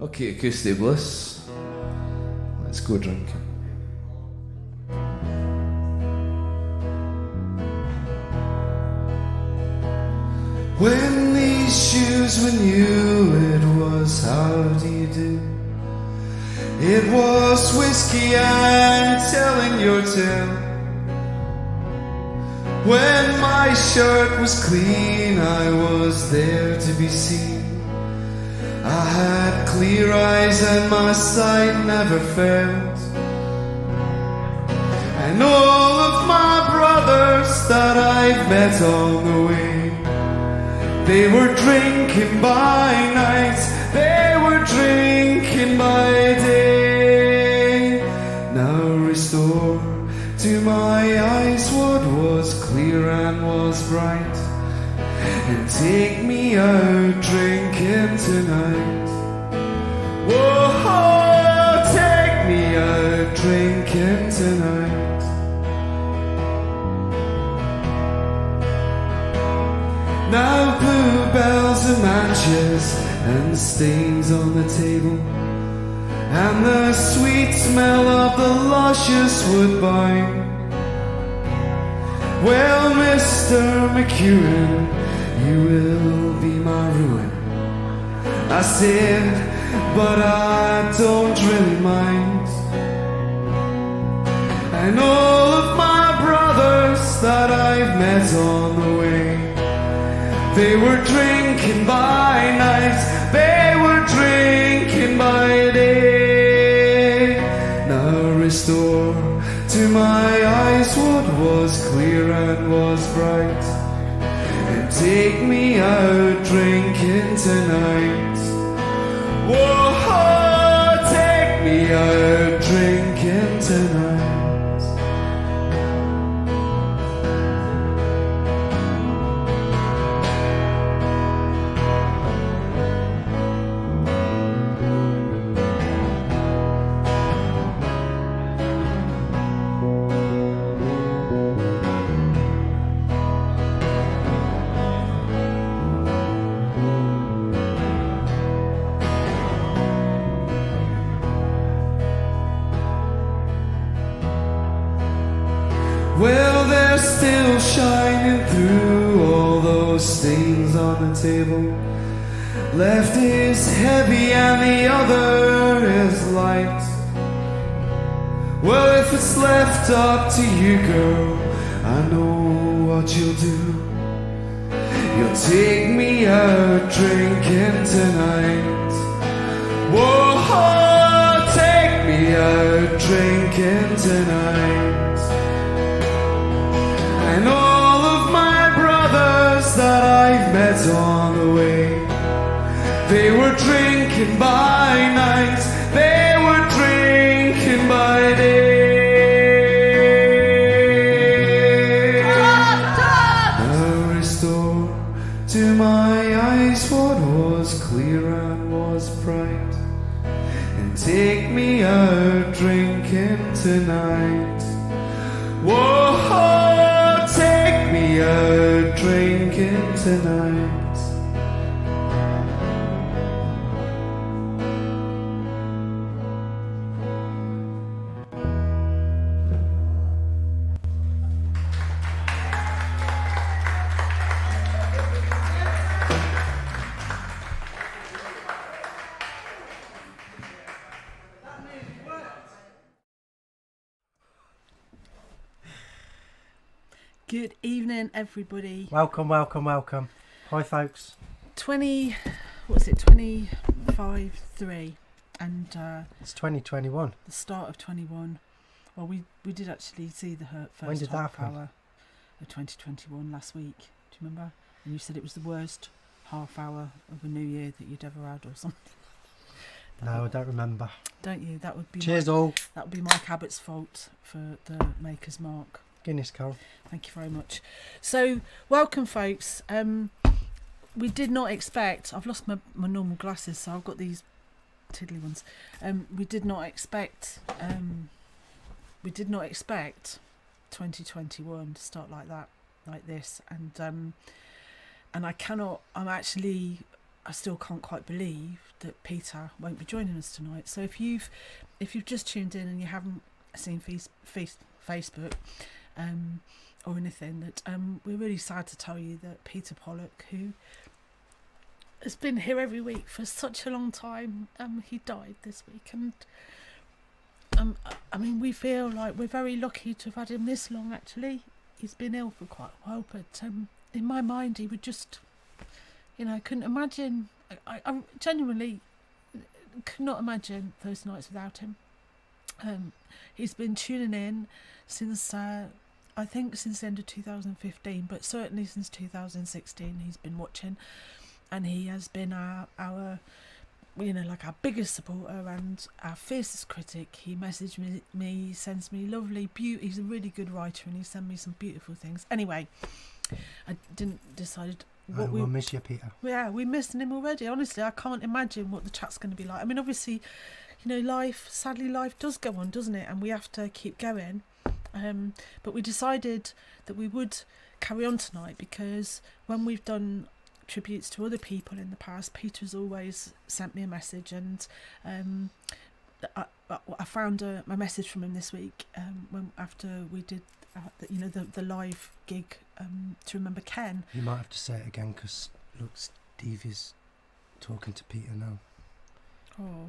Okay, Acoustic Bliss. Let's go drinking. When these shoes were new, it was how do you do? It was whiskey and telling your tale. When my shirt was clean, I was there to be seen. I had clear eyes and my sight never failed. And all of my brothers that I've met on the way, they were drinking by night, they were drinking by day. Now restore to my eyes what was clear and was bright, and take me out drinking tonight. Whoa, take me out drinking tonight. Now bluebells and matches and stains on the table, and the sweet smell of the luscious woodbine. Well, Mr. McEwen, you will be my ruin, I said, but I don't really mind. And all of my brothers that I've met on the way, they were drinking by night, they were drinking by day. Now restore to my eyes what was clear and was bright, and take me out drinking tonight. Whoa, take me out drinking tonight. Well, they're still shining through all those stains on the table. Left is heavy and the other is light. Well, if it's left up to you, girl, I know what you'll do. You'll take me out drinking tonight. Whoa, take me out drinking tonight. And all of my brothers that I've met on the way, they were drinking by night, they were drinking by day. Now restore to my eyes what was clear and was bright, and take me out drinking tonight. Whoa, take me out drinking tonight. Good evening, everybody. Welcome. Hi, folks. 25-3, and It's 2021. the start of 21. Well, we did actually see the first When did that half happen? hour of 2021 last week. Do you remember? And you said it was the worst half hour of a new year that you'd ever had, or something. No, I don't remember. Don't you? That would be Cheers, all. That would be Mike Abbott's fault for the Maker's Mark. Guinness, Carl. Thank you very much. So, welcome, folks. We did not expect... I've lost my normal glasses, so I've got these tiddly ones. We did not expect 2021 to start like that, like this. And I cannot... I'm actually I still can't quite believe that Peter won't be joining us tonight. So if you've just tuned in and you haven't seen Facebook or anything, that we're really sad to tell you that Peter Pollock, who has been here every week for such a long time, he died this week. And I mean, we feel like we're very lucky to have had him this long. Actually, he's been ill for quite a while, but in my mind, he would just, I couldn't imagine. I genuinely could not imagine those nights without him. He's been tuning in since I think since the end of 2015, but certainly since 2016 he's been watching, and he has been our like our biggest supporter and our fiercest critic. He messaged me, sends me lovely beauty. He's a really good writer, and he sent me some beautiful things. Anyway, I didn't decide what we'll miss you, Peter. Yeah, we're missing him already. Honestly, I can't imagine what the chat's going to be like. I mean, obviously, sadly life does go on, doesn't it? And we have to keep going. But we decided that we would carry on tonight, because when we've done tributes to other people in the past, Peter's always sent me a message, and I found a message from him this week after we did the live gig to remember Ken. You might have to say it again, because look, Steve is talking to Peter now. Oh,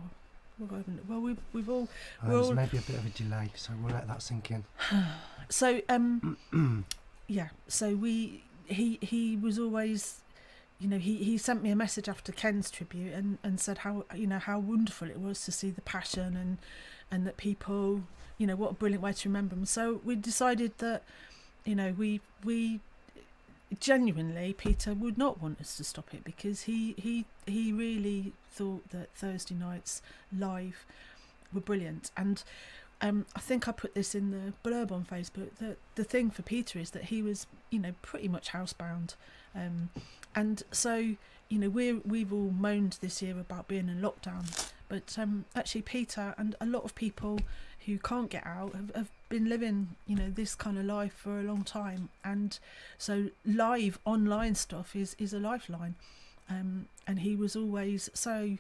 well, we've all. There's maybe a bit of a delay, so we'll let that sink in. So yeah. So he was always, he sent me a message after Ken's tribute and said how wonderful it was to see the passion and that people, what a brilliant way to remember him. So we decided that, we genuinely, Peter would not want us to stop it, because he really thought that Thursday nights live were brilliant. And I think I put this in the blurb on Facebook, that the thing for Peter is that he was pretty much housebound, and so we've all moaned this year about being in lockdown, but actually Peter and a lot of people who can't get out have been living this kind of life for a long time, and so live online stuff is a lifeline, and he was always so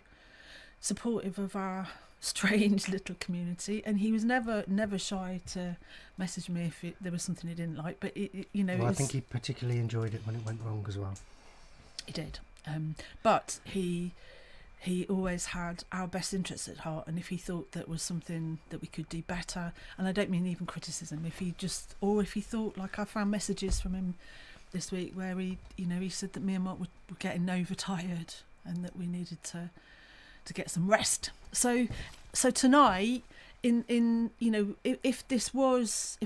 supportive of our strange little community, and he was never shy to message me if there was something he didn't like, but I think he particularly enjoyed it when it went wrong as well. He did, but he always had our best interests at heart, and if he thought that was something that we could do better, and I don't mean even criticism, if he thought, like, I found messages from him this week where he said that me and Mark were getting overtired and that we needed to get some rest. So tonight, if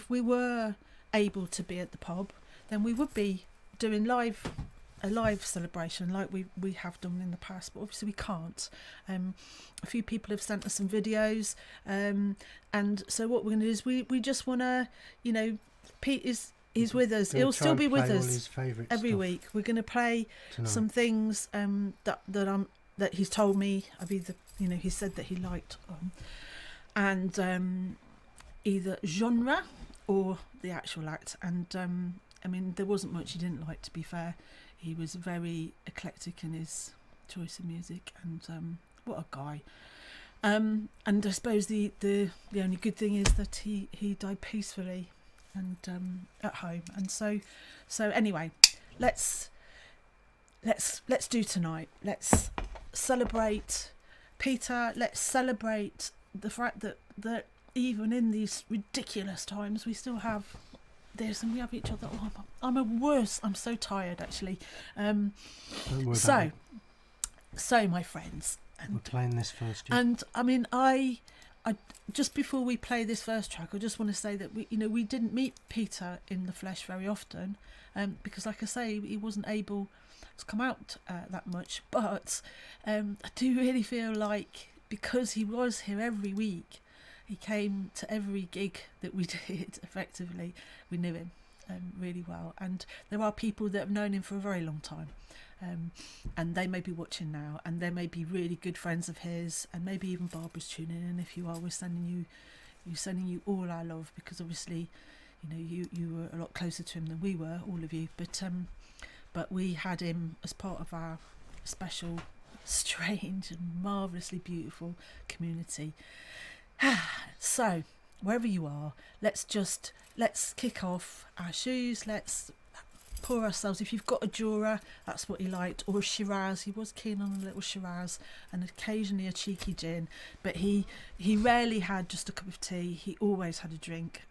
we were able to be at the pub, then we would be doing a live celebration like we have done in the past, but obviously we can't. A few people have sent us some videos, and so what we're going to do is we just want to, Pete is with us. He'll still be with us every week. We're going to play tonight some things that he's told me I've either he said that he liked, and either genre or the actual act. And I mean, there wasn't much he didn't like, to be fair. He was very eclectic in his choice of music, and what a guy. And I suppose the only good thing is that he died peacefully and at home. And so anyway, let's do tonight. Let's celebrate Peter. Let's celebrate the fact that even in these ridiculous times we still have this, and we have each other. I'm so tired, actually. So my friends, and we're playing this first. And I mean, I just before we play this first track, I just want to say that we didn't meet Peter in the flesh very often, because, like I say, he wasn't able to come out that much. But I do really feel like, because he was here every week, he came to every gig that we did. Effectively, we knew him really well, and there are people that have known him for a very long time, and they may be watching now, and they may be really good friends of his, and maybe even Barbara's tuning in. And if you are, we're sending you all our love, because obviously, you were a lot closer to him than we were, all of you. But we had him as part of our special strange and marvellously beautiful community. So, wherever you are, let's kick off our shoes. Let's pour ourselves. If you've got a Jura, that's what he liked, or a Shiraz. He was keen on a little Shiraz and occasionally a cheeky gin, but he rarely had just a cup of tea. He always had a drink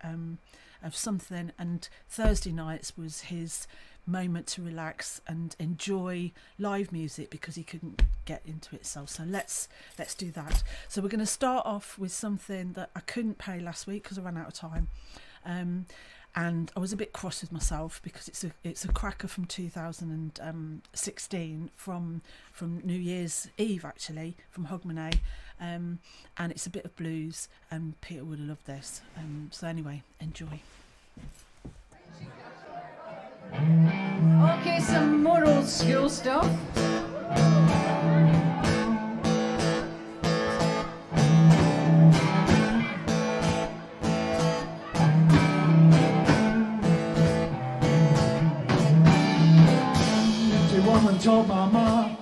of something, and Thursday nights was his moment to relax and enjoy live music because he couldn't get into it himself. So let's do that. So we're going to start off with something that I couldn't play last week because I ran out of time, and I was a bit cross with myself because it's a cracker from 2016 from New Year's Eve, actually, from Hogmanay, and it's a bit of blues, and Peter would have loved this. So anyway, enjoy. Okay, some more old school stuff. The woman told my mom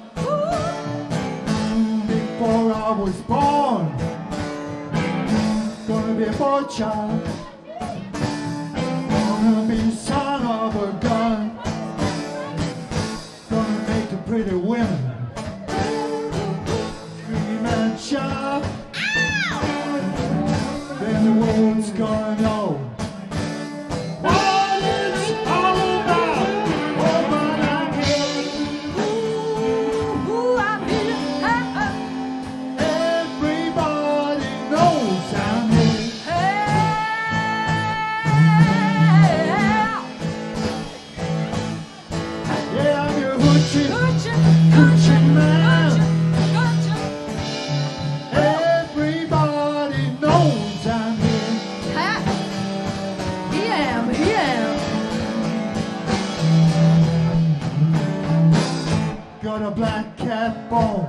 before I was born, gonna be a boy child, gonna be son of a gun, gonna make the pretty women scream and shout. Then the world's gonna know what it's all about. Oh, but I'm here. Ooh, I'm here. Everybody knows I'm here. Yeah, I'm your hoochie, hoochie man. Everybody knows I'm here. Got a black cat bone,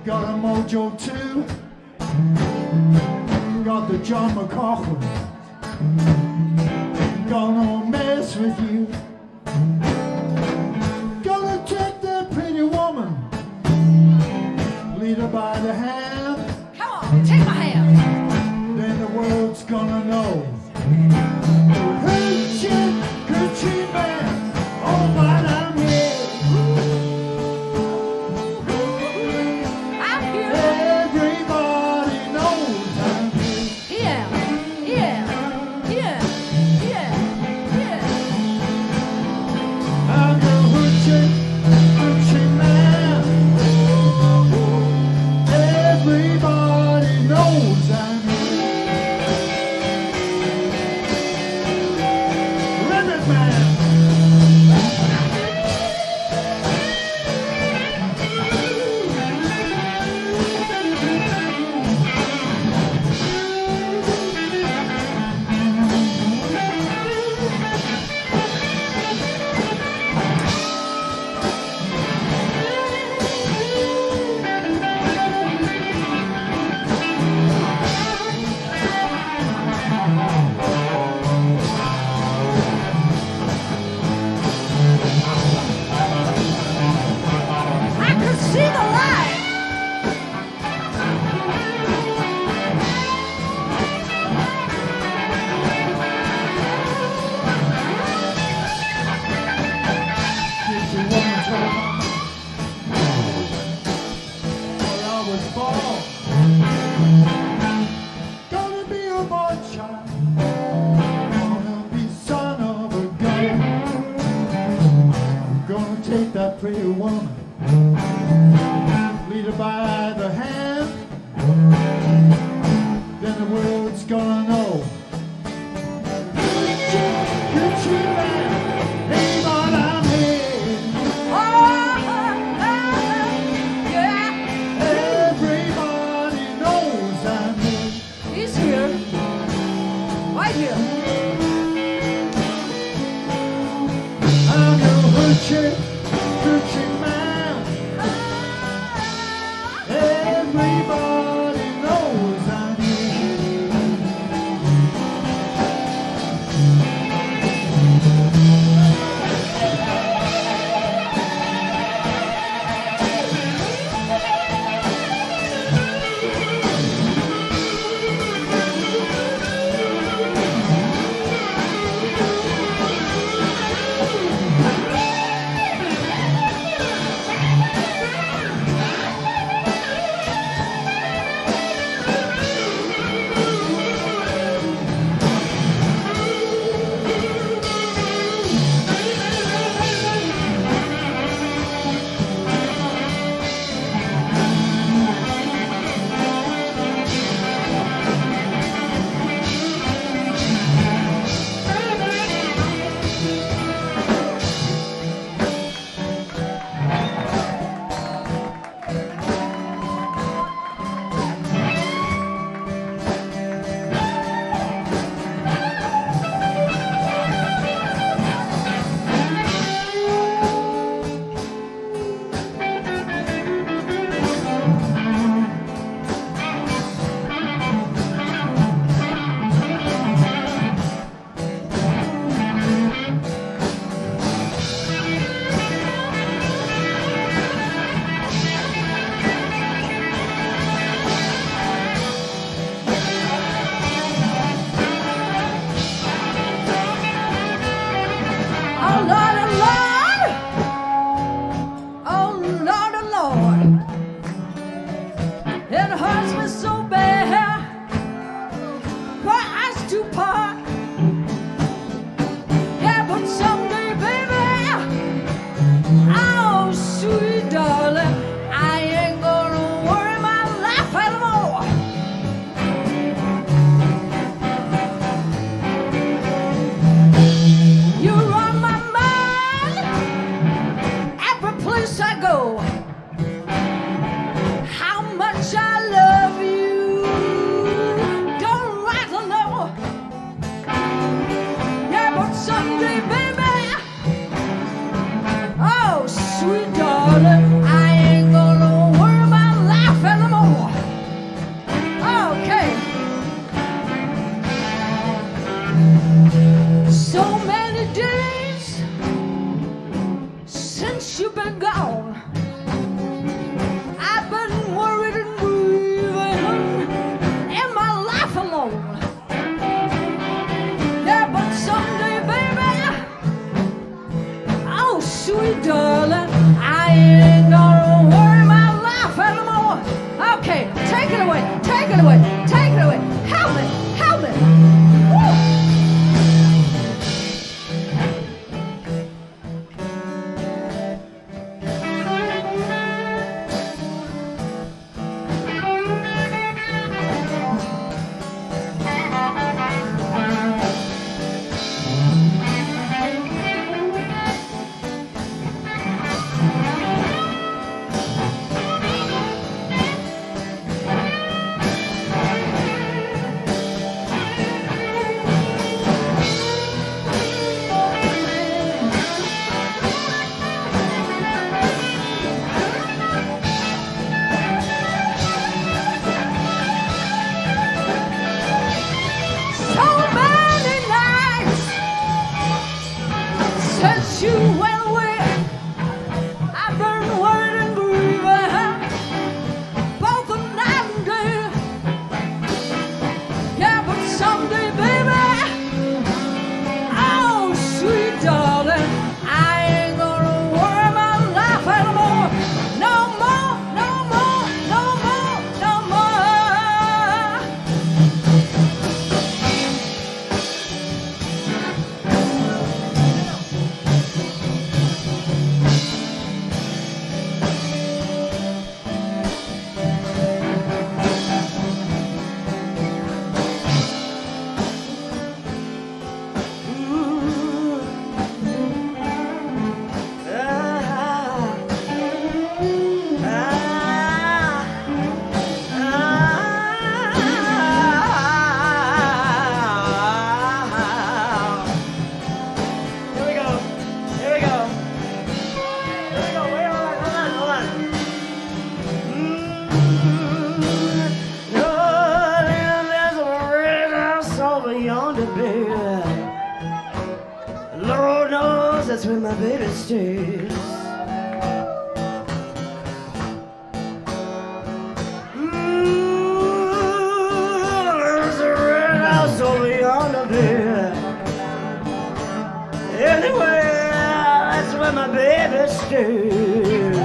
got a mojo too, got the John McCaughlin, gonna mess with you, gonna take that pretty woman, lead her by the hand, Come on, take my hand. then the world's gonna know. Hoochie, hoochie man, oh but I'm here. I'm here. Everybody knows I'm here. Yeah. I'm your hoochie, hoochie man. Everybody knows I'm here. Ribbit man. I could see the light. Gypsy woman told me where I was born. Gonna be a boy child, gonna be son of a gun. Gonna take that pretty woman, lead her by the hand, then the world's gonna know. Gypsy man, hey, but I'm here. Yeah. Everybody knows I'm here. He's here. Right here. I'm your hoochie, hoochie man. Everybody knows I'm here. darling, I ain't gonna worry my life anymore. You're on my mind every place I go. How much I love you, don't rattle no. Yeah, but someday, baby, oh, sweet darling, I ain't gonna worry my life anymore. Okay. So many days since you've been gone, I've been worried and grieving in my life alone. Yeah, but someday, baby, oh, sweet darling, I ain't gonna worry my life anymore. Okay, take it away, take it away, take it away. Help me, help me. Woo! So many nights since you went away, I've been worried and grieving both the night and day. Yeah, but someday, baby, oh, sweet darling, I ain't gonna worry my life anymore. No more, no more, no more, no more. Lord knows that's where my baby stays. There's a red house over yonder, baby. Anyway, that's where my baby stays.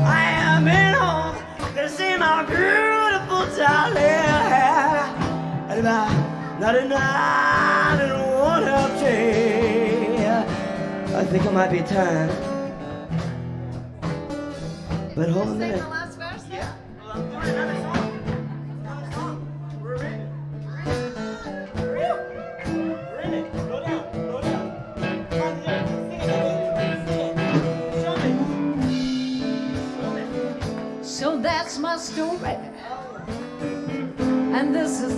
I am in home to see my beautiful darling. And about 99 and 1/2 day, I think it might be time. But hold a minute. Yeah. Well, I'm doing another song. Another song. We're in it. We're in it. Go down. Go down. Come on, there. Sing it. Sing it. Show me. Show me. So that's my story. And this is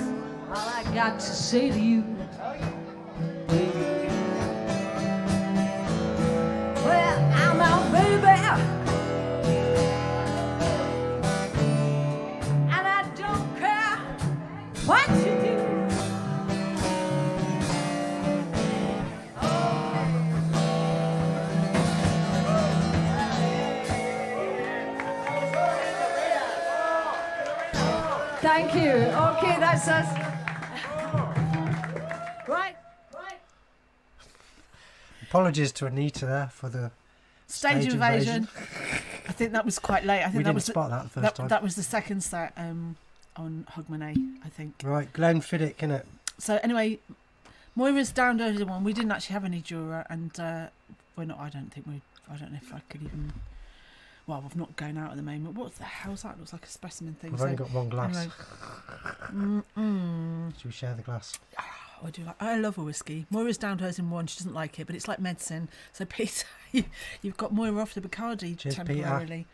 all I got to say to you. Well, I'm out, baby, and I don't care what you do. Thank you. Okay, that's us. Right. Apologies to Anita there for the Stage invasion. I think that was quite late. I think we that didn't was spot that the first time. that was the second set on Hogmanay, I think. Right, Glenn Fiddick, innit? So anyway, Moira's downloaded one. We didn't actually have any Jura, and Well, no, I don't know if I could even. Well, we've not going out at the moment. What the hell's that? Looks like a specimen thing. We've only got one glass. Anyway, Should we share the glass? I do like. I love a whiskey. Moira's down to hers in one. She doesn't like it, but it's like medicine. So Peter, you've got Moira off the Bacardi Cheers, temporarily.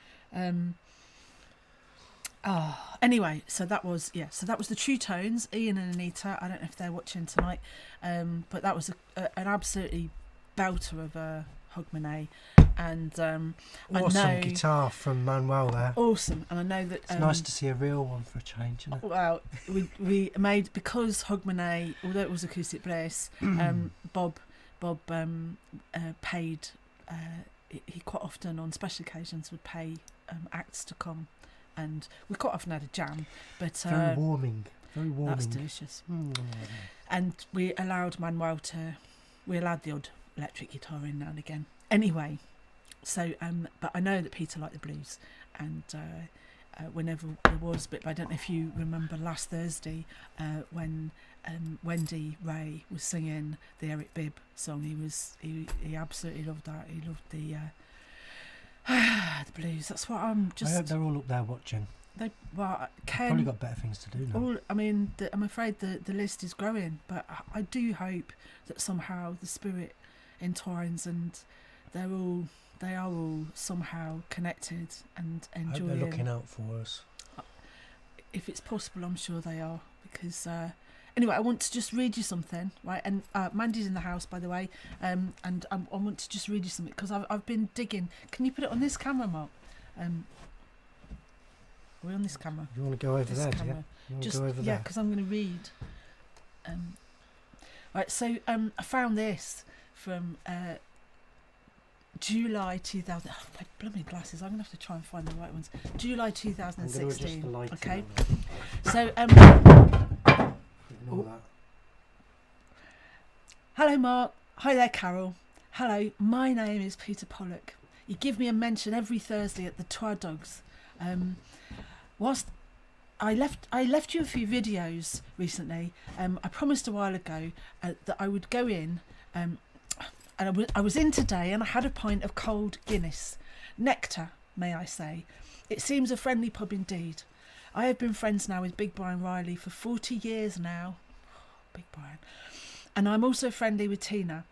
Anyway, so that was the True Tones, Ian and Anita. I don't know if they're watching tonight, but that was an absolutely belter of a Hogmanay, and Awesome I know, guitar from Manuel there. awesome, and I know that It's nice to see a real one for a change, isn't it? well, we made, because Hogmanay, although it was Acoustic Bliss, Bob paid. He quite often on special occasions would pay acts to come, and we quite often had a jam. But Very warming. that's delicious. And we allowed Manuel we allowed the odd electric guitar in now and again. Anyway, so but I know that Peter liked the blues, and whenever there was, but I don't know if you remember last Thursday when Wendy Ray was singing the Eric Bibb song. He absolutely loved that. He loved the blues. That's what I'm just. I hope they're all up there watching. Ken, Probably got better things to do now. I'm afraid the list is growing, but I do hope that somehow the spirit entwines, and they are all somehow connected and I hope enjoying. they're looking out for us. If it's possible, I'm sure they are, because anyway, I want to just read you something, right? And Mandy's in the house, by the way, and I want to just read you something, because I've been digging. Can you put it on this camera, Mark? Are we on this camera? You want to go over This there, do camera. you? You want Just to go over yeah, there? because I'm going to read. Right, so I found this from July 2000. Oh, my bloody glasses! I'm going to have to try and find the right ones. July I'm going to adjust 2016. the lighting Okay, on so there. Ignore that. hello, Mark. Hi there, Carol. Hello, my name is Peter Pollock. You give me a mention every Thursday at the Twa Dogs. Whilst I left you a few videos recently. I promised a while ago that I would go in, and I was in today, and I had a pint of cold Guinness. Nectar, may I say. It seems a friendly pub indeed. I have been friends now with Big Brian Riley for 40 years now. Big Brian. And I'm also friendly with Tina.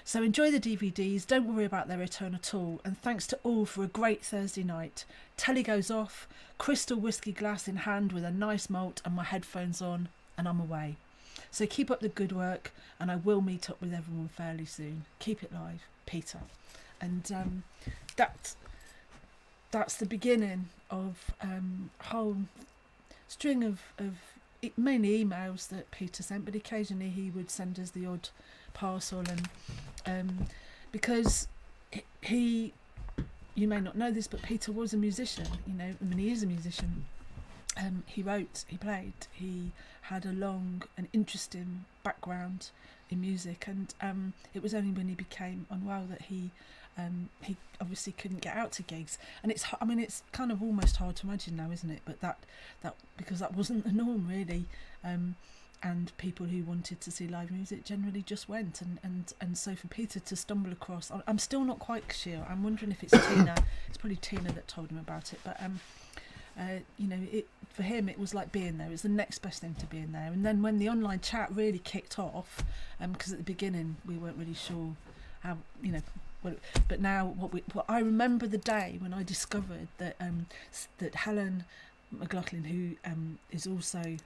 So enjoy the DVDs, don't worry about their return at all, and thanks to all for a great Thursday night. Telly goes off, crystal whiskey glass in hand with a nice malt and my headphones on, and I'm away. So keep up the good work, and I will meet up with everyone fairly soon. Keep it live, Peter. And that's the beginning of a whole string of mainly emails that Peter sent, but occasionally he would send us the odd parcel, and because he, you may not know this, but Peter was a musician, he is a musician. He wrote, he played, he had a long and interesting background in music, and it was only when he became unwell that he obviously couldn't get out to gigs, and it's kind of almost hard to imagine now, isn't it? But that because that wasn't the norm really, and people who wanted to see live music generally just went, and so for Peter to stumble across, I'm still not quite sure. I'm wondering if it's Tina. It's probably Tina that told him about it, but for him it was like being there. It was the next best thing to being there. And then when the online chat really kicked off, because at the beginning we weren't really sure how, but now what I remember the day when I discovered that that Helen McLaughlin, who is also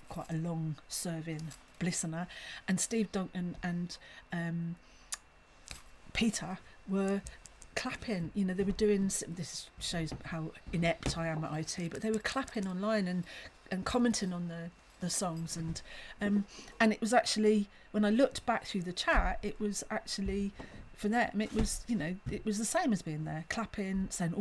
quite a long-serving Blissener, and Steve Duncan and Peter were clapping. They were doing, this shows how inept I am at IT, but they were clapping online and commenting on the songs, and it was actually, when I looked back through the chat, it was actually, for them, it was it was the same as being there, clapping, saying,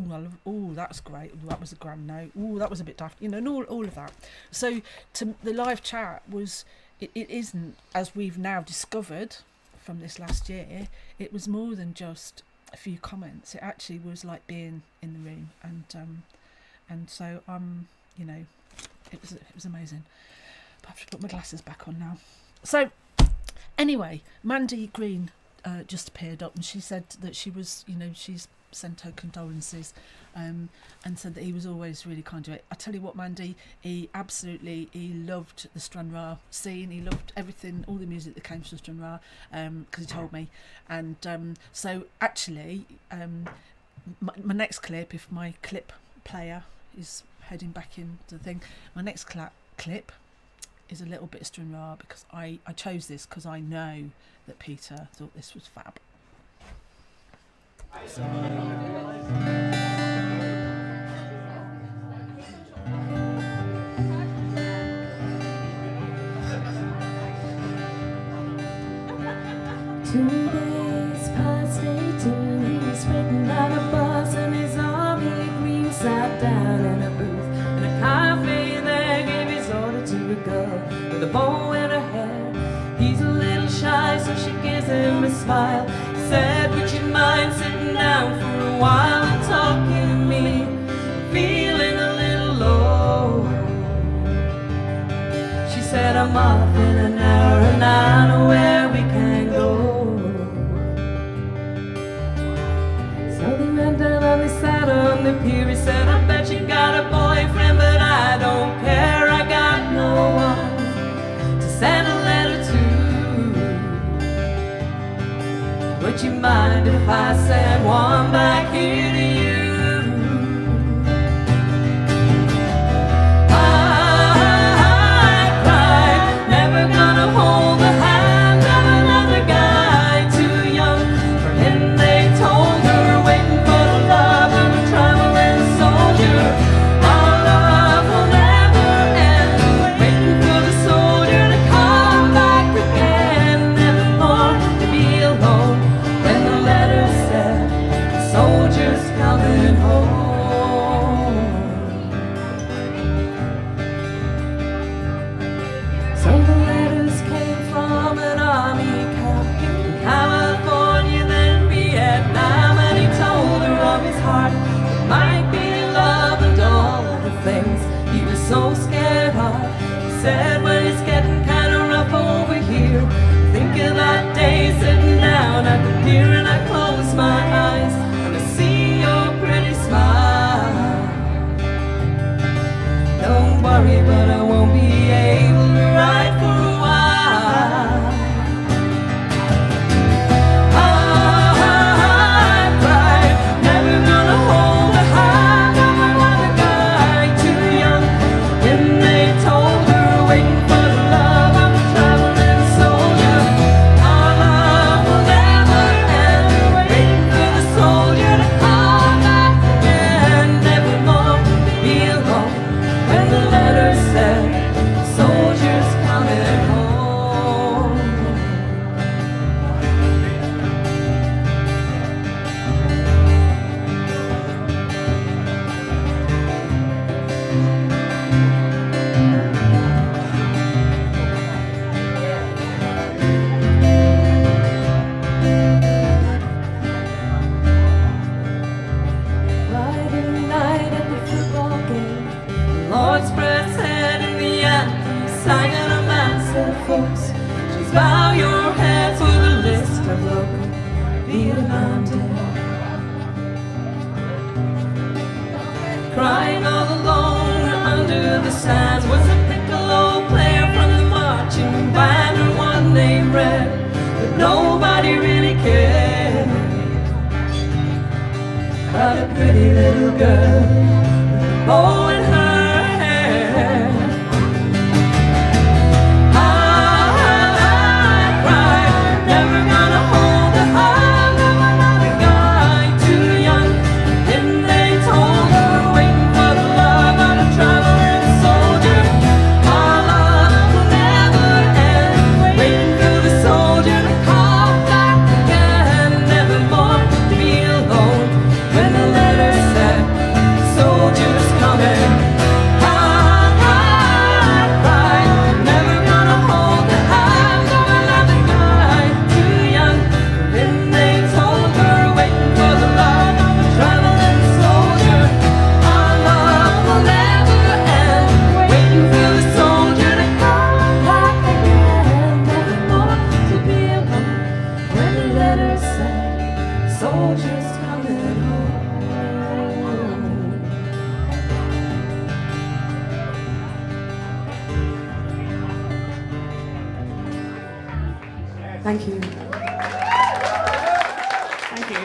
oh that's great, that was a grand note, oh that was a bit daft, and all of that. So to the live chat was, it isn't, as we've now discovered from this last year, it was more than just a few comments. It actually was like being in the room, and so it was amazing. I have to put my glasses back on now. So anyway, Mandy Green just appeared up, and she said that she was, she's sent her condolences, and said that he was always really kind to it. I tell you what, Mandy, he loved the Stranraer scene. He loved everything, all the music that came from Stranraer, because he told me. And so actually, my next clip, if my clip player is heading back into the thing, my next clip is a little bit of Stranraer, because I chose this because I know that Peter thought this was fab. So. 2 days past 18, he's waiting on a bus and his army green sat down in a booth in a cafe there, gave his order to a girl with a bow in her hair. He's a little shy, so she gives him a smile. Said, would you mind sitting down for a while and talking to me? Feeling a little low. She said, I'm off in an hour and I know where we can go. So they went down and they sat on the pier. He said, I bet you got a boyfriend, but I don't care. I got no one to send a letter to. Would you mind if I sent one back here to you? So scared of, he said, well, it's getting kind of rough over here. Think of that day sitting down at the pier, and I close my eyes and I see your pretty smile. Don't worry, but I won't be able to ride for a while. I cried, never gonna hold a hand of another guy too young. And they told her, waiting for the love of a traveling soldier. Our love will never end. Waiting for the soldier to come back again. Never more be alone. When the letter said, soldiers coming home. Friday night at the football game, the Lord spread his head in the anthem, sang and a man said, folks, just bow your heads for the list of local Vietnam dead. Crying all alone under the sands was a piccolo player from the marching band, and one they read, but nobody really cared about a pretty little girl with a bow in her hair. I cried, never gonna hold the hand of another guy too young. And they told her, waiting for the love of a traveling soldier. Our love will never end. Waiting for the soldier to come back again. Never more to be alone. When the letter said, soldiers coming just coming home. Thank you. Thank you.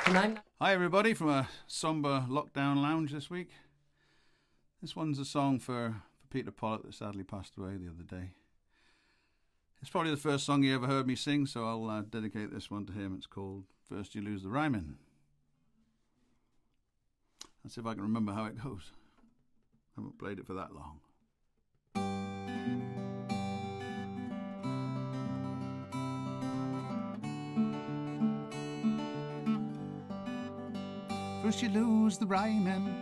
And I'm Hi everybody from a somber lockdown lounge this week. This one's a song for Peter Pollitt that sadly passed away the other day. It's probably the first song he ever heard me sing, so I'll dedicate this one to him. It's called First You Lose the Rhyming. Let's see if I can remember how it goes. I haven't played it for that long. First you lose the rhyming,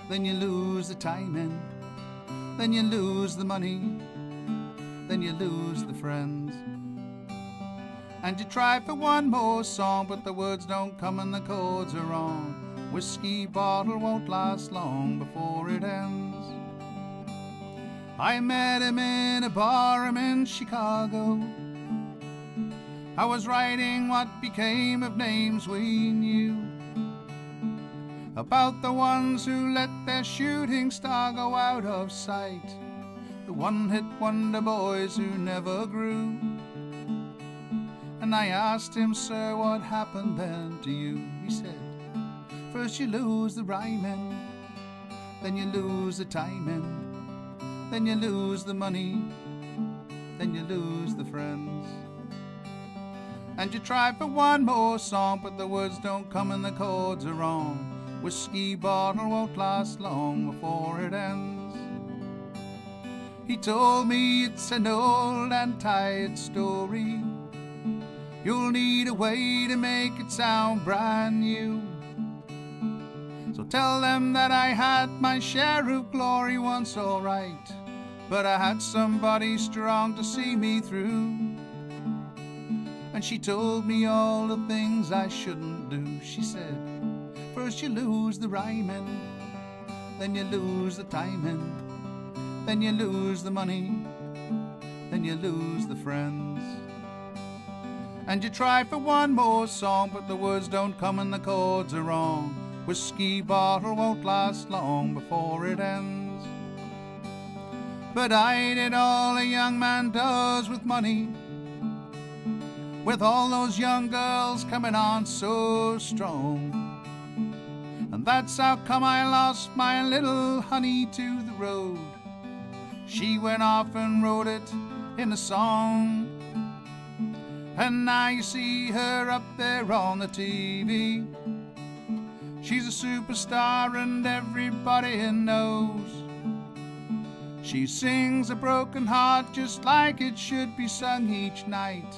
then you lose the timing, then you lose the money, then you lose the friends. And you try for one more song, but the words don't come and the chords are wrong. Whiskey bottle won't last long before it ends. I met him in a bar in Chicago. I was writing what became of names we knew, about the ones who let their shooting star go out of sight, the one-hit wonder boys who never grew. And I asked him, sir, what happened then to you? He said, first you lose the rhyming, then you lose the timing, then you lose the money, then you lose the friends. And you try for one more song, but the words don't come and the chords are wrong. Whiskey bottle won't last long before it ends. He told me it's an old and tired story. You'll need a way to make it sound brand new. So tell them that I had my share of glory once, alright, but I had somebody strong to see me through. And she told me all the things I shouldn't do. She said, first you lose the rhyming, then you lose the timing, then you lose the money, then you lose the friends. And you try for one more song, but the words don't come and the chords are wrong. Whiskey bottle won't last long before it ends. But I did all a young man does with money, with all those young girls coming on so strong. And that's how come I lost my little honey to the road. She went off and wrote it in a song, and now you see her up there on the TV. She's a superstar and everybody knows. She sings a broken heart just like it should be sung each night,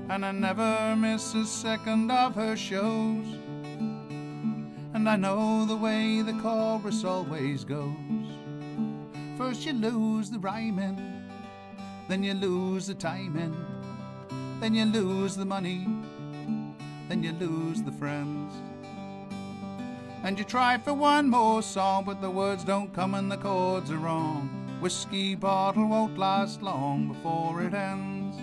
and I never miss a second of her shows. And I know the way the chorus always goes. First you lose the rhyming, then you lose the timing, then you lose the money, then you lose the friends. And you try for one more song, but the words don't come and the chords are wrong. Whiskey bottle won't last long before it ends.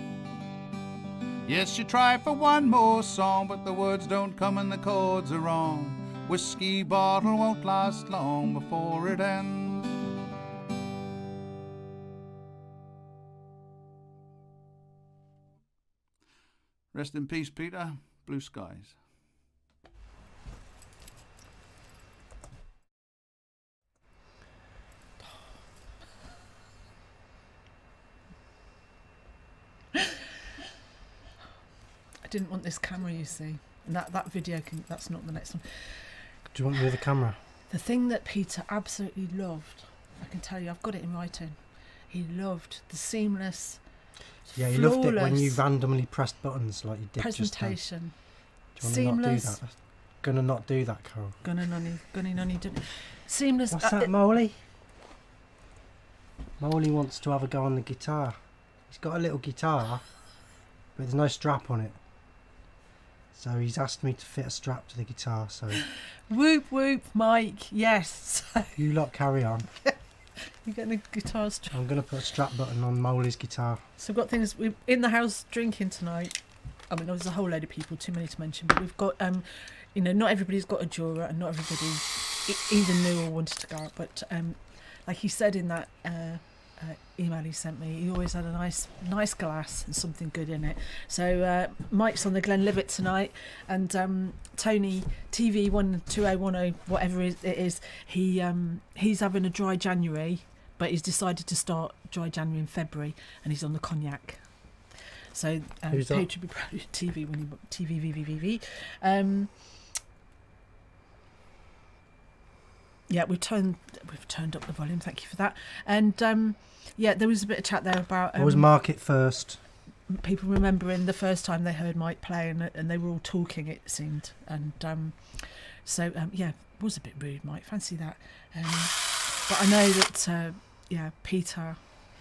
Yes, you try for one more song, but the words don't come and the chords are wrong. Whiskey bottle won't last long before it ends. Rest in peace, Peter. Blue skies. I didn't want this camera, you see. And that video that's not the next one. Do you want me with the camera? The thing that Peter absolutely loved, I can tell you, I've got it in writing. He loved the seamless, Yeah, he loved it when you flawless randomly pressed buttons like you did just then. presentation. Do you want to not do Seamless. that? Gonna not do that, Carol. Gunny nunny did seamless. What's that, Molly? Molly wants to have a go on the guitar. He's got a little guitar, but there's no strap on it. So he's asked me to fit a strap to the guitar, so... Whoop whoop, Mike, yes. You lot carry on. You're getting a guitar strap. I'm going to put a strap button on Molly's guitar. So we've got things in the house drinking tonight. I mean, there's a whole load of people, too many to mention, but we've got, you know, not everybody's got a Jura, and not everybody either knew or wanted to go out, but like he said in that email he sent me, he always had a nice glass and something good in it. So Mike's on the Glenlivet tonight, and Tony TV 12010 whatever it is, he's having a dry January, but he's decided to start dry January in February, and he's on the cognac. So Who's that? to be proud of TV when you TV. Yeah, we've turned up the volume. Thank you for that. And yeah, there was a bit of chat there about What was Market First? people remembering the first time they heard Mike play, and they were all talking, it seemed. And so yeah, it was a bit rude, Mike. Fancy that. But I know that yeah, Peter,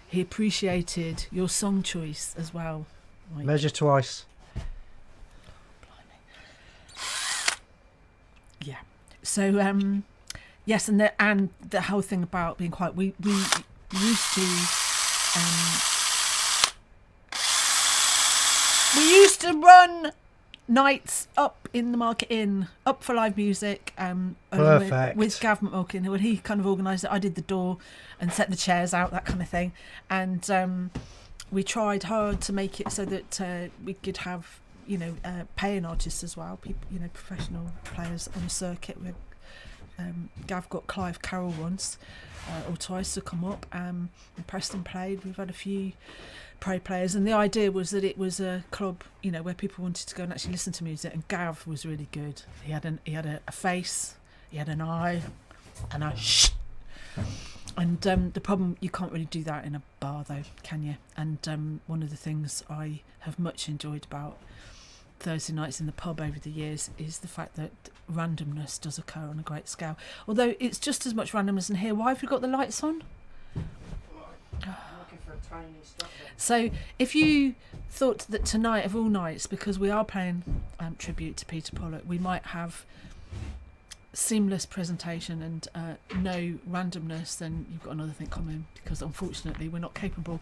he appreciated your song choice as well, Mike. Measure Twice. Yeah. So yes, and the whole thing about being quiet. We used to run nights up in the Market Inn, up for live music. Perfect. With Gav McMulkin, when he kind of organised it, I did the door and set the chairs out, that kind of thing. And we tried hard to make it so that we could have, you know, paying artists as well, people, you know, professional players on the circuit. Gav got Clive Carroll once or twice to come up, and Preston played. We've had a few pro players, and the idea was that it was a club, you know, where people wanted to go and actually listen to music. And Gav was really good. He had a face, he had an eye, and a shh. And the problem, you can't really do that in a bar, though, can you? And one of the things I have much enjoyed about Thursday nights in the pub over the years is the fact that randomness does occur on a great scale. Although it's just as much randomness in here. Why have we got the lights on? So if you thought that tonight of all nights, because we are paying tribute to Peter Pollock, we might have seamless presentation and no randomness, then you've got another thing coming, because unfortunately we're not capable.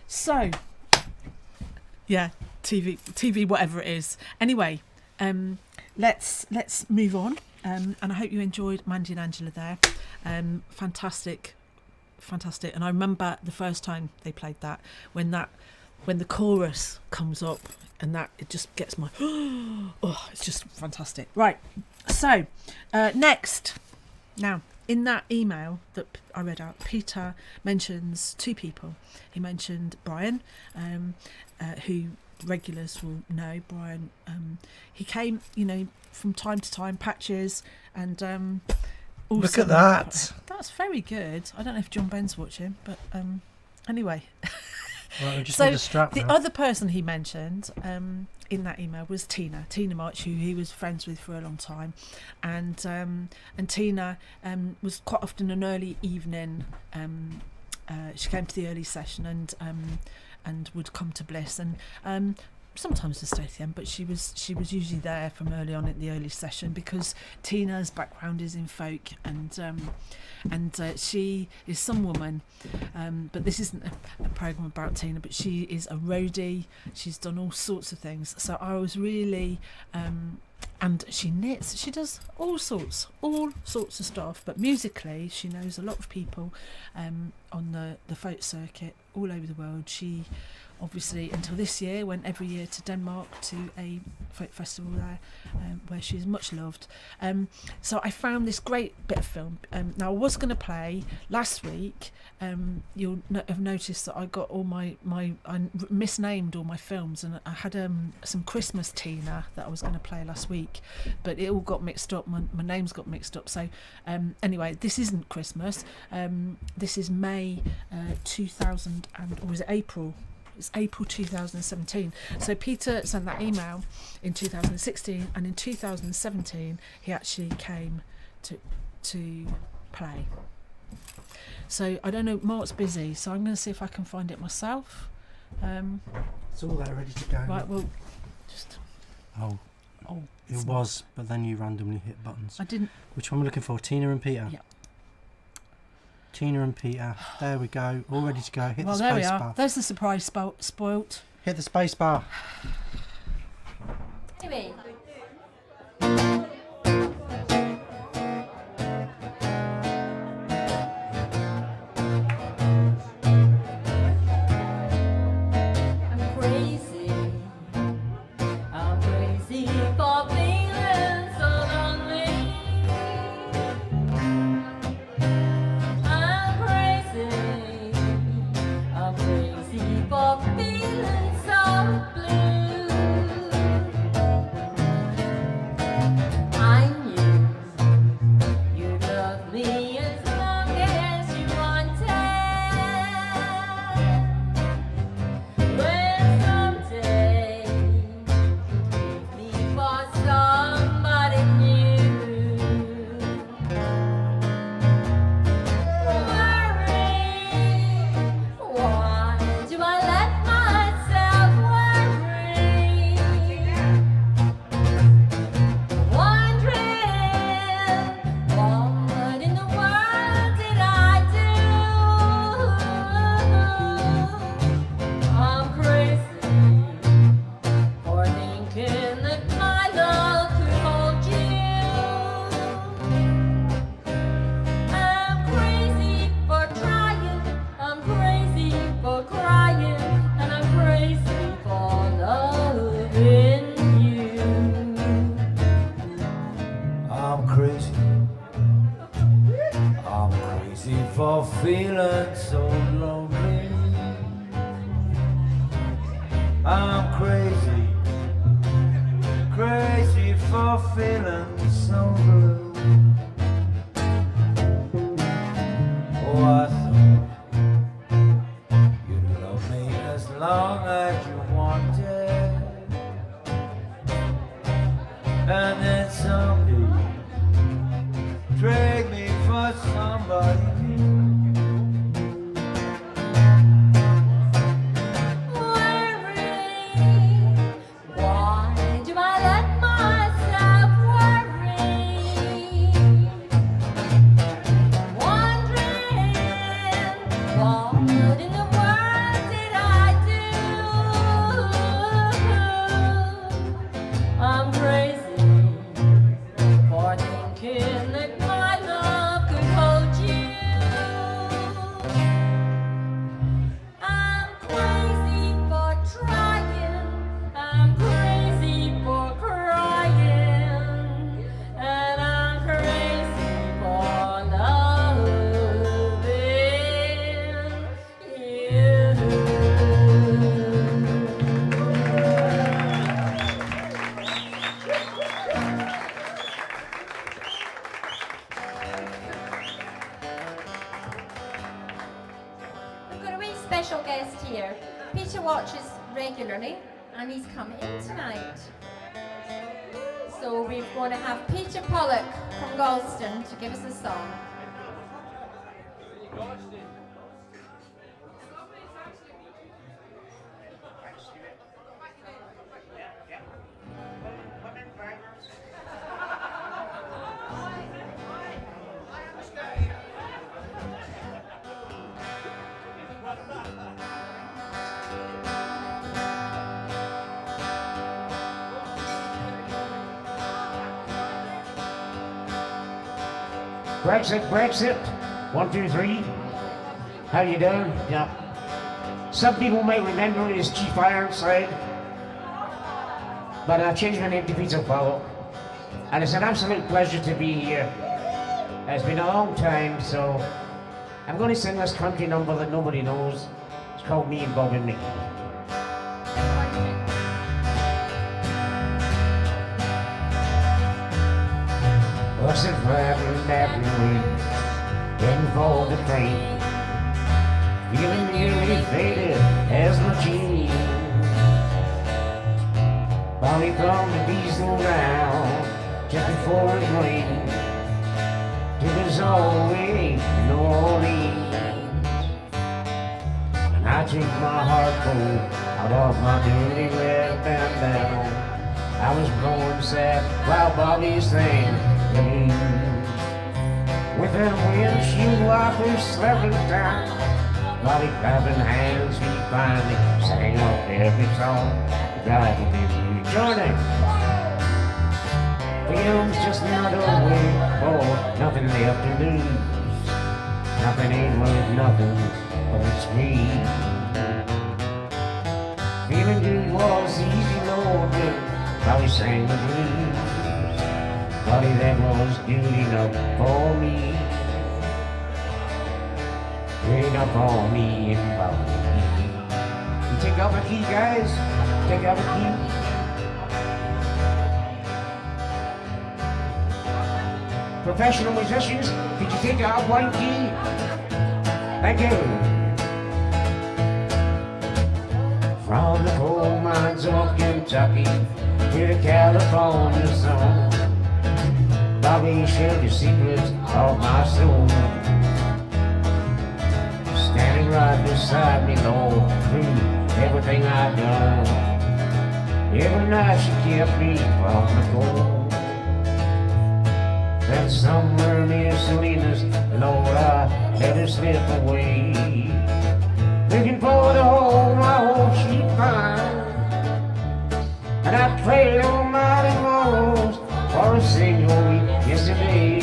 So yeah, TV whatever it is. Anyway, let's move on, and I hope you enjoyed Mandy and Angela there. Fantastic. And I remember the first time they played that, when the chorus comes up, and that it just gets my oh, it's just fantastic. Right, so next, now in that email that I read out, Peter mentions two people. He mentioned Brian, who regulars will know. Brian, he came, you know, from time to time, patches, and also, look at that. That's very good. I don't know if John Ben's watching, but anyway. Right, we just So need a strap the now. other person he mentioned in that email was Tina March, who he was friends with for a long time, and Tina was quite often an early evening. She came to the early session and would come to Bliss, and sometimes to stay to the end, but she was usually there from early on at the early session, because Tina's background is in folk, and she is some woman, but this isn't a programme about Tina, but she is a roadie. She's done all sorts of things, so I was really and she knits, she does all sorts of stuff, but musically she knows a lot of people on the folk circuit all over the world. She obviously, until this year, went every year to Denmark to a folk festival there, where she's much loved. So I found this great bit of film. Now I was going to play last week. You'll have noticed that I got all I misnamed all my films, and I had some Christmas Tina that I was going to play last week, but it all got mixed up. My names got mixed up. So anyway, this isn't Christmas. This is May 2000, or was it April? It's April 2017. So Peter sent that email in 2016, and in 2017 he actually came to play. So I don't know, Mark's busy, so I'm going to see if I can find it myself. It's all there ready to go. Right, well, just... Oh, it was, but then you randomly hit buttons. I didn't... Which one are we looking for? Tina and Peter? Yeah. Tina and Peter. There we go. All ready to go. Hit Well, the there we space are. bar. There's the surprise spoilt. Hit the space bar. Anyway. I'm crazy for feeling so lonely. I'm crazy for feeling so blue. I knew you'd love me as long as you wanted. When someday you leave me for somebody new, why do I let myself worry? Wondering what in the world did I do? I'm crazy for thinking that my love could hold you. I'm crazy for trying, I'm crazy for crying, and I'm crazy for loving you. I'm crazy. I'm crazy for feeling so lonely. I'm crazy, crazy for feeling so blue. Oh, I thought you'd love me as long as you wanted, and then someday trade me for somebody new. Why do I let myself worry? Wondering what in the world did I do? I'm crazy for thinking that my love could hold you. I'm crazy for trying, I'm crazy for crying, and I'm crazy for loving you. We've got a really special guest here. Peter watches regularly and he's come in tonight. So we're going to have Peter Pollock from Galston to give us a song. Brexit, Brexit. 1, 2, 3. How you doing? Yeah. Some people might remember me as Chief Ironside, but I changed my name to Peter Powell. And it's an absolute pleasure to be here. It's been a long time, so I'm going to sing this country number that nobody knows. It's called Me and Bob and Me. What's it driving every week, waiting for the train, feeling nearly faded as my jeans. Bobby from the diesel round just before it rained, took us all the way to New Orleans. And I took my heart cold out of my dirty red bandana. I was growing sad while Bobby's thing. With them windshield wipers slapping down, Bobby clapping hands, he finally sang off every song. Driving me journey. Freedom's just another way for nothing left to lose. Nothing ain't worth nothing, but it's free. Feeling good was easy, Lord, how we sang the blues. Body that was good enough for me. Good enough for me and Bobby. You take out the key, guys. Take out the key. Professional musicians, could you take out one key? Thank you. From the coal mines of Kentucky to the California sun, Bobby shared the secrets of my soul. Standing right beside me, Lord, through everything I've done. Every night she kept me from the cold. That summer near Salinas, Lord, I let her slip away. Looking for the home I hope she'd find. And I prayed on mighty most for a single week yesterday.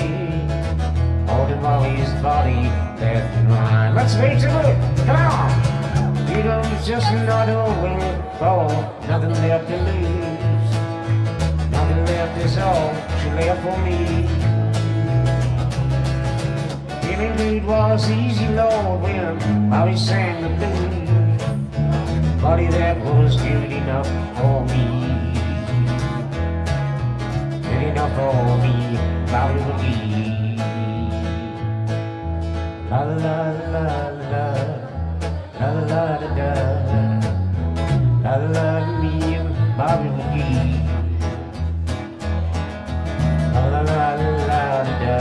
Holding Molly's body left and right. Let's face it, come on! Freedom's just another word for nothing left to lose. Nothing left is all she left for me. Feeling good was easy, Lord, when Bobby sang the blues. Body that was good enough for me. Good enough for me, Bobby McGee. La la la la la, la la la da da, la la la me and Bobby McGee. La la la la da da.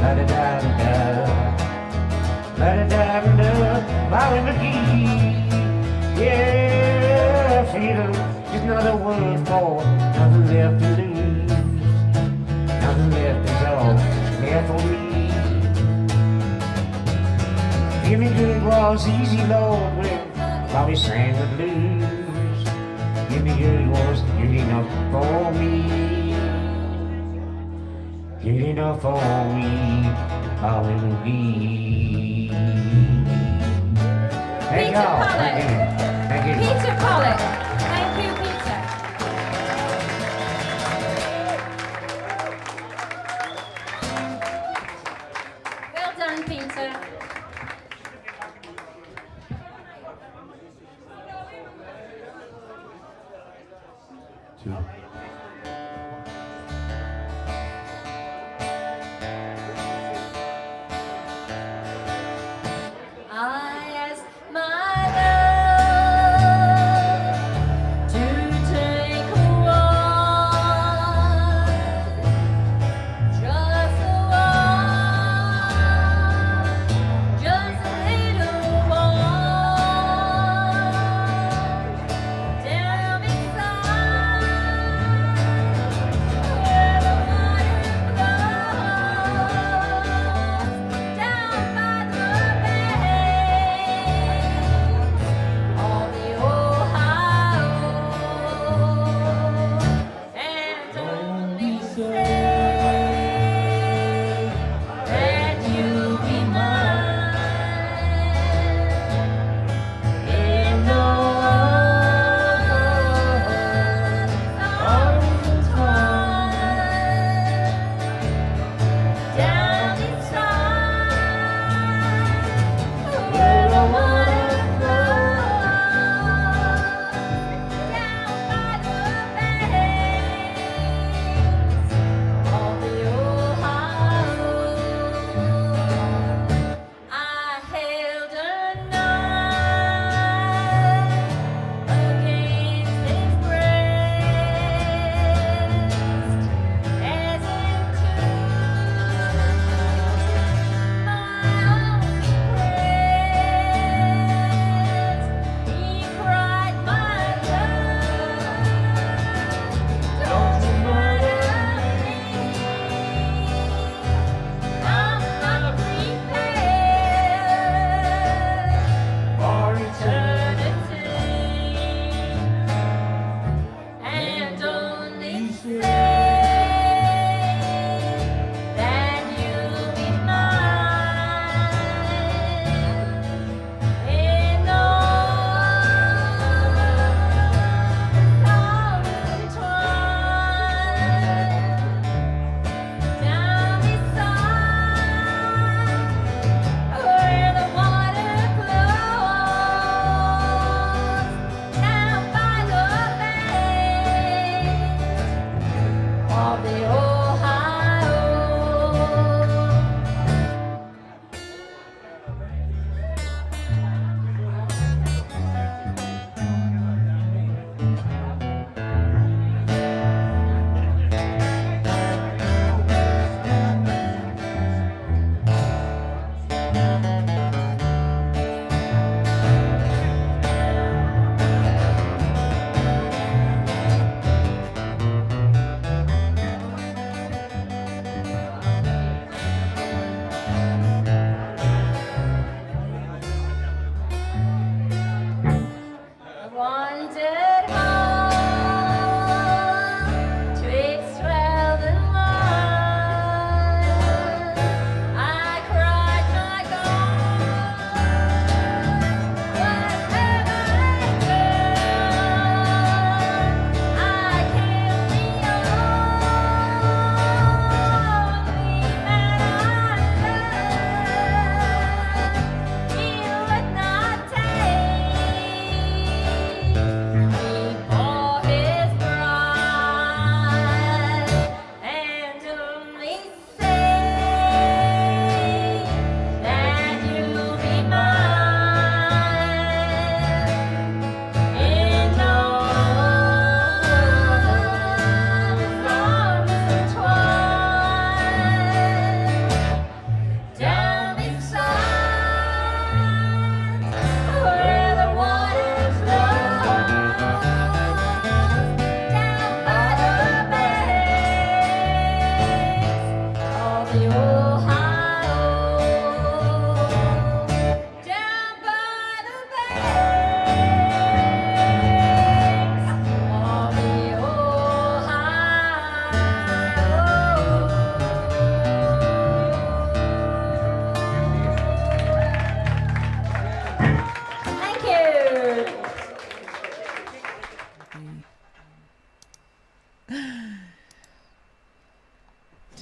La da da da da, la da da da, Bobby McGee. Yeah, freedom is not a word for nothing left to lose. Nothing left is all left for me. Feeling good was easy, Lord, when Bobby sang the blues. Feeling good was good enough for me. Good enough for me, hallelujah. Thank Peter y'all. Pollock. Thank you. Thank you. Peter Pollock. Thank you, Peter. Well done, Peter. I asked my love to take a walk, just a walk, just a little walk down beside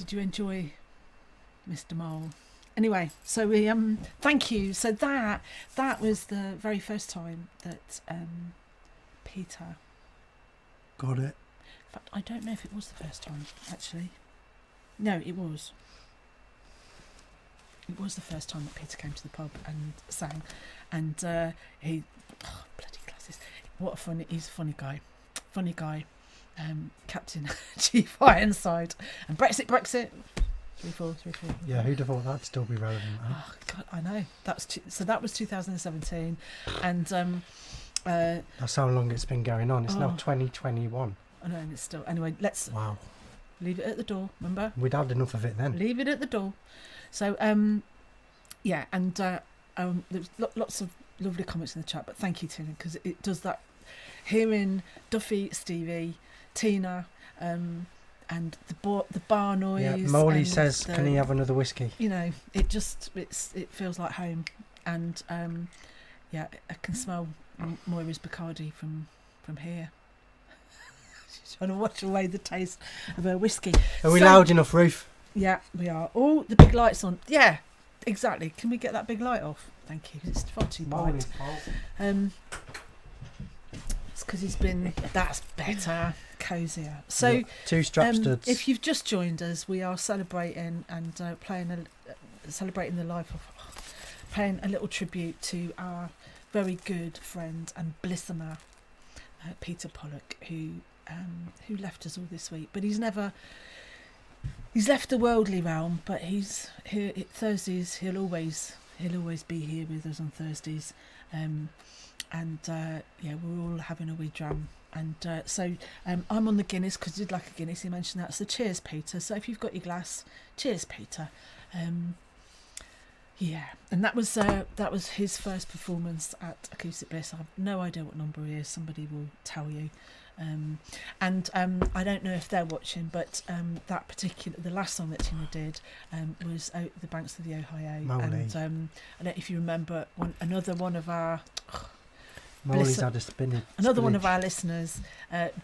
Did you enjoy Mr. Mole? Anyway, so we thank you. So that was the very first time that Peter Got it. In fact, I don't know if it was the first time actually. No, it was. It was the first time that Peter came to the pub and sang, and he bloody glasses. What a funny! He's a funny guy. Funny guy. Captain Chief Ironside and Brexit. 3-4. Yeah, who'd have thought that'd still be relevant? Huh? Oh God, I know. That was 2017, and That's how long it's been going on. It's now 2021. I know, and it's still. Anyway, let's leave it at the door. Remember, we'd had enough of it then. Leave it at the door. So yeah, and there's lots of lovely comments in the chat, but thank you, Tina, because it does that. Hearing Duffy, Stevie, Tina, and the bar noise. Yeah, Molly and says, "Can he have another whiskey?" You know, it feels like home, and yeah, I can smell Moira's Bacardi from here. She's trying to wash away the taste of her whiskey. Are we loud enough, Ruth? Yeah, we are. Oh, the big light's on. Yeah, exactly. Can we get that big light off? Thank you. It's far too bright. It's because he's been. That's better, cosier. So, yeah, 2 strap studs. If you've just joined us, we are celebrating and celebrating the life of, paying a little tribute to our very good friend and Blissener, Peter Pollock, who left us all this week. But he's left the worldly realm, but he's here Thursdays. He'll always be here with us on Thursdays. Yeah, we're all having a wee dram, and so I'm on the Guinness because you'd like a Guinness. He mentioned that, so cheers, Peter. So if you've got your glass, cheers, Peter. Yeah, and that was his first performance at Acoustic Bliss. I have no idea what number he is. Somebody will tell you. I don't know if they're watching, but the last song that Tina did was Out the Banks of the Ohio. Molly. And I don't know if you remember another one of our Molly's had a spinach. Another one of our listeners,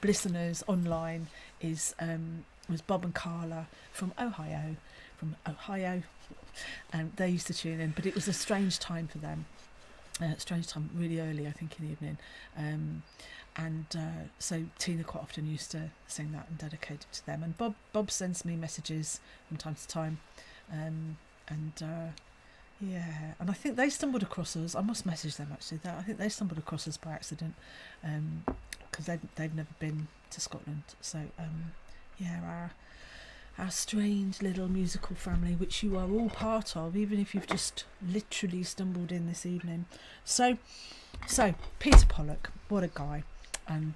listeners online, was Bob and Carla from Ohio. They used to tune in, but it was a strange time for them. Strange time, really early, I think, in the evening. So Tina quite often used to sing that and dedicate it to them. And Bob sends me messages from time to time, yeah, and I think they stumbled across us. I must message them actually. I think they stumbled across us by accident, because they've never been to Scotland. So yeah, our strange little musical family, which you are all part of, even if you've just literally stumbled in this evening. So Peter Pollock, what a guy. And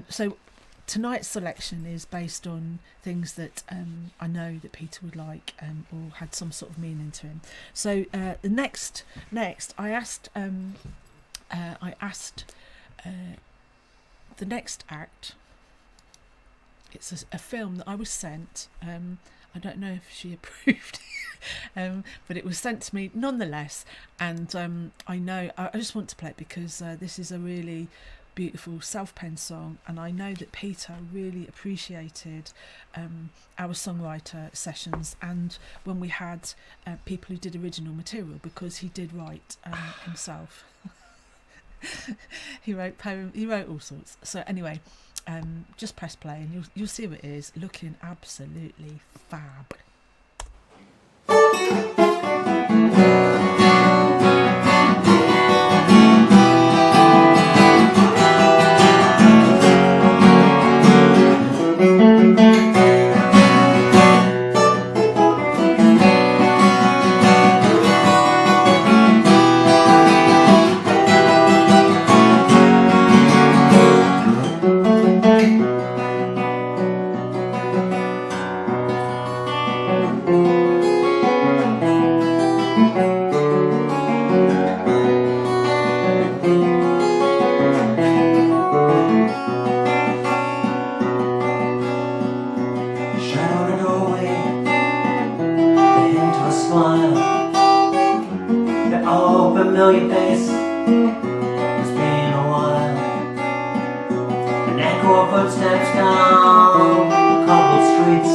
so tonight's selection is based on things that I know that Peter would like, or had some sort of meaning to him. So the next I asked the next act. It's a film that I was sent. I don't know if she approved it, but it was sent to me nonetheless. And I just want to play it because this is a really beautiful self-penned song, and I know that Peter really appreciated our songwriter sessions and when we had people who did original material, because he did write himself. He wrote poems, he wrote all sorts. So anyway, just press play and you'll see what it is, looking absolutely fab. Footsteps down cobbled streets.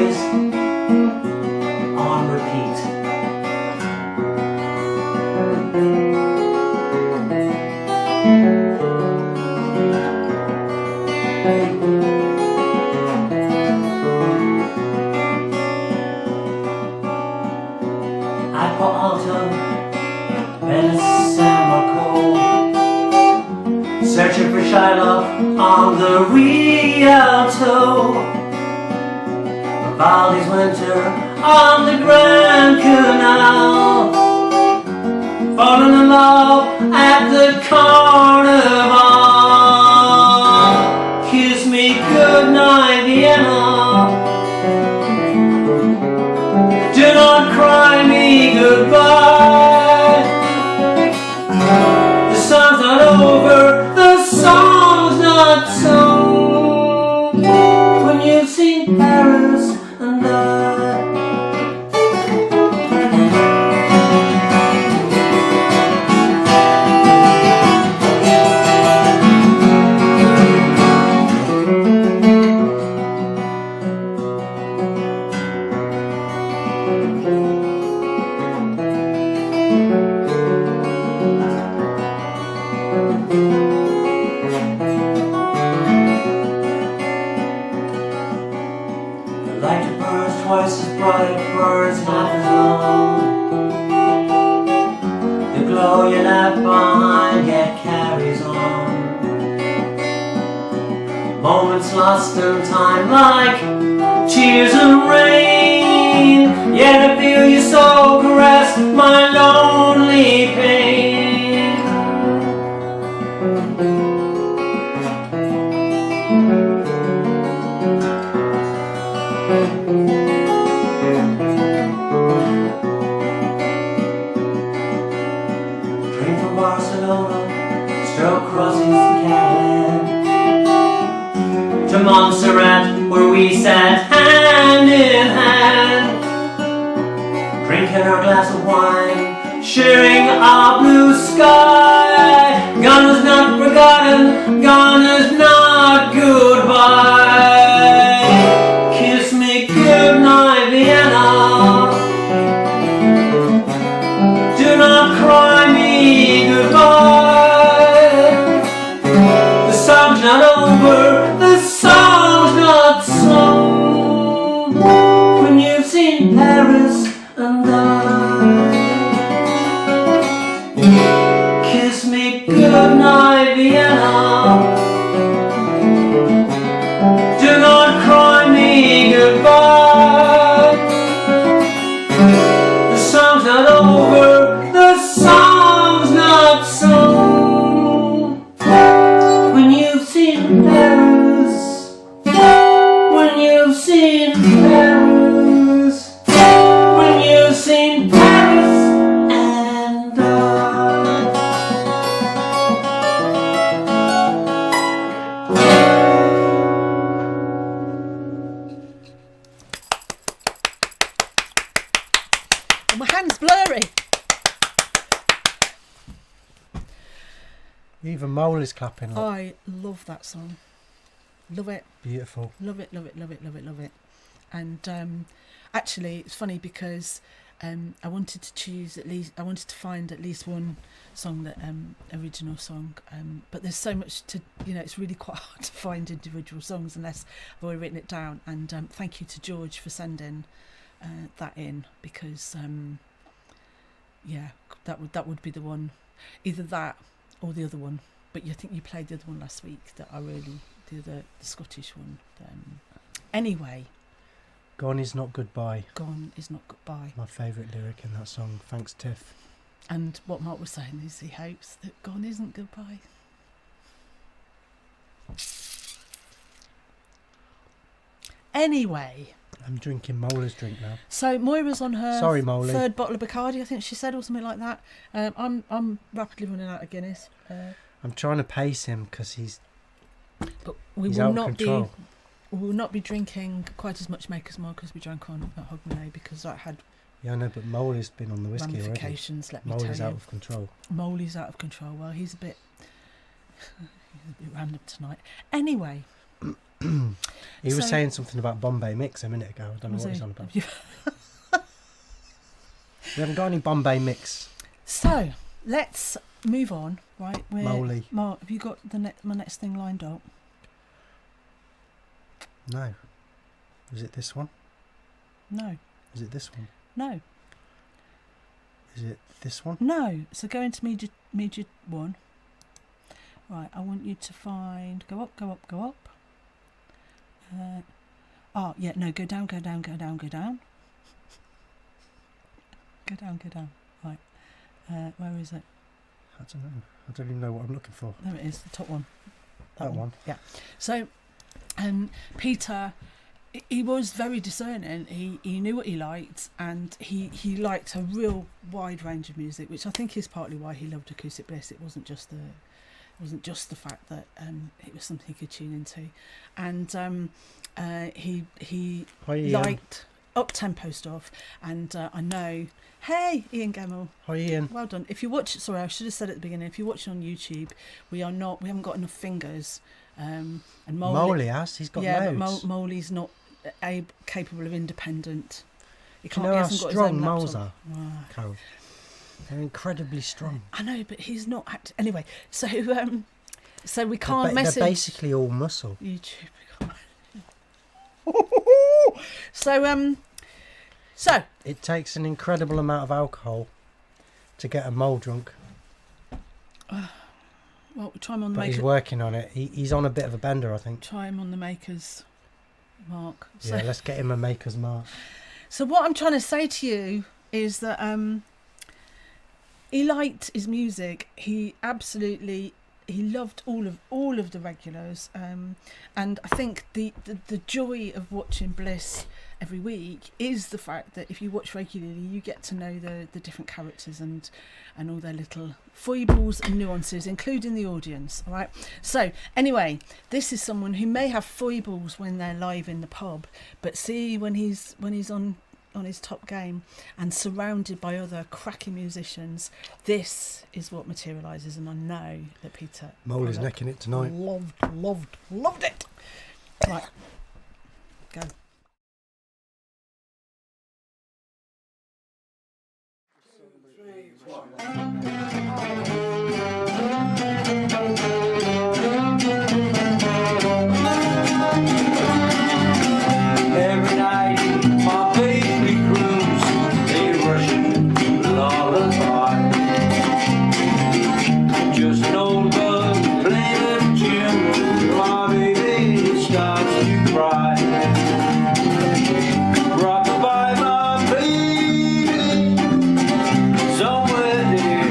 always on repeat. Aqua Alta, Blissener cold, searching for Shylock on the Rialto. Vivaldi's Winter on the Grand Canal, falling in love at the Carnival. Kiss me goodnight, Vienna. Do not cry me goodbye. The song's not over, the song's not sung. When you've seen Paris and I. The light burns twice as bright, burns half as long. The glow you left behind yet carries on. Moments lost in time like tears and rain. Yet I feel you so caress my lonely pain. Train from Barcelona, stroke crosses the Catalan, to Montserrat, where we sat hand in hand, drinking our glass of wine, sharing our blue sky. Gone is not forgotten, gone is not goodbye. Kiss me goodnight, Vienna. Do not cry me goodbye. The song's not over, the song's not sung. When you've seen Paris and I. Kiss me goodnight, Vienna. Do not cry me goodbye. The song's not over, the song's not sung. When you've seen Paris, when you've seen Paris, when you've seen Paris and I. Oh, my hand's blurry. Even Mole is clapping. Look. I love that song. Love it. Beautiful. Love it, love it, love it, love it, love it. And actually, it's funny because I wanted to choose at least, I wanted to find at least one song that original song. But there's so much to, you know, it's really quite hard to find individual songs unless I've already written it down. And thank you to George for sending that in, because yeah, that would be the one, either that or the other one. But I think you played the other one last week that I really, the Scottish one. Anyway. Gone is not goodbye. Gone is not goodbye. My favourite lyric in that song. Thanks, Tiff. And what Mark was saying is he hopes that gone isn't goodbye. Anyway. I'm drinking Mola's drink now. So Moira's on her third bottle of Bacardi, I think she said, or something like that. I'm rapidly running out of Guinness. I'm trying to pace him because he's We out of control. We will not be drinking quite as much Maker's Mark as we drank on at Hogmanay, because that had I know, but Molly's been on the whiskey ramifications, already. let me tell Molly's you. out of control. Molly's out of control. Well, he's a bit random tonight. Anyway, He was So- saying something about Bombay Mix a minute ago. I don't know Was what he? he's on about. We haven't got any Bombay Mix. So let's move on, right? Moley. Mark, have you got my next thing lined up? No. Is it this one? No, Is it this one? no, Is it this one? no. So go into media one. Right, I want you to find. Go up, go up, go up. Yeah, no, go down, go down, go down, go down. Go down, go down. Right, where is it? I don't know. I don't even know what I'm looking for. There it is, the top one. That one. Yeah. So, Peter, he was very discerning. He knew what he liked, and he liked a real wide range of music, which I think is partly why he loved Acoustic Bliss. It wasn't just the fact that it was something he could tune into, and he Hi, Ian. liked up-tempo stuff. And I know, hey, Ian Gemmell. Hi, Ian. Well done. If you watch, sorry, I should have said at the beginning. If you watch it on YouTube, we haven't got enough fingers. And Moley has. He's got but loads. Moley's not capable of independent. He Do you know how hasn't got his strong own moles laptop. are, Ah. Carol? They're incredibly strong. I know, but he's not anyway. So we can't They're message basically all muscle. YouTube. So It takes an incredible amount of alcohol to get a mole drunk, well, try him on the but he's maker. working on it. He's on a bit of a bender, I think. Try him on the maker's mark. So, Yeah, let's get him a maker's mark. so what I'm trying to say to you is that he liked his music. He loved all of the regulars, and I think the joy of watching Bliss every week is the fact that if you watch regularly, you get to know the different characters and all their little foibles and nuances, including the audience. All right. So anyway, this is someone who may have foibles when they're live in the pub, but see when he's on his top game and surrounded by other cracking musicians, this is what materialises, and I know that Peter Moley's Pollock necking it tonight. loved it. Right, go. Every night my baby croons a Russian lullaby. Just an old bug playing a tune. My baby starts to cry. Rocked by my baby somewhere near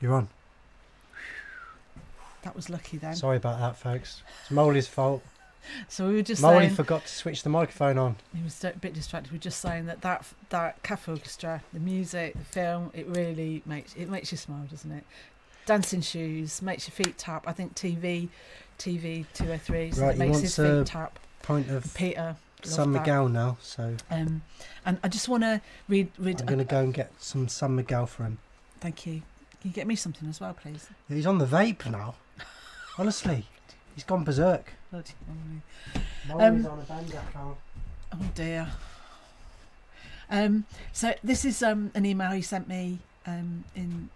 You're on. That was lucky then. Sorry about that, folks. It's Molly's fault. So we were just Molly saying, forgot to switch the microphone on. he was a bit distracted. We were just saying that cafe orchestra, the music, the film, it really makes you smile, doesn't it? Dancing shoes makes your feet tap. I think TV 203, so Right, it he makes wants his a feet tap. Point of Peter, San loved that. Miguel now, so And I just want to read. I'm going to go and get some San Miguel for him. Thank you. Can you get me something as well, please? He's on the vape now. Honestly, he's gone berserk. Bloody Molly's on a bender card. Oh dear. So this is an email he sent me in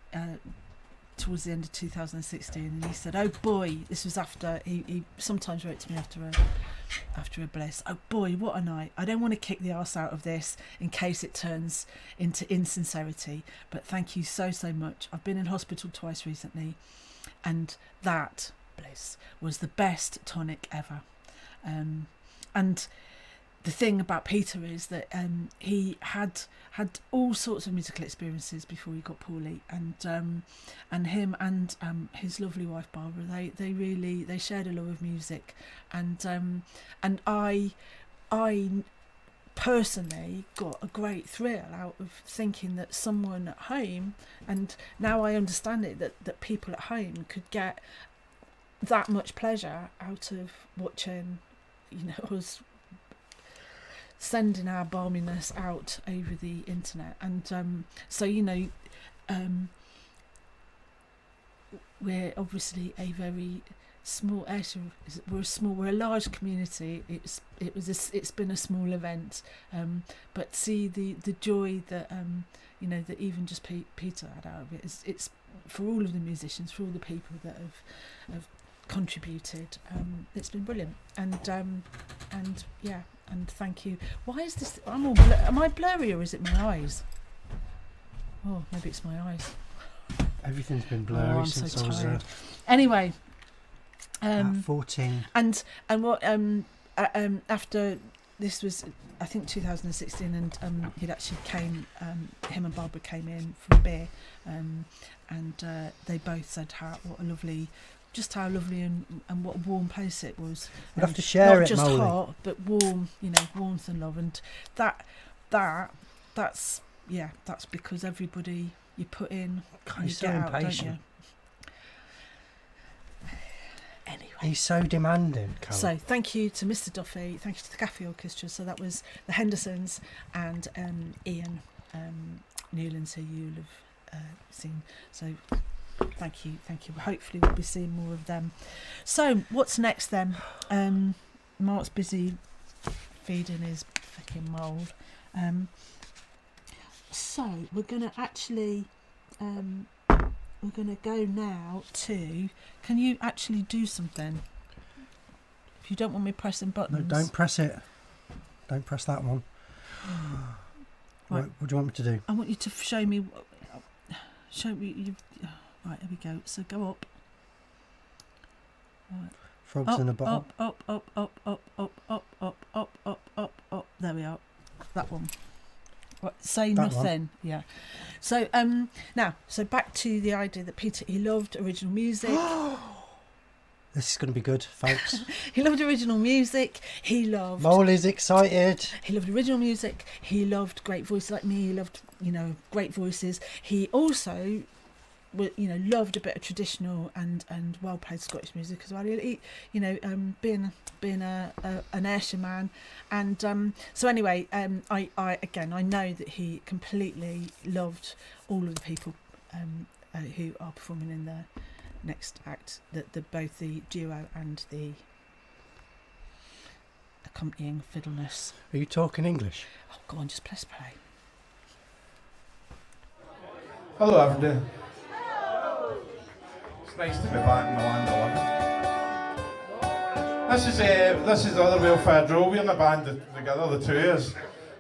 towards the end of 2016, and he said, "Oh boy," this was after he sometimes wrote to me after a Bliss. "Oh boy, what a night! I don't want to kick the arse out of this in case it turns into insincerity, but thank you so much. I've been in hospital twice recently, and that Bliss was the best tonic ever." And the thing about Peter is that he had all sorts of musical experiences before he got poorly, and him and his lovely wife Barbara, they shared a love of music, and I personally got a great thrill out of thinking that someone at home, and now I understand it, that people at home could get that much pleasure out of watching, us sending our balminess out over the internet. And so we're obviously a very small area. We're a large community. It's been a small event, but see the joy that that even just Peter had out of it. It's for all of the musicians, for all the people that have contributed. It's been brilliant, and yeah, and thank you. Why is this? Am I blurry, or is it my eyes? Oh, maybe it's my eyes. Everything's been blurry I'm since so I was tired. Anyway, at 14. and what after this was, I think, 2016, and he'd actually him and Barbara came in for a beer, and they both said how lovely and what a warm place it was. We'd have to share not it, just Molly. hot, but warm, warmth and love, and that's because everybody you put in, God, you he's so get out, don't impatient. you? Anyway. He's so demanding, Carol. So thank you to Mr. Duffy, thank you to the Cafe Orchestra. So that was the Hendersons and Ian Newlands, who you'll have seen. So thank you. Hopefully we'll be seeing more of them. So what's next then? Mark's busy feeding his fucking mould. So we're gonna actually we're gonna go now to. Can you actually do something? If you don't want me pressing buttons. No, don't press it. Don't press that one. Right. What do you want me to do? I want you to show me. Show me. Right, here we go. So go up. Right. Frogs in a bottle. Up. There we are. That one. Right, say That nothing. one. Yeah. So now, back to the idea that Peter, he loved original music. This is going to be good, folks. He loved original music. He loved. Molly's excited. He loved original music. He loved great voices like me. He loved, great voices. He also, loved a bit of traditional and well played Scottish music as well. He being an Ayrshire man, and so anyway, I know that he completely loved all of the people who are performing in the next act, both the duo and the accompanying fiddleness. Are you talking English? Oh, go on, just press play. Hello, everybody. It's nice to be back in the land of living. This is the other welfare droll. We're in a band together, the two of us.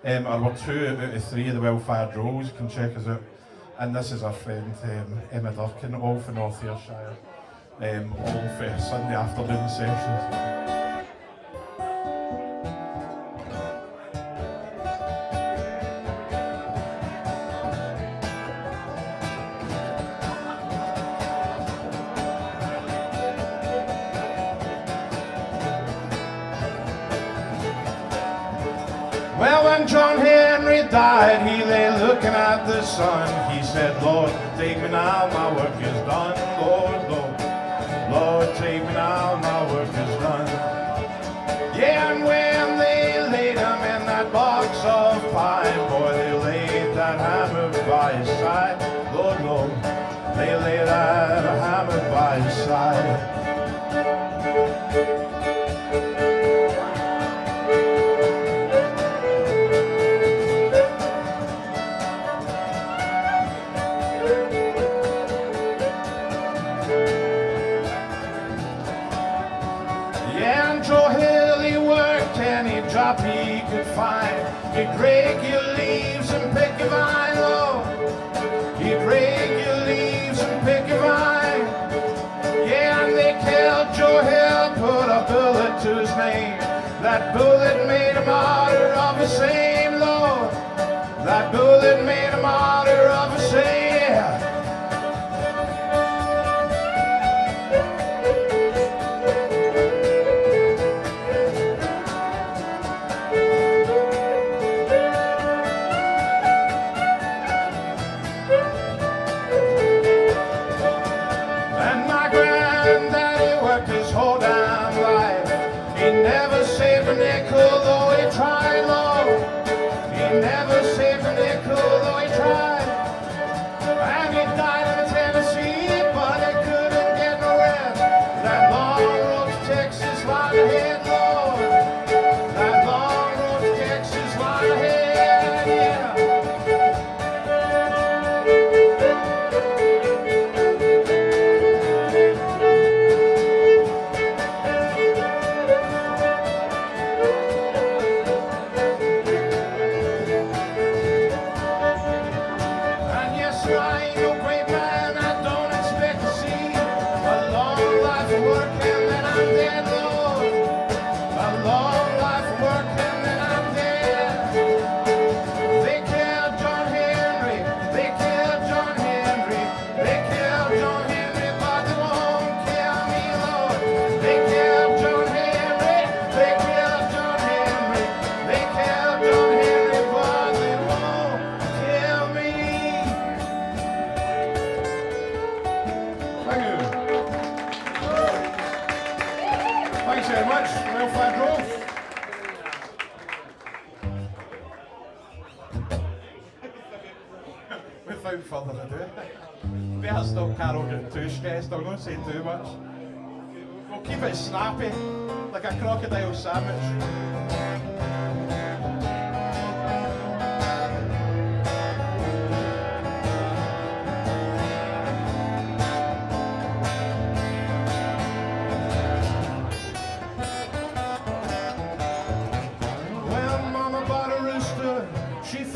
Or we're 2 out of 3 of the welfare drolls. You can check us out. And this is our friend Emma Durkin, all for North Ayrshire, all for Sunday afternoon sessions. Well, when John Henry died, he lay looking at the sun. He said, Lord, take me now, my work is done. Lord, Lord, Lord, take me now, my work is done. Yeah, and when they laid him in that box of pine, boy, they laid that hammer by his side. Lord, Lord, they laid that hammer by his side. Drop he could find. He'd rake your leaves and pick your vine, Lord. He'd rake your leaves and pick your vine. Yeah, and they killed Joe Hill, put a bullet to his name. That bullet made a martyr of the same, Lord. That bullet made a martyr of the same. Without further ado, better stop Carol getting too stressed. I'm not saying too much. We'll keep it snappy, like a crocodile sandwich.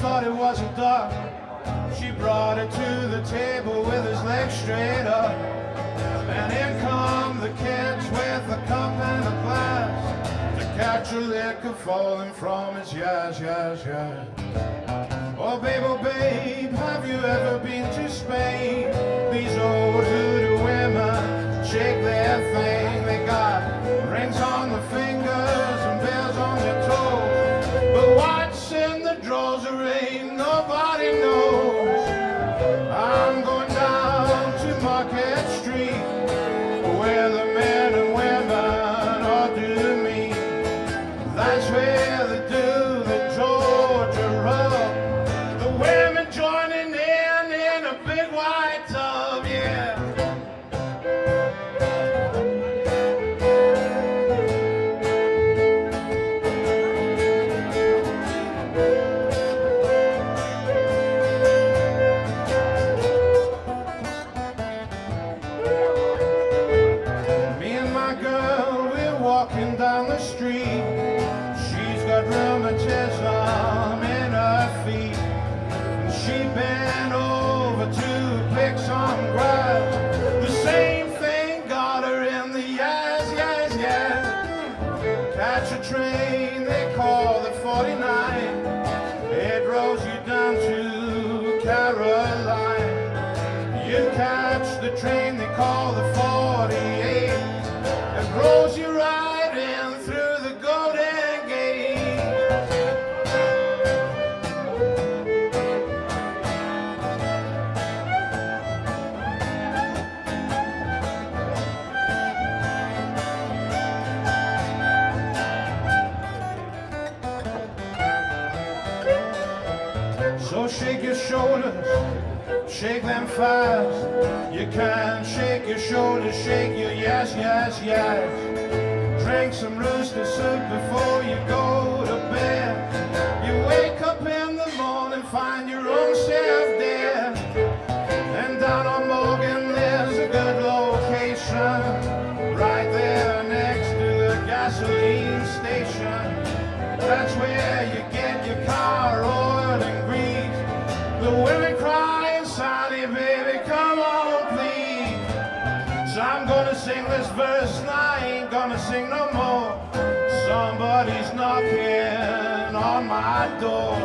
Thought it was a duck. She brought it to the table with his legs straight up. And in come the kids with a cup and a glass to catch a liquor falling from his yes, yes, yes. Oh babe, have you ever been to Spain? These old hoodoo women shake their thing. They got rings on the fingers and bells on their toes. But what's in the drawers of rain, nobody knows. I'm going down to Market Street, where the men and women all do meet. That's where they do the Georgia rub. The women joining in a big white tub, yeah. Walking down the street, she's got rheumatism in her feet, and she bent over to pick some grass. The same thing got her in the yes, yes, yes. Catch a train, they call the 49. It rolls you down to Caroline. You catch the train they call the 48. It rolls you right in through the Golden Gate. shake your shoulders, shake them fast. You can shake your shoulders, shake your yes, yes, yes. Drink some rooster soup before you go to bed. You wake up in the morning, find your own self there. And down on Morgan there's a good location, right there next to the gasoline station. That's where you get your car oil and grease. The women crying, Sonny, baby, come on, please. So I'm gonna sing this verse and I ain't gonna sing no more. Somebody's knocking on my door.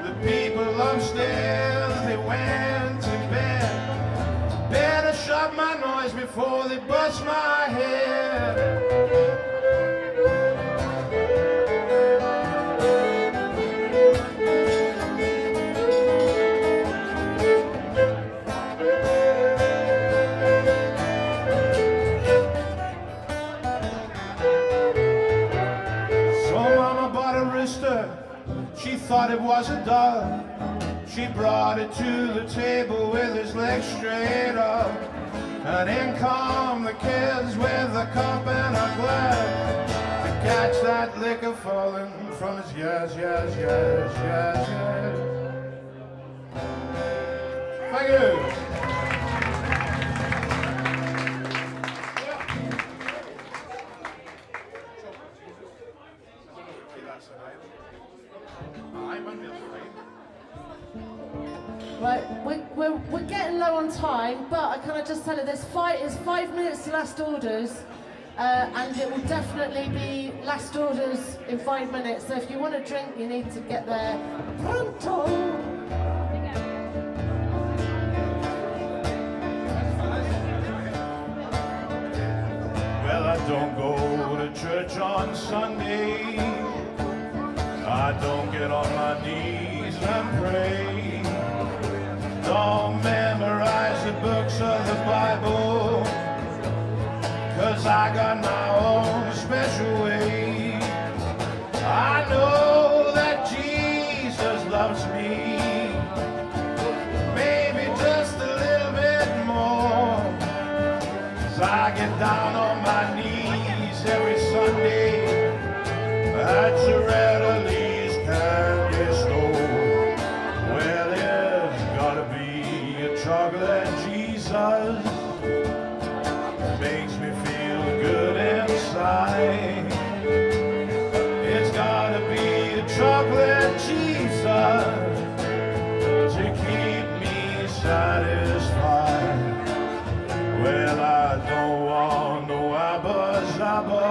The people upstairs, they went to bed. Better shut my noise before they bust my head. She thought it was a dove. She brought it to the table with his legs straight up. And in come the kids with a cup and a glass to catch that liquor falling from his yes, yes, yes, yes, yes. Thank you. Right, we're getting low on time, but can I just tell you, this fight is 5 minutes to last orders, and it will definitely be last orders in 5 minutes. So if you want a drink, you need to get there pronto. Well, I don't go to church on Sunday. I don't get on my knees and pray. Don't memorize the books of the Bible, 'cause I got my own special way. I know that Jesus loves me, maybe just a little bit more. 'Cause I get down on my knees every Sunday at Jura candy store, where there's gotta be a chocolate Jesus, makes me feel good inside. It's gotta be a chocolate Jesus to keep me satisfied. Well, I don't want no abba zabba,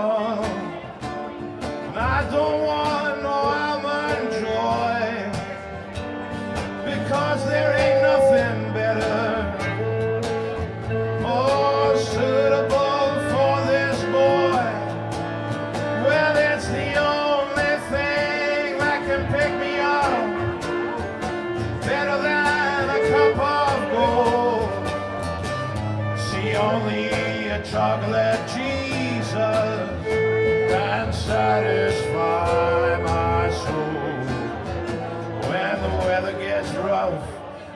and I don't want no almond joy, because there ain't nothing better more suitable for this boy. Well, it's the only thing that can pick me up better than a cup of gold. See, only a chocolate Jesus can satisfy my soul. When the weather gets rough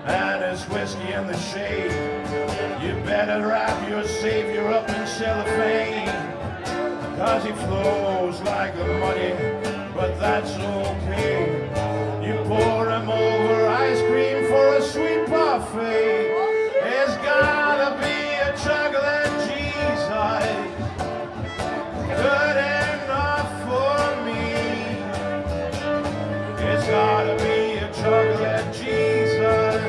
and there's whiskey in the shade, you better wrap your savior up in cellophane, 'cause he flows like the money, but that's okay. You pour him over ice cream for a sweet parfait. There's gotta be a chocolate Jesus good enough for me. It's gotta be a chocolate Jesus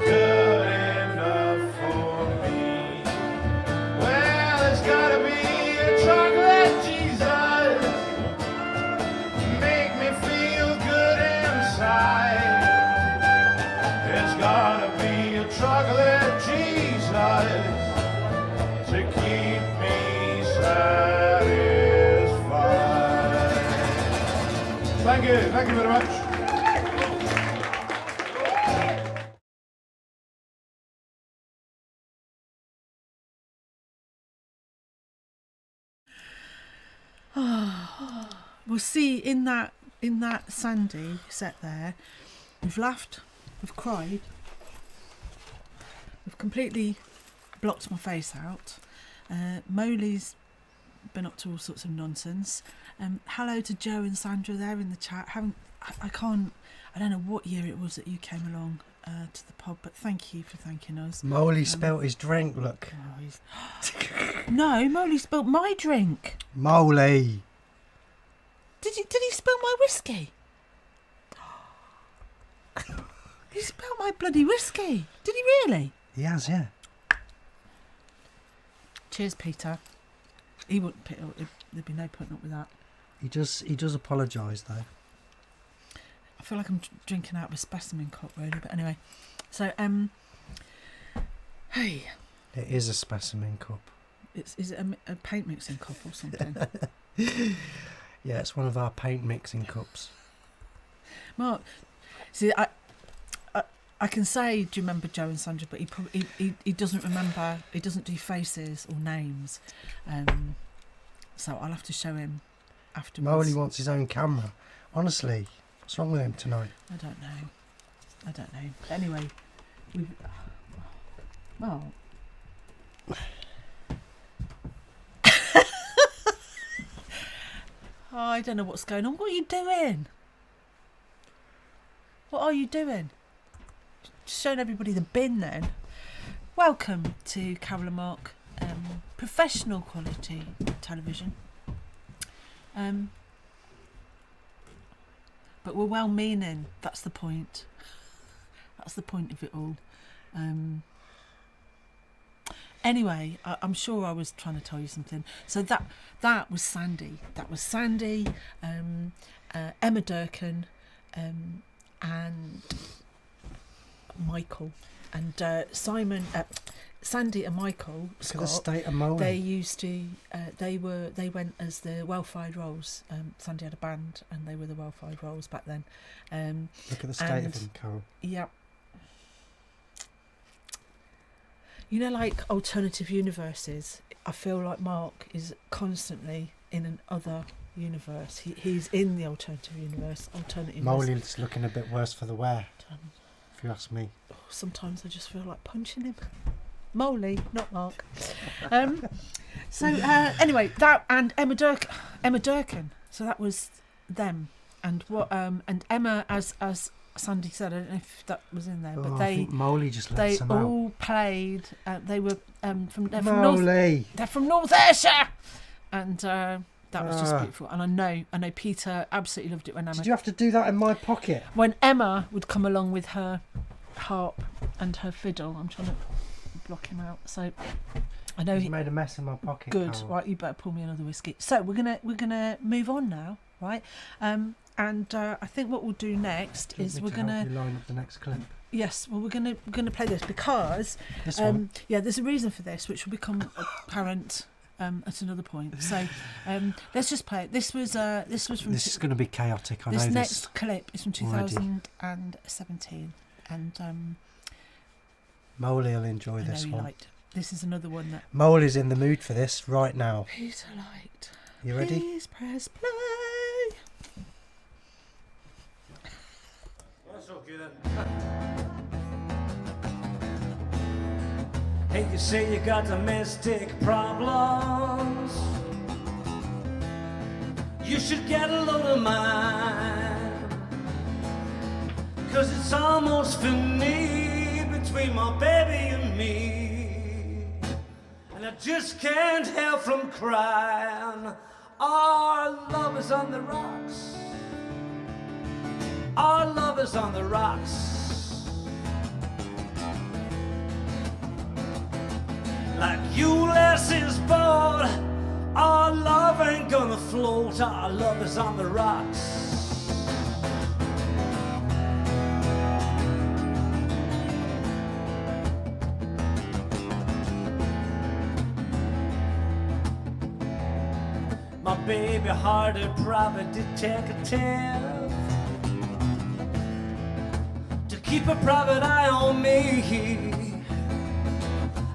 good enough for me. Well, it's gotta be a chocolate Jesus, make me feel good inside. It's gotta be a chocolate Jesus to keep me satisfied. Thank you very much. We'll see in that Sandy set there. We've laughed, we've cried, we've completely blocked my face out. Molly's been up to all sorts of nonsense. Hello to Joe and Sandra there in the chat. I don't know what year it was that you came along to the pub, but thank you for thanking us. Molly spilt his drink, look. No, Molly spilt my drink. Molly. Did he spill my whiskey? He spilled my bloody whiskey. Did he really? He has, yeah. Cheers, Peter. He wouldn't put up. There'd be no putting up with that. He does apologise though. I feel like I'm drinking out of a specimen cup, really. But anyway, so hey. It is a specimen cup. Is it a paint mixing cup or something? Yeah, it's one of our paint mixing cups. Mark, see, I can say, do you remember Joe and Sandra? But he doesn't remember. He doesn't do faces or names. So I'll have to show him afterwards. Molly wants his own camera. Honestly, what's wrong with him tonight? I don't know. Anyway, well. Oh, I don't know what's going on. What are you doing? What are you doing? Just showing everybody the bin then. Welcome to Carol and Mark, professional quality television. But we're well-meaning. That's the point. That's the point of it all. Anyway, I'm sure I was trying to tell you something. So that was Sandy. That was Sandy, Emma Durkin, and Michael, and Simon. Sandy and Michael Scott. The state of Molly. They used to. They went as the Well-Fired Rolls. Sandy had a band, and they were the Well-Fired Rolls back then. Look at the state of them, Carol. Yeah. You know, like alternative universes, I feel like Mark is constantly in an other universe. He's in the alternative universe. Molly's looking a bit worse for the wear, if you ask me. Sometimes I just feel like punching him. Molly, not Mark. Anyway, that and Emma Durkin. So that was them, and what and Emma as Sandy said, I don't know if that was in there, but I think Molly just let some all out. played. They were from Molly. They're from North Ayrshire, and that was just beautiful. And I know Peter absolutely loved it when Emma. Did you have to do that in my pocket? When Emma would come along with her harp and her fiddle, I'm trying to block him out. So I know he made a mess in my pocket. Good, Carol. right? You better pull me another whiskey. So we're gonna move on now, right? And I think what we'll do next is we're gonna line up the next clip. Yes, well we're gonna play this because this one. Yeah, there's a reason for this which will become apparent at another point. So let's just play it. This was from. This is going to be chaotic. I know this. This next clip is from 2017, and Molly will enjoy this one. This is another one that Molly's in the mood for this right now. Peter liked. You ready? Please press play. That's okay then. Hey, you say you got domestic problems. You should get a load of mine. 'Cause it's almost finished between my baby and me. And I just can't help from crying. Our love is on the rocks. Our love is on the rocks. Like Ulysses' boat, our love ain't gonna float. Our love is on the rocks. My baby heart a private detective to keep a private eye on me.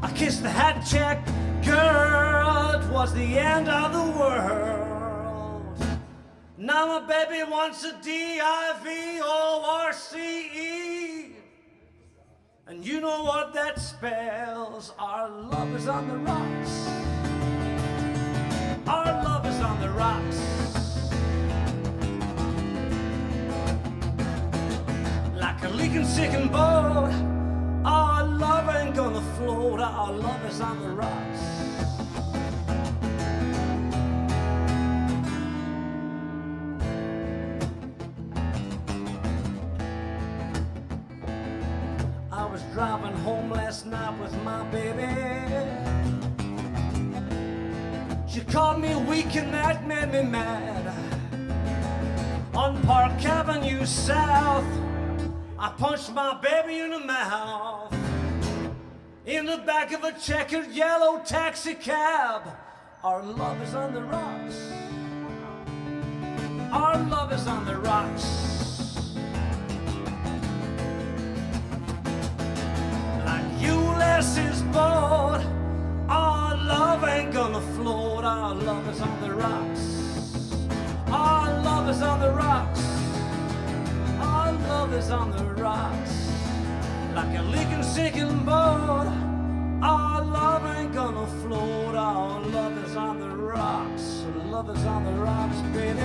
I kissed the hat check, girl, it was the end of the world. Now my baby wants a D-I-V-O-R-C-E. And you know what that spells. Our love is on the rocks. Our love is on the rocks. Like a leaking, sinking boat. Our love ain't gonna float. Our love is on the rocks. I was driving home last night with my baby. She called me weak and that made me mad. On Park Avenue South, I punched my baby in the mouth. In the back of a checkered yellow taxi cab. Our love is on the rocks. Our love is on the rocks. Like Ulysses' boat, our love ain't gonna float. Our love is on the rocks. Our love is on the rocks. Our love is on the rocks. Like a leaking, sinking boat. Our love ain't gonna float. Our love is on the rocks. Our love is on the rocks, baby.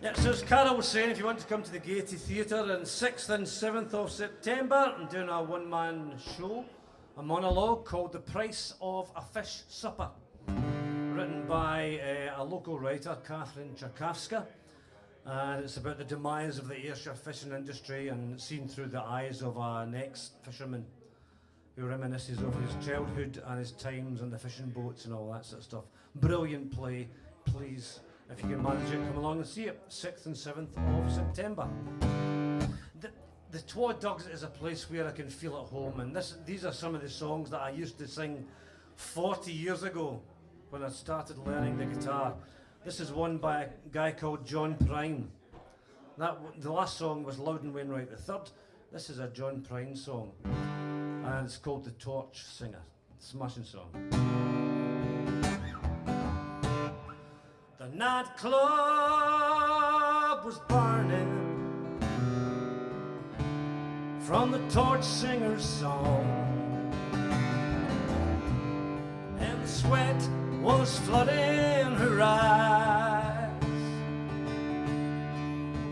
Yeah, so as Carol was saying, if you want to come to the Gaiety Theatre on 6th and 7th of September, I'm doing a one-man show, a monologue called The Price of a Fish Supper, written by a local writer, Catherine Czerkawska, and it's about the demise of the Ayrshire fishing industry and seen through the eyes of an ex-fisherman who reminisces over his childhood and his times on the fishing boats and all that sort of stuff. Brilliant play, please. If you can manage it, come along and see it. 6th and 7th of September. The Twa Dogs is a place where I can feel at home, and these are some of the songs that I used to sing 40 years ago when I started learning the guitar. This is one by a guy called John Prine. The last song was Loudon Wainwright III. This is a John Prine song, and it's called The Torch Singer. Smashing song. The nightclub was burning from the torch singer's song, and the sweat was flooding her eyes.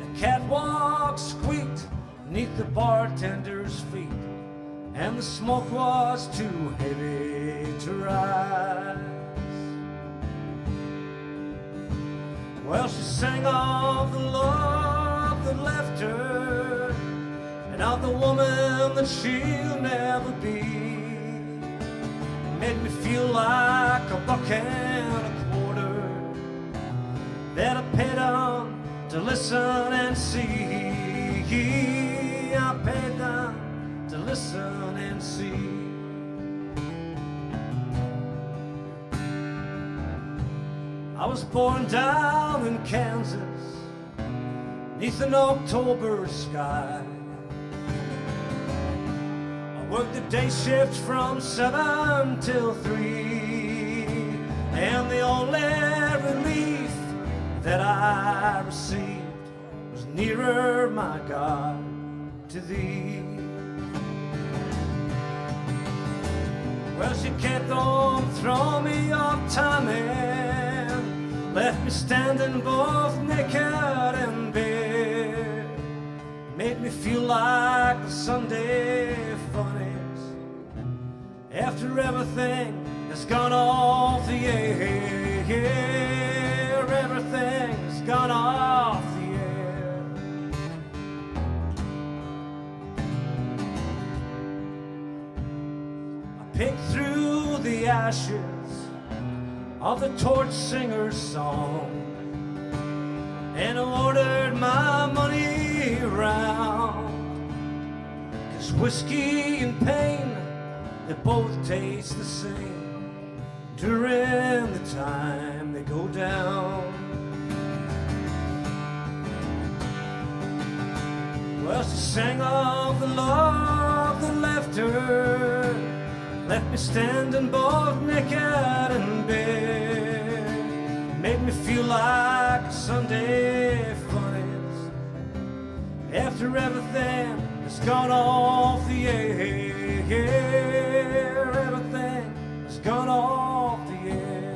The catwalk squeaked neath the bartender's feet, and the smoke was too heavy to rise. Well, she sang of the love that left her, and of the woman that she'll never be. Made me feel like a buck and a quarter that I paid on to listen and see. I paid on to listen and see. I was born down in Kansas, neath an October sky. I worked the day shift from 7 till 3, and the only relief that I received was nearer, my God, to Thee. Well, she kept on throwing me off timing, left me standing both naked and bare. Made me feel like the Sunday funnies after everything has gone off the air. Everything's gone off the air. I picked through the ashes of the torch singer's song, and I ordered my money around, 'cause whiskey and pain, they both taste the same during the time they go down. Well, she sang of the love that left her, left me standing both naked and bare. Made me feel like a Sunday funnies after everything has gone off the air. Everything has gone off the air.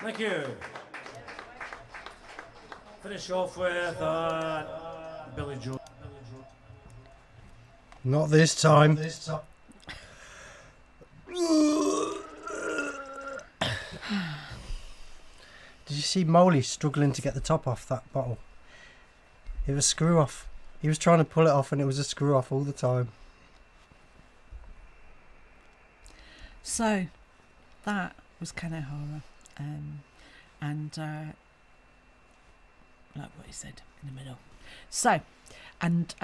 Thank you. Finish off with Billy Joe. Not this time. Did you see Molly struggling to get the top off that bottle? It was screw off. He was trying to pull it off and it was a screw off all the time. So, that was Ken O'Hara. And like what he said in the middle. So, and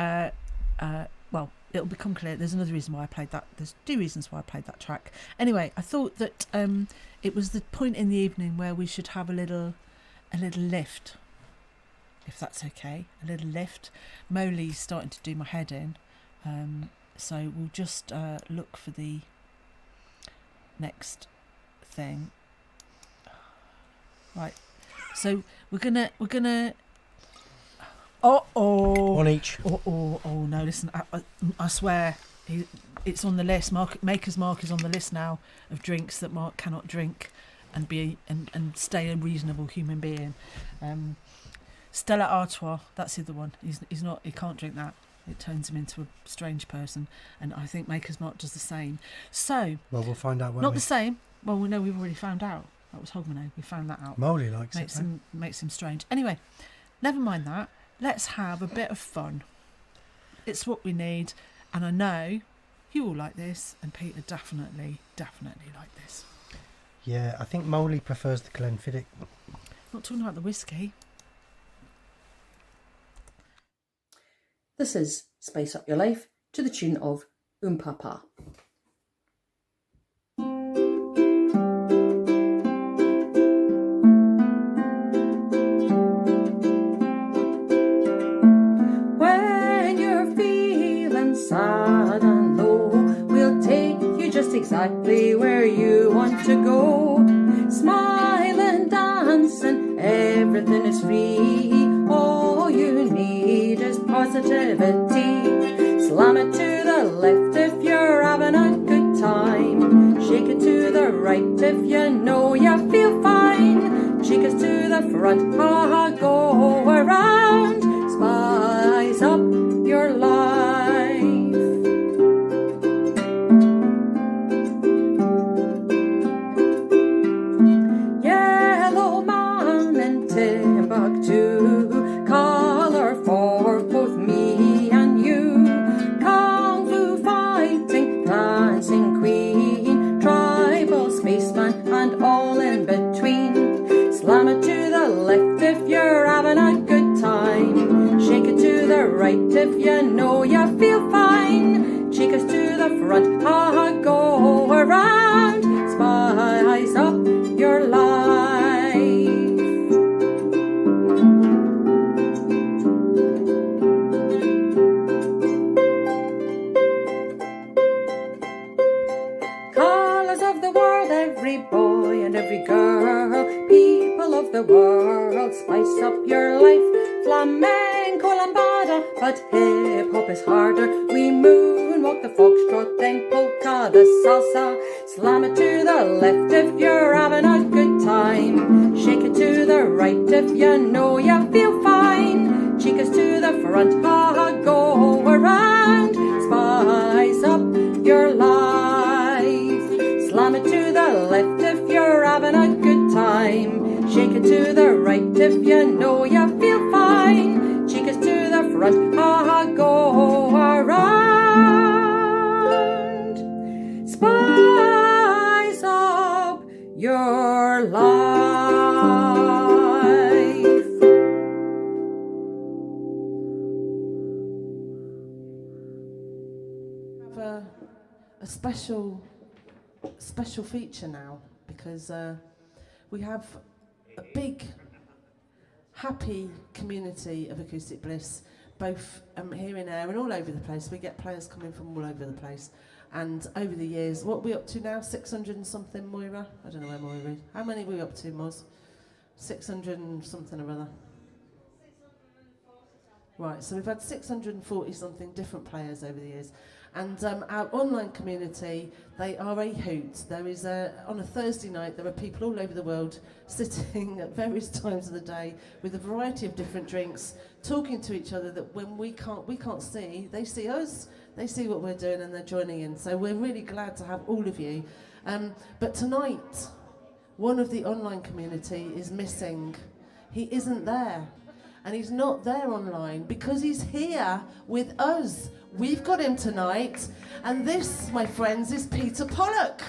well, it'll become clear. There's another reason why I played that. There's two reasons why I played that track. Anyway, I thought that it was the point in the evening where we should have a little lift, if that's okay. A little lift. Molly's starting to do my head in, so we'll just look for the next thing. Right. So we're gonna. One each. Oh no! Listen, I swear, it's on the list. Maker's Mark is on the list now of drinks that Mark cannot drink, and be and stay a reasonable human being. Stella Artois, that's the other one. He's not. He can't drink that. It turns him into a strange person, and I think Maker's Mark does the same. So. Well, we'll find out. Not the same. Well, we know we've already found out. That was Hogmanay. We found that out. Molly likes it. Makes him strange. Anyway, never mind that. Let's have a bit of fun. It's what we need, and I know you all like this, and Peter definitely like this. Yeah, I think Molly prefers the Glenfiddich. Not talking about the whiskey. This is Spice Up Your Life to the tune of Papa. Sad and low, we'll take you just exactly where you want to go. Smile and dance and everything is free. All you need is positivity. Slam it to the left if you're having a good time. Shake it to the right if you know you feel fine. Shake it to the front, go around. Spice up your life. Timbuktu, color for both me and you. Kung Fu fighting, dancing queen, tribal spaceman and all in between. Slam it to the left if you're having a good time. Shake it to the right if you know you feel fine. Shake us to the front, go around. Spice up your life. Every boy and every girl, people of the world, spice up your life. Flamenco, lambada, but hip-hop is harder. We moonwalk the foxtrot, then polka the salsa. Slam it to the left if you're having a good time. Shake it to the right if you know you feel fine. Chicas to the front, go around. Spice up your life. Slam it to the left if you're having a good time. Shake it to the right if you know you feel fine. Chicas to the front, go around. Spice up your life. Have a special feature now, because we have a big, happy community of Acoustic Bliss, both here in Ayr and all over the place. We get players coming from all over the place. And over the years, what are we up to now? 600 and something, Moira? I don't know where Moira is. How many are we up to, Moz? 600 and something or other. Right, so we've had 640 something different players over the years. And our online community, they are a hoot. There is on a Thursday night, there are people all over the world sitting at various times of the day with a variety of different drinks, talking to each other that when we can't see, they see us, they see what we're doing and they're joining in. So we're really glad to have all of you. But tonight, one of the online community is missing. He isn't there. And he's not there online because he's here with us. We've got him tonight. And this, my friends, is Peter Pollock.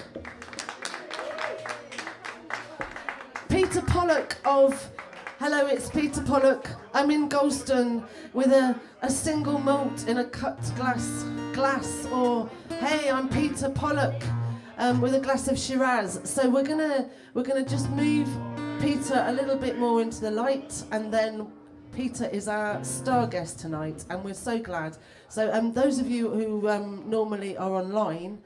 Peter Pollock of, hello, it's Peter Pollock. I'm in Golston with a single malt in a cut glass. Or, hey, I'm Peter Pollock with a glass of Shiraz. So we're gonna just move Peter a little bit more into the light, and then Peter is our star guest tonight, and we're so glad. So those of you who normally are online,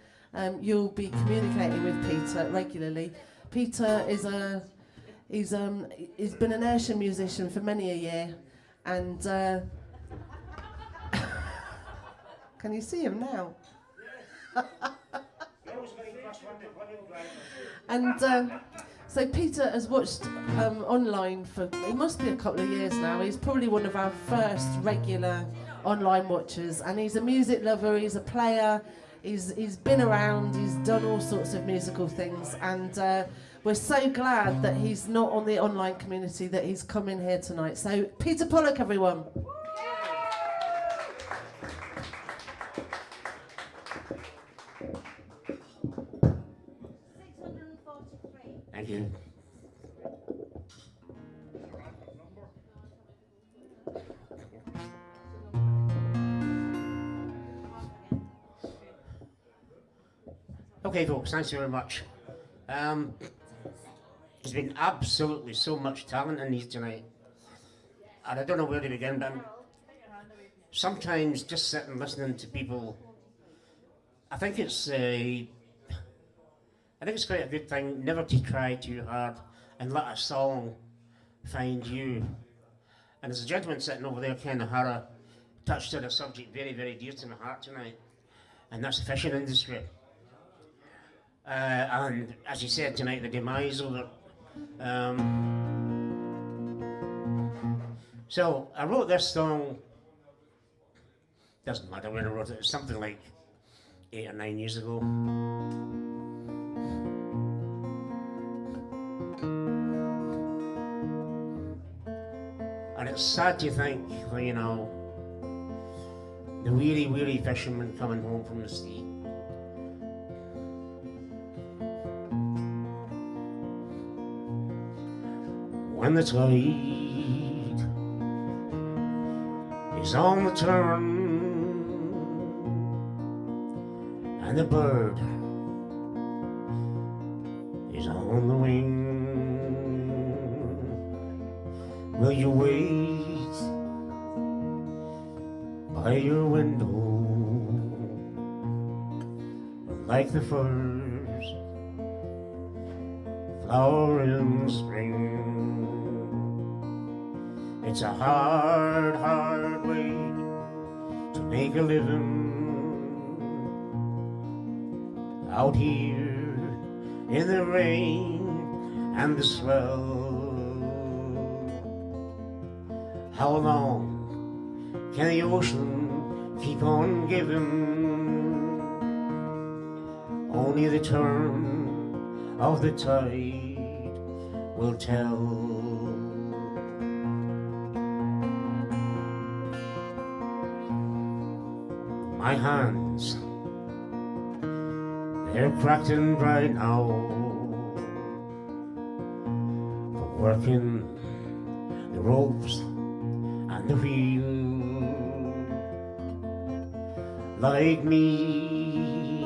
you'll be communicating with Peter regularly. Peter is he's been an Ayrshire musician for many a year, and can you see him now? And so Peter has watched online for, it must be a couple of years now. He's probably one of our first regular online watchers, and he's a music lover, he's a player, he's been around, he's done all sorts of musical things, and we're so glad that he's not on the online community, that he's come in here tonight. So Peter Pollock, everyone. Thank you. Okay, folks, thanks very much. There's been absolutely so much talent in these tonight, and I don't know where to begin, but sometimes just sitting listening to people, I think it's quite a good thing never to try too hard and let a song find you. And there's a gentleman sitting over there, Ken O'Hara, touched on a subject very, very dear to my heart tonight, and that's the fishing industry. And as you said tonight, the demise of it. So I wrote this song, doesn't matter when I wrote it, it's something like 8 or 9 years ago. And it's sad to think, you know, the weary, weary fishermen coming home from the sea. When the tide is on the turn and the bird is on the wing, will you wait by your window like the first flower in spring? It's a hard, hard way to make a living out here in the rain and the swell. How long can the ocean keep on giving? Only the turn of the tide will tell. My hands, they're cracked and dry now for working the ropes and the wheel. Like me,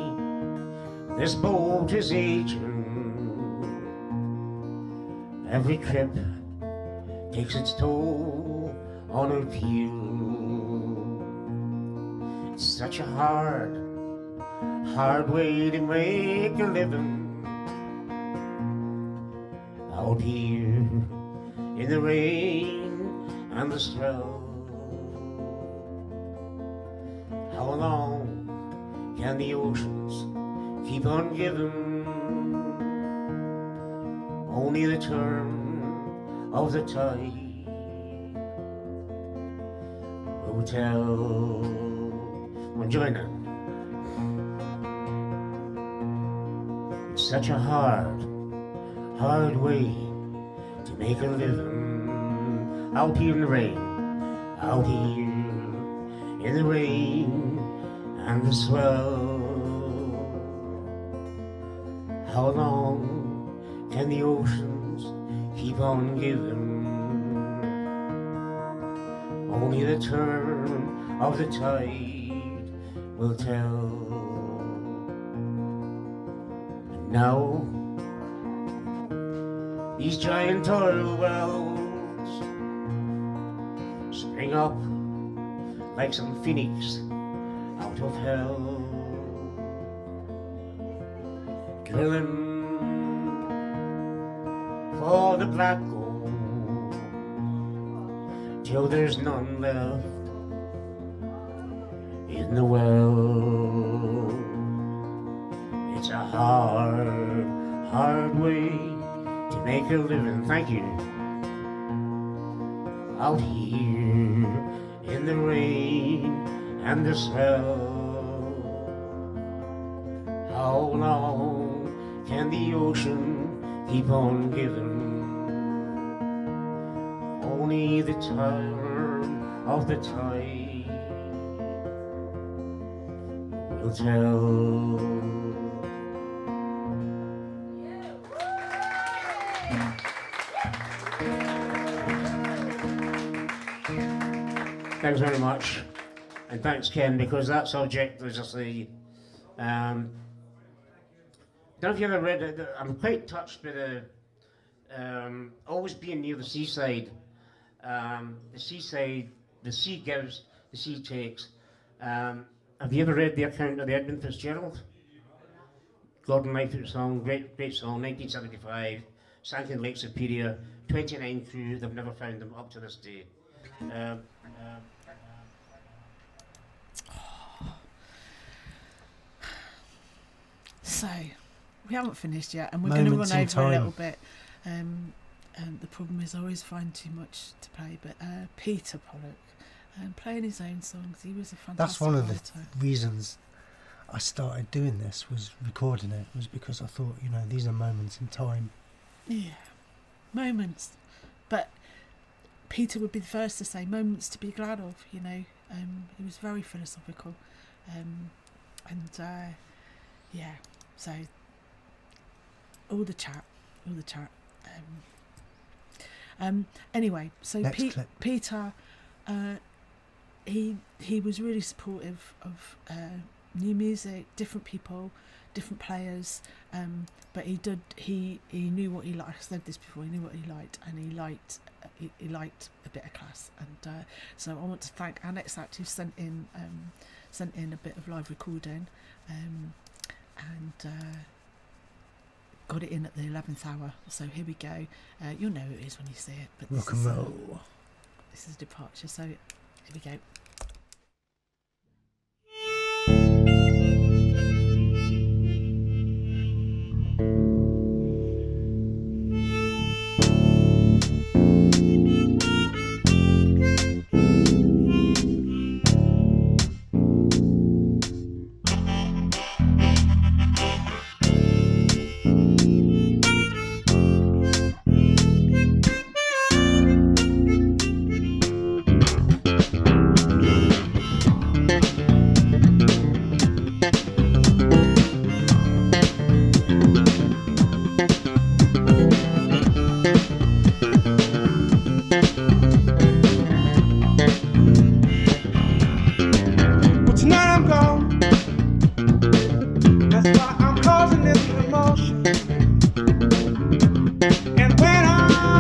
this boat is aging Every trip takes its toll on her peel. It's such a hard way to make a living out here in the rain and the snow. How long can the oceans keep on giving? Only the turn of the tide will tell. Well, join it. It's such a hard way to make a living out here in the rain, out here in the rain and the swell. How long can the oceans keep on giving? Only the turn of the tide will tell. And now these giant oil wells spring up like some phoenix out of hell, drilling for the black gold till there's none left in the well. It's a hard way to make a living. Thank you. Out here in the rain and the snow. How long can the ocean keep on giving? Only the turn of the tide will tell. Thanks very much, and thanks Ken, because that subject, as I say, don't know if you ever read it. I'm quite touched by the always being near the seaside. The seaside, the sea gives, the sea takes. Have you ever read the account of the Edmund Fitzgerald? Gordon Lightfoot song, great song, 1975, sank in Lake Superior, 29 crew, they've never found them up to this day. So, we haven't finished yet, and we're going to run over a little bit. And the problem is I always find too much to play, but Peter Pollock, playing his own songs, he was a fantastic That's one of writer. the reasons I started doing this, was recording it, was because I thought, you know, these are moments in time. Yeah, moments. But Peter would be the first to say moments to be glad of, you know. He was very philosophical. Yeah, so all the chat. Anyway, so Peter, he was really supportive of new music, different people, different players, but he knew what he liked. I said this before. He knew what he liked, and he liked a bit of class. And so I want to thank Annex Act, who sent in a bit of live recording, and got it in at the 11th hour. So here we go. You'll know who it is when you see it. But rock and roll. This is Departure. So here we go. That's why I'm causing this commotion. And when I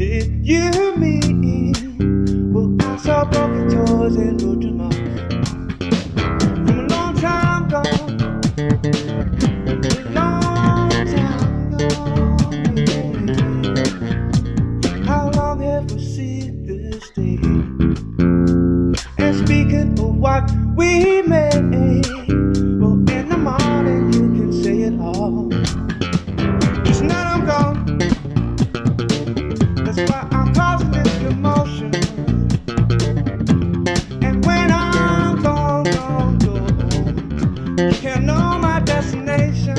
did you mean? Well, I saw broken toys and broken moms from a long time gone. A long time gone. How long have we seen this day? And speaking of what we made, well, in the morning you can say it all. Just now I'm gone. That's why I'm causing this commotion. And when I'm gone, gone, gone, you can't know my destination.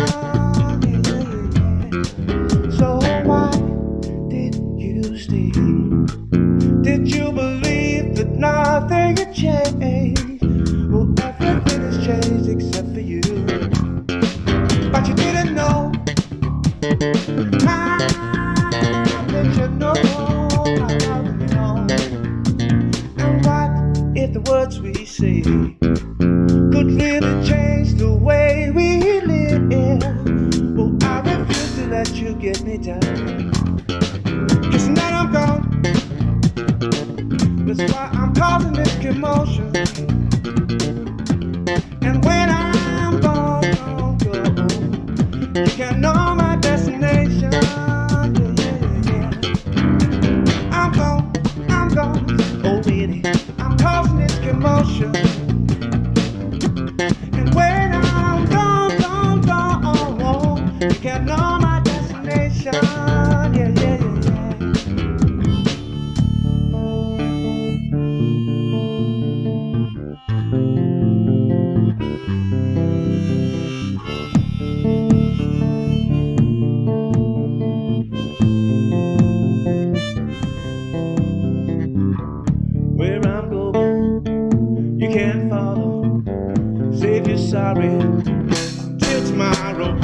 So why did you stay? Did you believe that nothing had changed? Well, everything has changed except for you. But you didn't know. How did you know? How did you know? And what if the words we say could really change the way we live? Well, I refuse to let you get me down. 'Cause now I'm gone. That's why I'm causing this commotion. And when I'm gone, gone, gone, you can't know my destination. I'm gone, oh baby, I'm causing this commotion. And when I'm gone, gone, gone, you can't know my destination. Where I'm going, you can't follow. Save your sorry until tomorrow.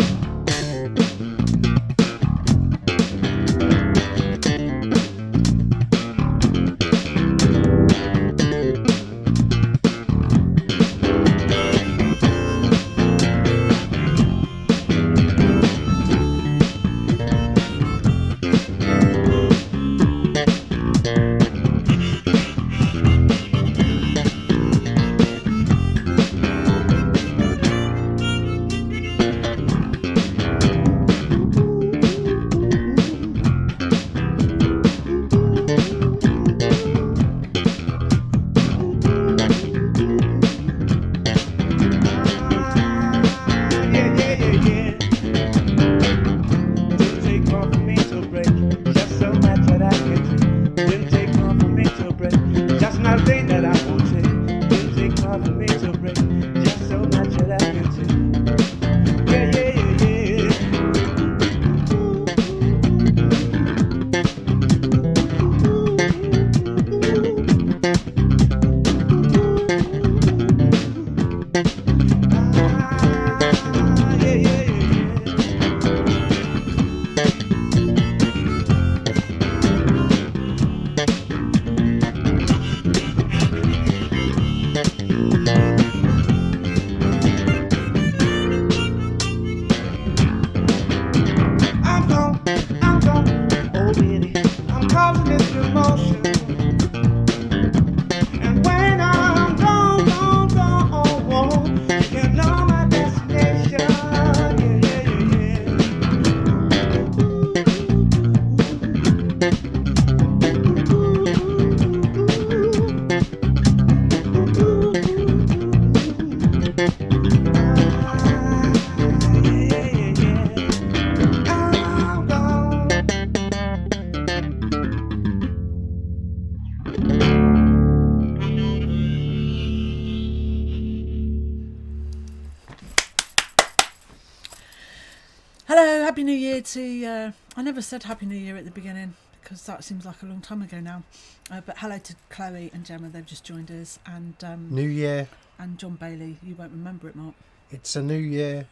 Hello, Happy New Year to... I never said Happy New Year at the beginning because that seems like a long time ago now. But hello to Chloe and Gemma, they've just joined us. And New Year. And John Bailey, you won't remember it, Mark. It's a new year.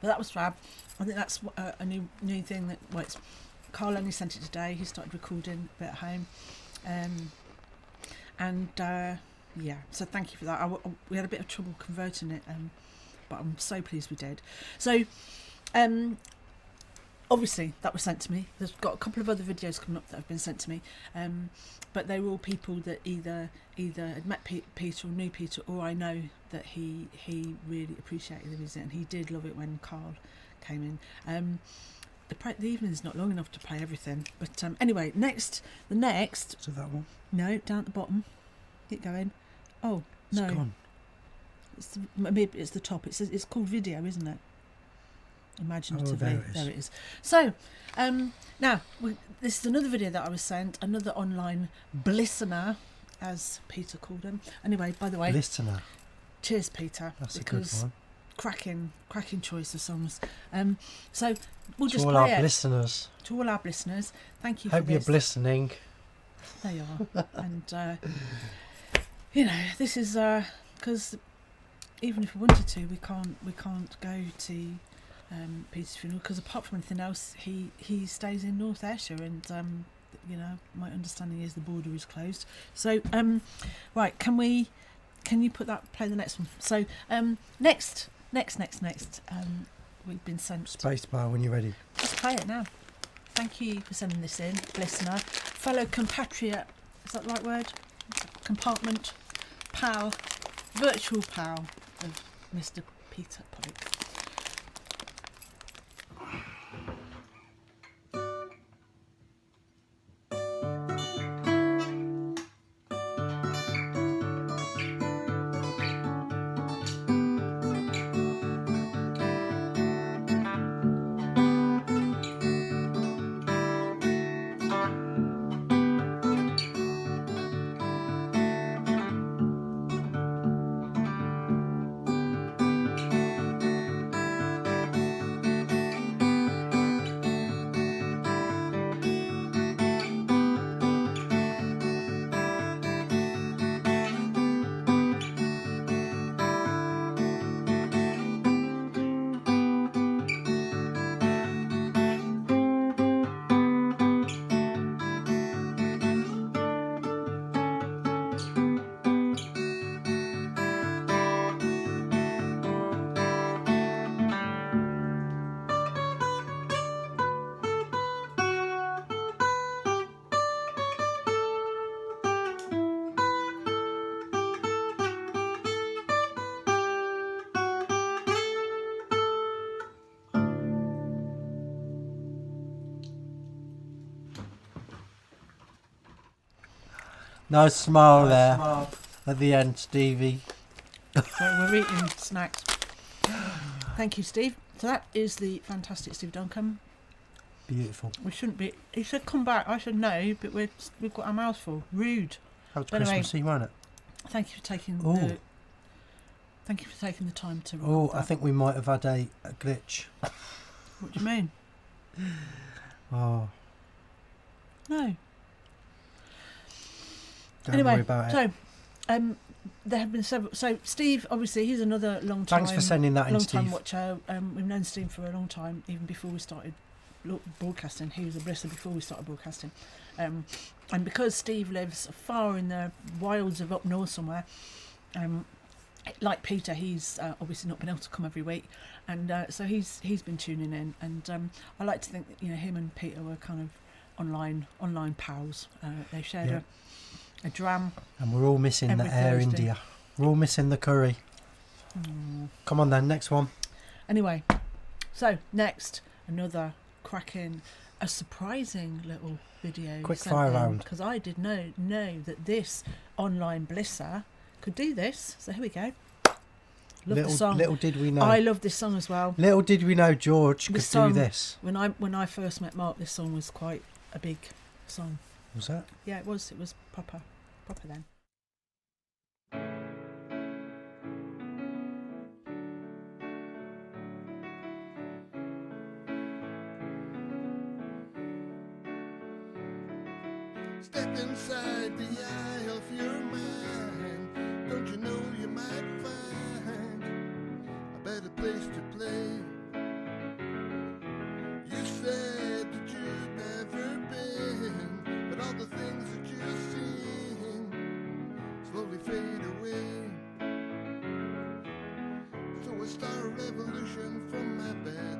But that was fab. I think that's a new thing that... Well, Carl only sent it today. He started recording a bit at home. Yeah, so thank you for that. We had a bit of trouble converting it, but I'm so pleased we did. So obviously that was sent to me. There's got a couple of other videos coming up that have been sent to me, but they were all people that either had met Peter or knew Peter, or I know that he really appreciated the visit, and he did love it when Carl came in. The evening's not long enough to play everything, but anyway, the next. So that one. No, down at the bottom. Keep going. Oh no, It's gone. Maybe it's the top. It's called video, isn't it? Imaginatively, Oh, there it is. So, now this is another video that I was sent. Another online Blissener, as Peter called him. Anyway, by the way, Listener. cheers, Peter. That's a good one. Cracking choice of songs. So we'll To just all play our it. listeners. To all our listeners, thank you Hope for you're this. listening. There you are. And this is because even if we wanted to, we can't go to Peter's funeral, because apart from anything else, he stays in North Ayrshire, and my understanding is the border is closed. So right, can you play the next one? So next we've been sent Spacebar when you're ready. Let's play it now. Thank you for sending this in, Blissener. Fellow compatriot, is that the right word? Compartment, pal, virtual pal of Mr. Peter Pollock. Nice smile there at the end, Stevie. So we're eating snacks. Thank you, Steve. So that is the fantastic Steve Duncan. Beautiful. We shouldn't be. He should come back. I should know, but we've got our mouths full. Rude. That was But anyway, Christmasy, wasn't it? Thank you for taking Ooh. Thank you for taking the time to. Oh, record I that. think we might have had a glitch. What do you mean? Oh, No. don't Anyway, worry about it. so there have been several. So Steve, obviously, he's another long time. Thanks for sending that in, long time Steve. watcher. We've known Steve for a long time, even before we started broadcasting. He was a Blissener before we started broadcasting, and because Steve lives far in the wilds of up north somewhere, like Peter, he's obviously not been able to come every week, and so he's been tuning in, and I like to think that him and Peter were kind of online pals. They shared a dram, And we're all missing every the Air Thursday. India. We're all missing the curry. Come on then, next one. Anyway, so next, another cracking, a surprising little video. Quick fire round. Because I did know that this online Blisser could do this. So here we go. Love the song. Little did we know. I love this song as well. Little did we know George could This song, do this. When I first met Mark, this song was quite a big song. Was that? Yeah, it was proper then. Step inside the eye of your mind. Don't you know you might find a better place to play? You said that you'd never been, but all the things that you've seen slowly fade away. So I start a revolution from my bed.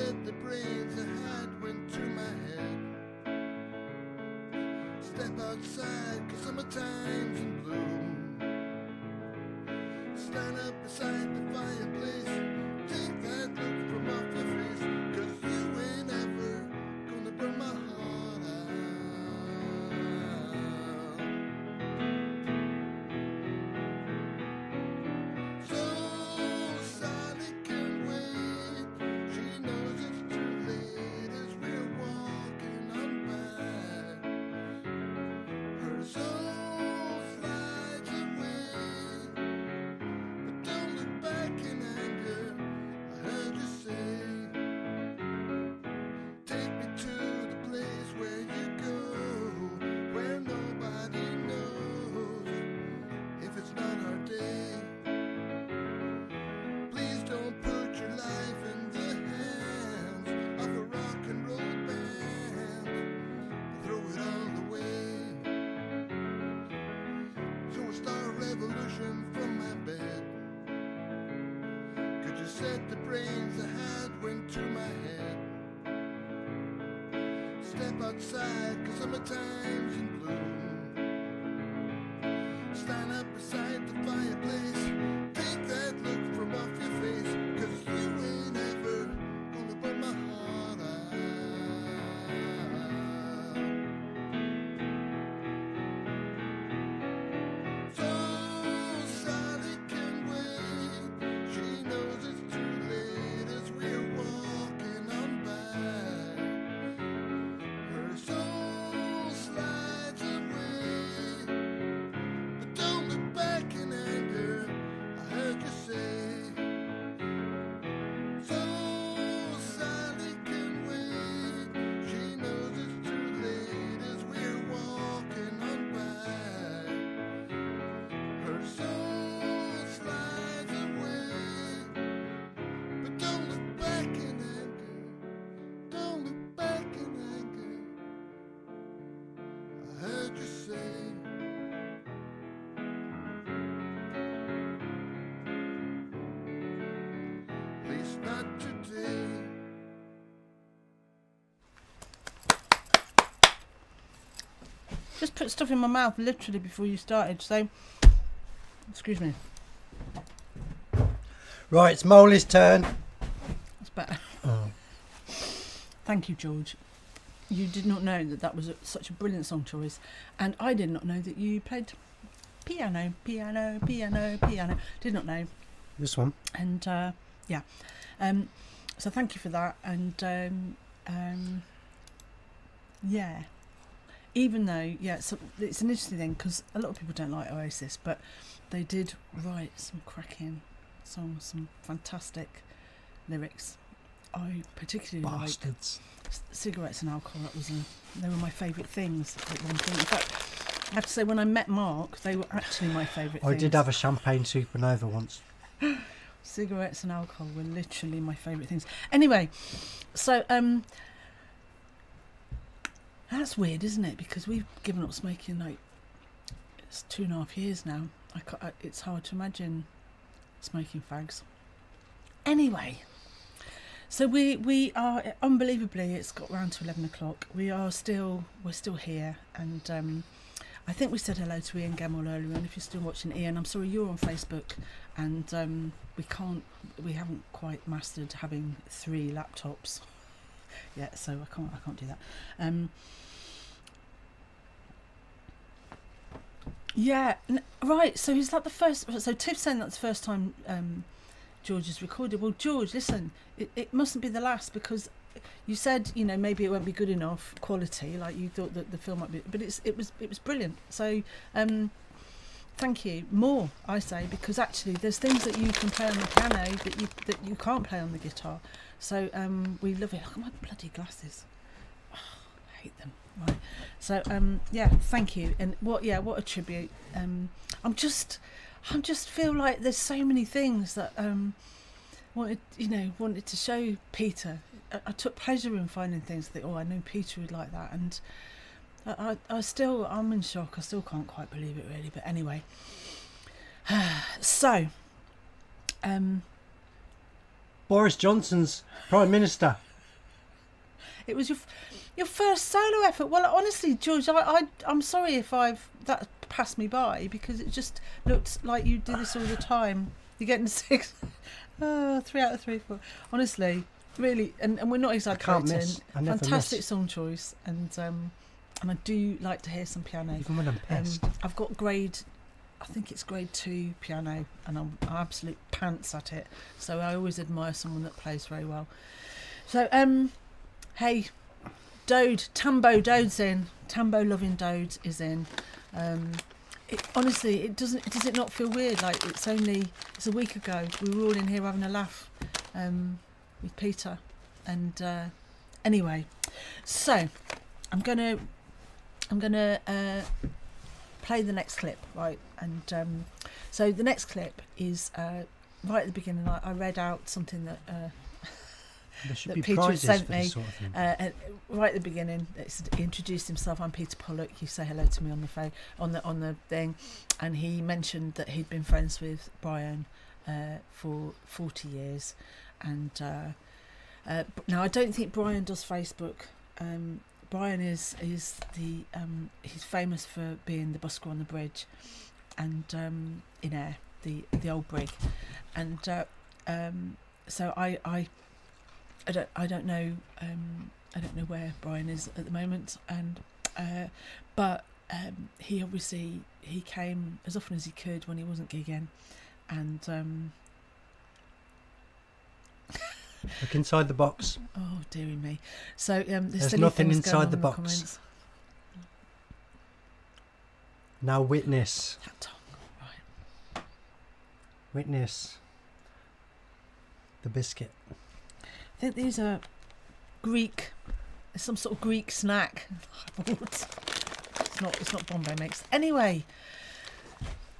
said the brains I had went to my head. Step outside, 'cause summertime's in bloom. Stand up beside the fireplace, take that look from off your face, 'cause you ain't ever gonna burn my heart out. So Sally can wait, she knows it's too late as we're walking on by. Her soul slides away, but don't look back in anger, I heard you say. Take me to the place where you go, where nobody knows if it's not our day. Please don't put your life in the hands of a rock and roll band. Throw it all away. So I start a revolution from my bed. Could you set the brains I had went to my head? Step outside, 'cause summertime's in bloom. Stand up beside the fireplace, take that look from off your face, 'cause you ain't ever gonna burn my heart out. So Sally can wait, she knows it's too late as we're walking on by. Her soul slides away, but don't look back in anger, I heard you say. So Sally can wait, she knows it's too late as we're walking on by. Her soul slides away, but don't look back in anger, don't look back in anger, I heard you say. At least not today. Just put stuff in my mouth literally before you started, so excuse me. Right, it's Molly's turn. That's better. Oh. Thank you, George. You did not know that that was such a brilliant song choice, and I did not know that you played piano. Did not know. This one. And yeah, so thank you for that. And yeah, even though so it's an interesting thing because a lot of people don't like Oasis, but they did write some cracking songs, some fantastic lyrics. I particularly Bastards. like Cigarettes and Alcohol. They were my favourite things at one point. In fact, I have to say, when I met Mark, they were actually my favourite I things. did have a champagne supernova once. Cigarettes and alcohol were literally my favourite things. Anyway, so that's weird, isn't it? Because we've given up smoking like it's 2.5 years now. It's hard to imagine smoking fags. Anyway, so we are unbelievably. It's got round to 11 o'clock. We're still here, and I think we said hello to Ian Gemmell earlier. And if you're still watching, Ian, I'm sorry you're on Facebook, and we haven't quite mastered having 3 laptops yet, so I can't do that. Yeah, right. So is that the first? So Tiff's saying that's the first time George has recorded. Well, George, listen, it mustn't be the last, because you said, you know, maybe it won't be good enough quality, like you thought that the film might be, but it was brilliant. So thank you. More, I say, because actually there's things that you can play on the piano that you can't play on the guitar. So we love it. Look at my bloody glasses. Oh, I hate them. Right. So yeah, thank you. And what a tribute. I just feel like there's so many things that wanted to show Peter. I took pleasure in finding things that I know Peter would like that, and I'm in shock. I still can't quite believe it really, but anyway. So Boris Johnson's Prime Minister. It was your first solo effort. Well, honestly, George, I'm sorry if that passed me by, because it just looked like you do this all the time. You're getting 6. 3 out of 3, 4. Honestly, really, and we're not exaggerating. Fantastic song choice, and I do like to hear some piano. Even when I'm pissed. I've got I think it's grade 2 piano, and I'm absolute pants at it. So I always admire someone that plays very well. So, hey, Tambo Dode's in. Tambo Loving Dode is in. Honestly, does it not feel weird? Like it's a week ago. We were all in here having a laugh with Peter, and anyway, so I'm gonna play the next clip, right? And so the next clip is right at the beginning. I read out something that that Peter had sent me sort of right at the beginning. He introduced himself. I'm Peter Pollock. He say hello to me on the phone, on the thing, and he mentioned that he'd been friends with Brian for 40 years, and now I don't think Brian does Facebook. Brian is the he's famous for being the busker on the bridge, and in Air, the old brig, and so I don't know where Brian is at the moment, and but he came as often as he could when he wasn't gigging, and look inside the box. Oh dearie me! So there's nothing inside the box. Comments. Now witness. That tongue, right? Witness the biscuit. I think these are Greek, some sort of Greek snack. It's not Bombay mix. Anyway,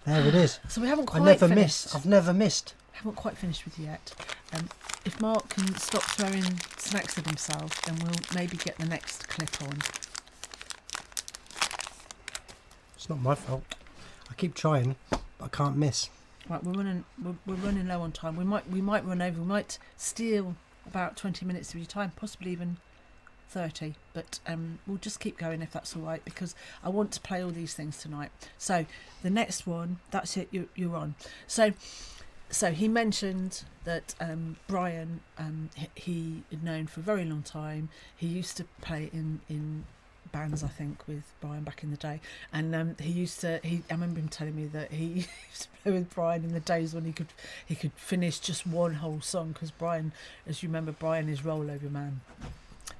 there it is. So we haven't quite finished. I've never missed. Haven't quite finished with you yet. If Mark can stop throwing snacks at himself, then we'll maybe get the next clip on. It's not my fault. I keep trying, but I can't miss. Right, we're running low on time. We might run over. We might steal about 20 minutes of your time, possibly even 30. But we'll just keep going if that's all right, because I want to play all these things tonight. So the next one, that's it. You're on. So he mentioned that Brian, he had known for a very long time. He used to play in bands, I think, with Brian back in the day, and I remember him telling me that he used to play with Brian in the days when he could finish just one whole song, because Brian, as you remember, Brian is rollover man.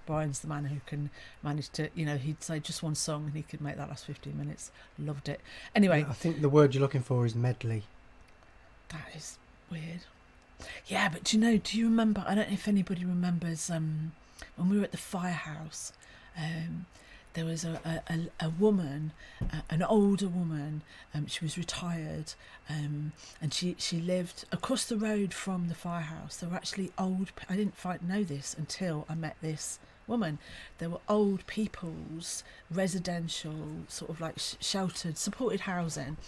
Brian's the man who can manage to, he'd say just one song and he could make that last 15 minutes. Loved it. Anyway, yeah, I think the word you're looking for is medley. That is weird. Yeah, but do you remember, I don't know if anybody remembers, when we were at the firehouse, there was a woman, an older woman, she was retired, and she lived across the road from the firehouse. There were actually I didn't know this until I met this woman. There were old people's residential, sort of like sheltered, supported housing,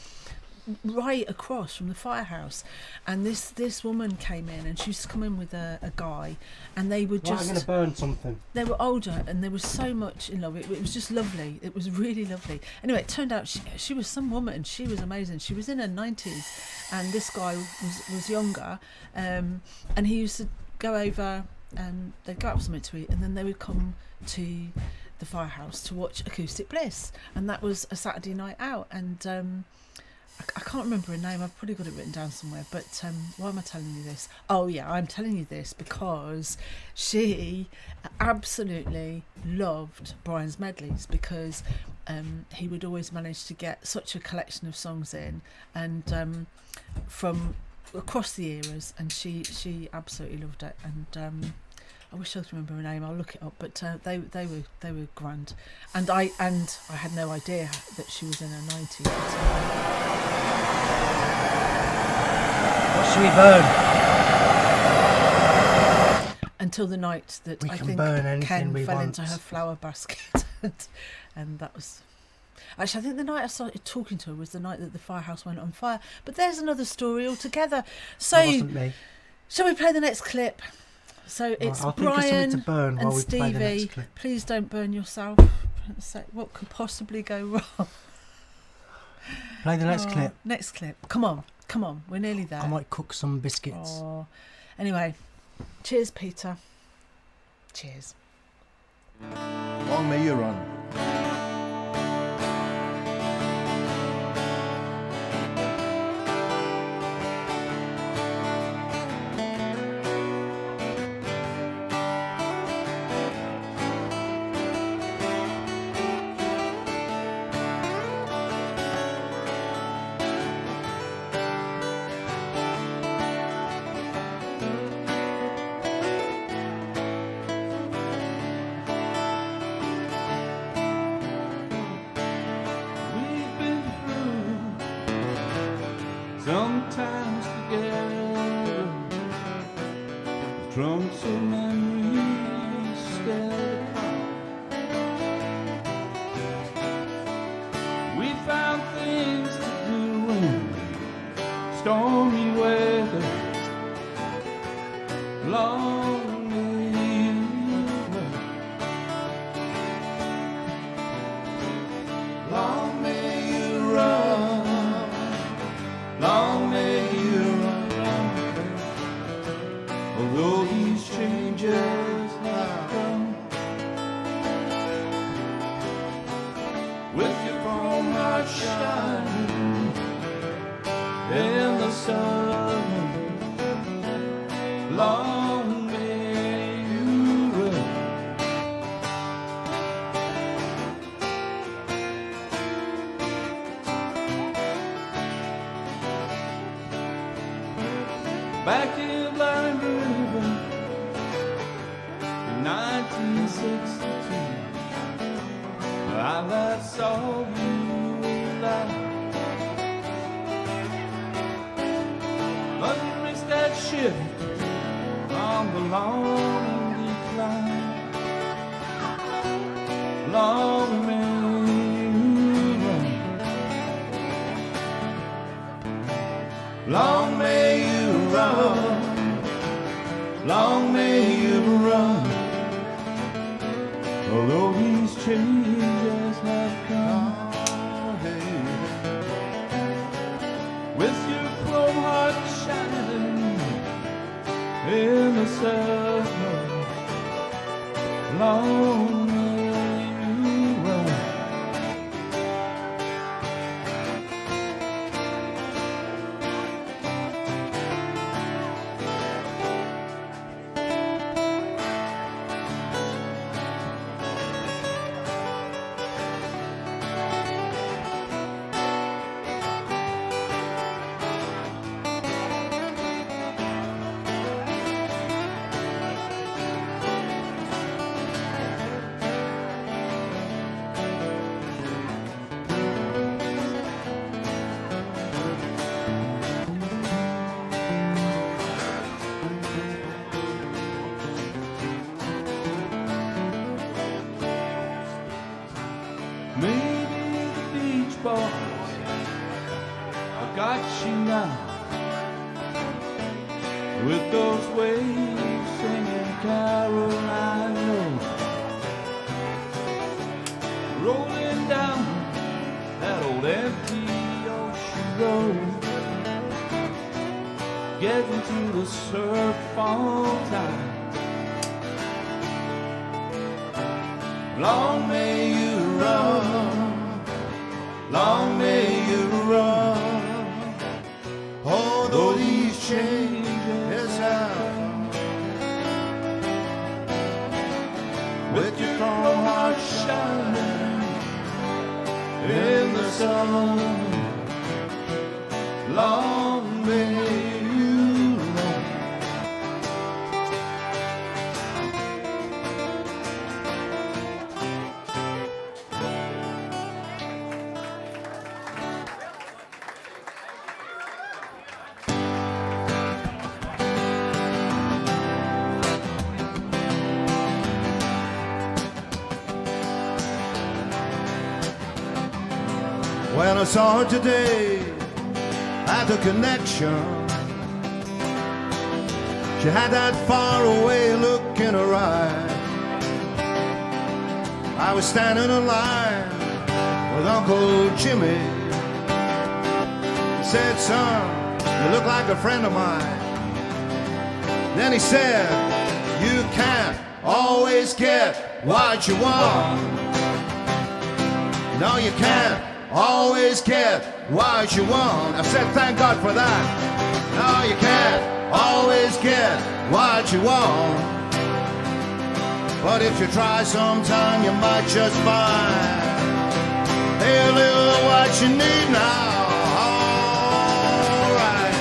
right across from the firehouse, and this woman came in, and she used to come in with a guy, and they were just I'm going to burn something. They were older, and they were so much in love. It was just lovely. It was really lovely. Anyway, it turned out she was some woman. She was amazing. She was in her 90s, and this guy was younger, and he used to go over, and they'd go out for something to eat, and then they would come to the firehouse to watch Acoustic Bliss, and that was a Saturday night out, and I can't remember her name. I've probably got it written down somewhere. But why am I telling you this? Oh, yeah, I'm telling you this because she absolutely loved Brian's medleys, because he would always manage to get such a collection of songs in, and from across the eras, and she absolutely loved it. And I wish I could remember her name. I'll look it up. But they were grand, and I had no idea that she was in her 90s. What should we burn? Until the night that we I can think burn anything Ken we fell want. into her flower basket, and that was. Actually, I think the night I started talking to her was the night that the firehouse went on fire. But there's another story altogether. So, That wasn't me. Shall we play the next clip? So it's I'll think of something Brian to burn and while we play the next Stevie. clip. Please don't burn yourself. So what could possibly go wrong? Play the next clip. Next clip. Come on. We're nearly there. I might cook some biscuits. Oh. Anyway, cheers, Peter. Cheers. Long may you run. We've been through sometimes together, trunks of memories scattered apart. We found things to do in stormy weather. Long may you run. Long may you run, long may you run, although these changes have come. With your chrome heart shining in the sun, long may you run. Back in Blind River in 1962, I last saw you alive. Unreached that ship on the long decline. Long may you run. Long may you run, long may you run, although these changes have come. With your chrome heart shining in the sun, long may you run. Maybe the Beach Boys have got you now, with those waves singing Carolina, rolling down that old empty ocean road, getting to the surf on time. Long may you run, long may you run, although these changes have. With your chrome heart shining in the sun, long may you run. When I saw her today at the connection, She had that faraway look in her eye. I was standing in line with Uncle Jimmy. He said, son, you look like a friend of mine. Then he said, you can't always get what you want. No, you can't always get what you want. I said, thank God for that. No, you can't always get what you want. But if you try sometime, you might just find a little what you need now. All right,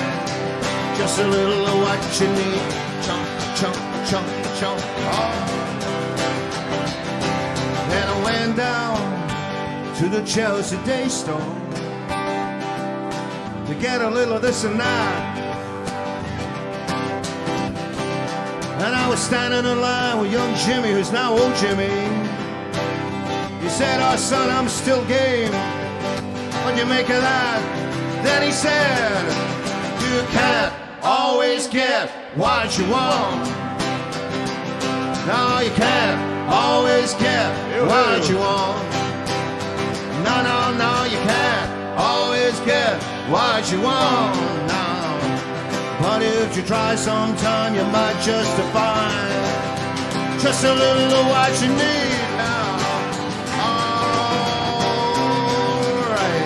just a little of what you need. Chunk, chunk, chunk, chunk. Oh. Then I went down to the Chelsea Day store to get a little of this and that. And I was standing in line with young Jimmy, who's now old Jimmy. He said, oh son, I'm still game. What do you make of that? Then he said, you can't always get what you want. No, you can't always get what you want. No, no, no, you can't always get what you want. No. But if you try sometime, you might just find just a little of what you need now. All right.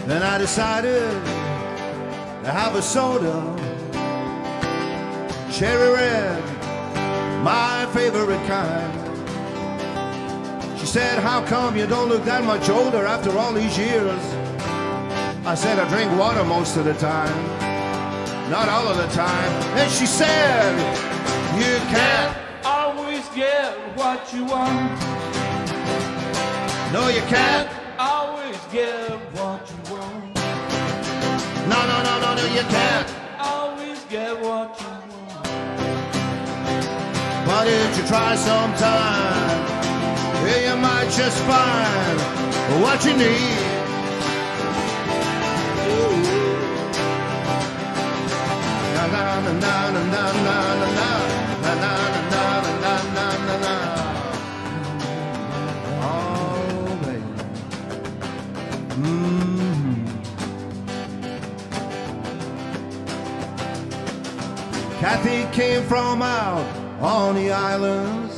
Then I decided to have a soda, cherry red, my favorite kind. She said, how come you don't look that much older after all these years? I said, I drink water most of the time, not all of the time. Then she said, you can't always get what you want. No, you can't always get what you want. No, no, no, no, no, you can't always get what you want. But if you try sometime, yeah, you might just find what you need. Na na na na na na na na na na na na na na na. Oh, baby. Kathy came from out on the islands.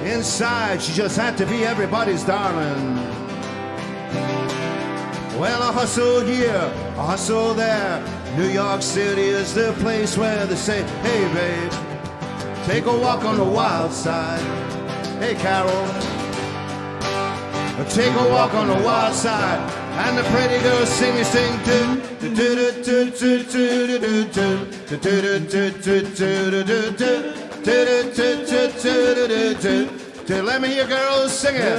Inside, she just had to be everybody's darling. Well, I hustle here, I hustle there. New York City is the place where they say, hey, babe, take a walk on the wild side. Hey, Carol, take a walk on the wild side. And the pretty girls sing, you sing, let me hear girls sing it.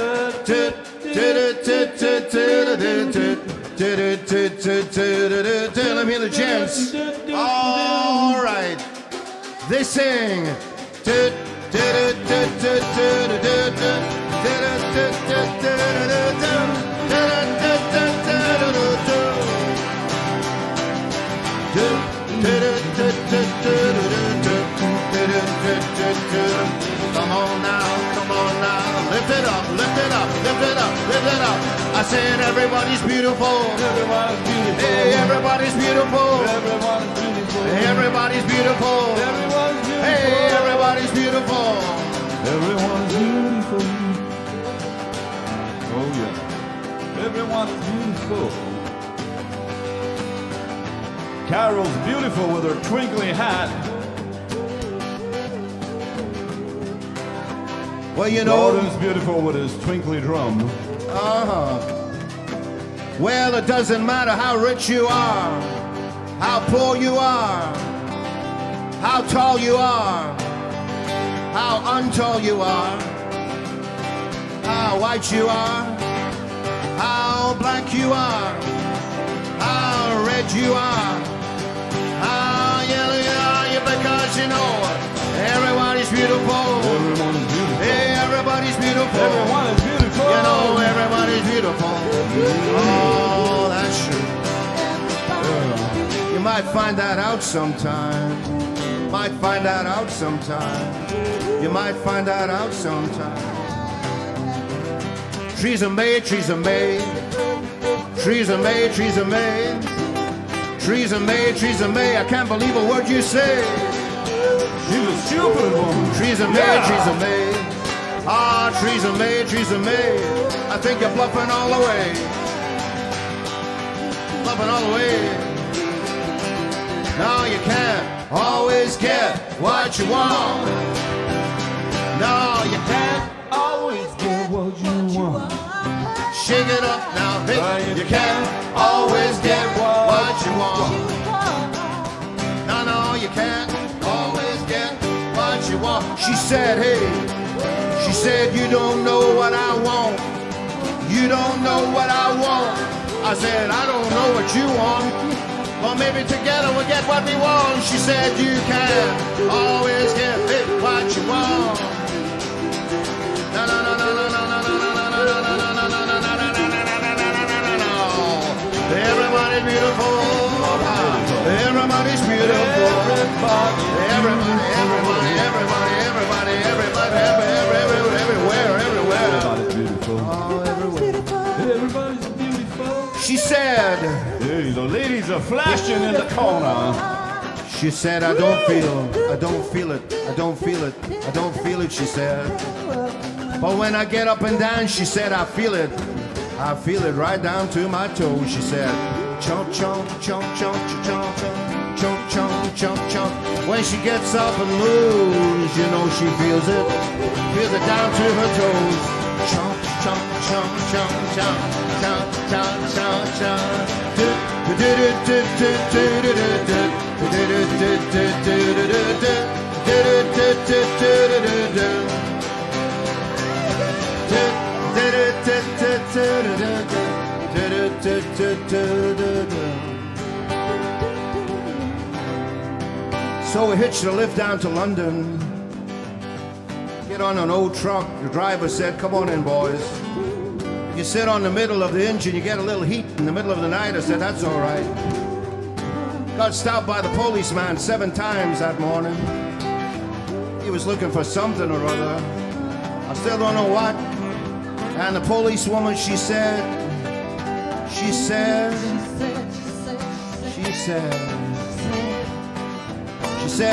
Let me hear the gents. All right, they sing. Come on now, lift it up, lift it up, lift it up, lift it up. I said everybody's beautiful. Everybody's beautiful. Hey, everybody's beautiful. Everybody's beautiful. Everybody's beautiful. Everyone's beautiful. Hey, everybody's beautiful. Everyone's beautiful. Oh yeah. Everyone's beautiful. Carol's beautiful with her twinkly hat. Well, you know, Gordon's beautiful with his twinkly drum. Well, it doesn't matter how rich you are, how poor you are, how tall you are, how untall you are, how white you are, how black you are, how red you are, how yellow beautiful. Everyone is beautiful. Hey, everybody's beautiful. Everyone is beautiful. You know, everybody's beautiful. Oh, that's true. You might find that out sometime. Might find that out sometime. You might find that out sometime. Trees are made, trees are made. Trees are made, trees are made. Trees are made, trees are made. I can't believe a word you say. She's a stupid woman. Trees are made, trees are made. Ah, trees are made, trees are made. I think you're bluffing all the way. Bluffing all the way. No, you can't always get what you want. No, you can't Always get what you want. shake it up now. Hey, you can't always get what you want. No, no, you can't always get what you want. She said, hey, she said, you don't know what I want. You don't know what I want. I said, I don't know what you want. Well, maybe together we'll get what we want. She said, you can't always get what you want. No, no, no, no, no, no, no, no, no, no, no, no, no, no, no, no, no, no. Everybody's beautiful. Everybody's beautiful. Everybody, everybody, everybody, everybody, everybody, everywhere, everywhere. Everybody's beautiful. Oh, everywhere. Everybody's beautiful. She said, Hey, the ladies are flashing in the corner. she said, I don't feel it, I don't feel it, I don't feel it, she said. But when I get up and down, she said, I feel it right down to my toes, she said. Chomp, chomp, chomp, chomp, chomp, chomp, chomp, chomp, chomp. When she gets up and moves, you know she feels it down to her toes. Chomp, chomp, chomp, chomp, chomp, chomp, chomp, chomp, chomp. So we hitched a lift down to London. Get on an old truck. The driver said, come on in, boys. You sit on the middle of the engine, you get a little heat in the middle of the night. I said, that's all right. Got stopped by the policeman 7 times that morning. He was looking for something or other. I still don't know what. And the policewoman, she said,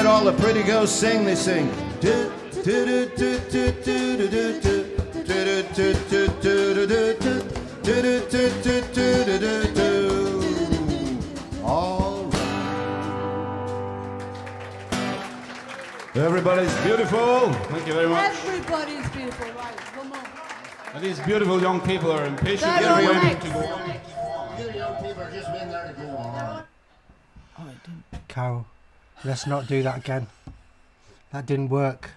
all the pretty girls sing, they sing. All right. Everybody's beautiful. Thank you very much. Everybody's beautiful, right? One more. And these beautiful young people are impatient They're to all waiting to go on. You young people are just been there to go on. Carol, let's not do that again. That didn't work.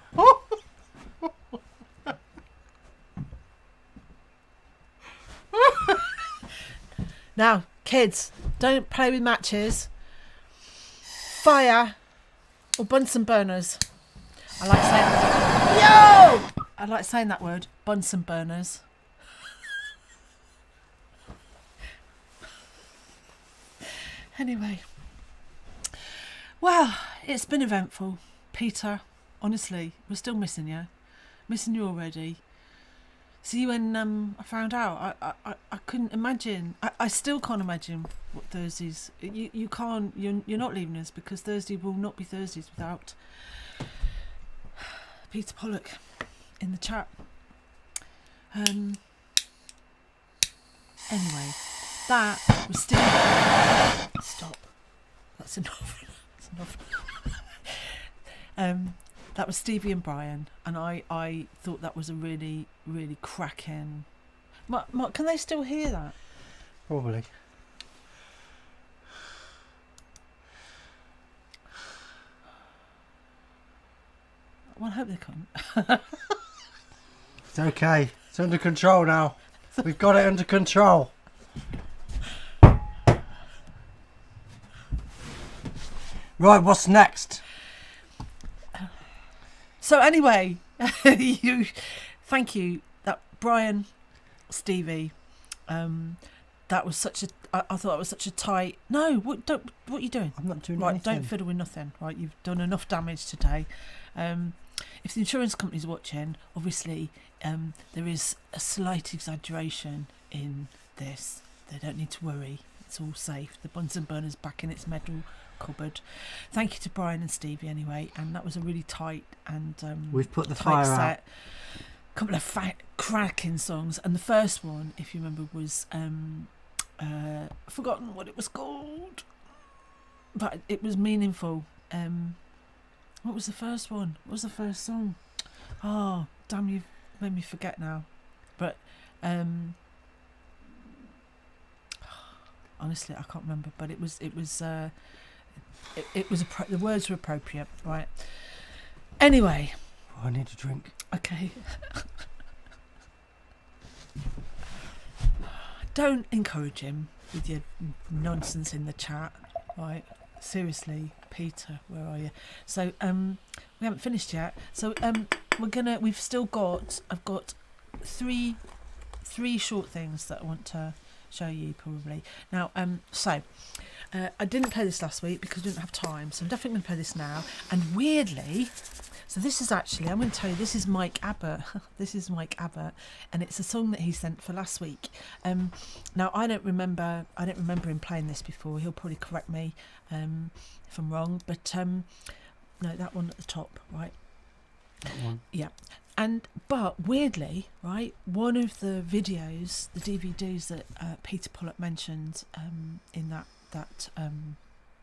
Now, kids, don't play with matches, fire, or Bunsen burners. I like saying I like saying that word, Bunsen burners. Anyway, well, it's been eventful, Peter. Honestly, we're still missing you already. See, when I found out, I couldn't imagine. I still can't imagine what Thursdays. You can't. You're not leaving us, because Thursday will not be Thursdays without Peter Pollock in the chat. Anyway, that was Steve. Stop. That's enough. That's enough. That was Stevie and Brian, and I thought that was a really, really cracking. Mark, can they still hear that? Probably. Well, I hope they can't. It's okay. It's under control now. We've got it under control. Right, what's next? So anyway, thank you. That Brian, Stevie, that was such a. I thought it was such a tight. No, what are you doing? I'm not doing right. anything. Don't fiddle with nothing. Right, you've done enough damage today. If the insurance company's watching, obviously there is a slight exaggeration in this. They don't need to worry. It's all safe. The Bunsen burner's back in its metal cupboard. Thank you to Brian and Stevie anyway, and that was a really tight and we've put the tight fire set. out. Couple of cracking songs, and the first one, if you remember, was forgotten what it was called, but it was meaningful. What was the first one? What was the first song? Oh, damn, you've made me forget now. But honestly, I can't remember. But it was the words were appropriate, right? Anyway, I need a drink. okay. Don't encourage him with your nonsense in the chat, right? Seriously, Peter, where are you? So we haven't finished yet. So I've got three short things that I want to show you probably. Now I didn't play this last week because I didn't have time, so I'm definitely going to play this now. And weirdly, so this is actually, I'm going to tell you, this is Mike Abbott. This is Mike Abbott, and it's a song that he sent for last week. Now I don't remember him playing this before. He'll probably correct me if I'm wrong, but no, that one at the top, right? That one. Yeah. But weirdly, right, one of the videos, the DVDs that Peter Pollock mentioned in that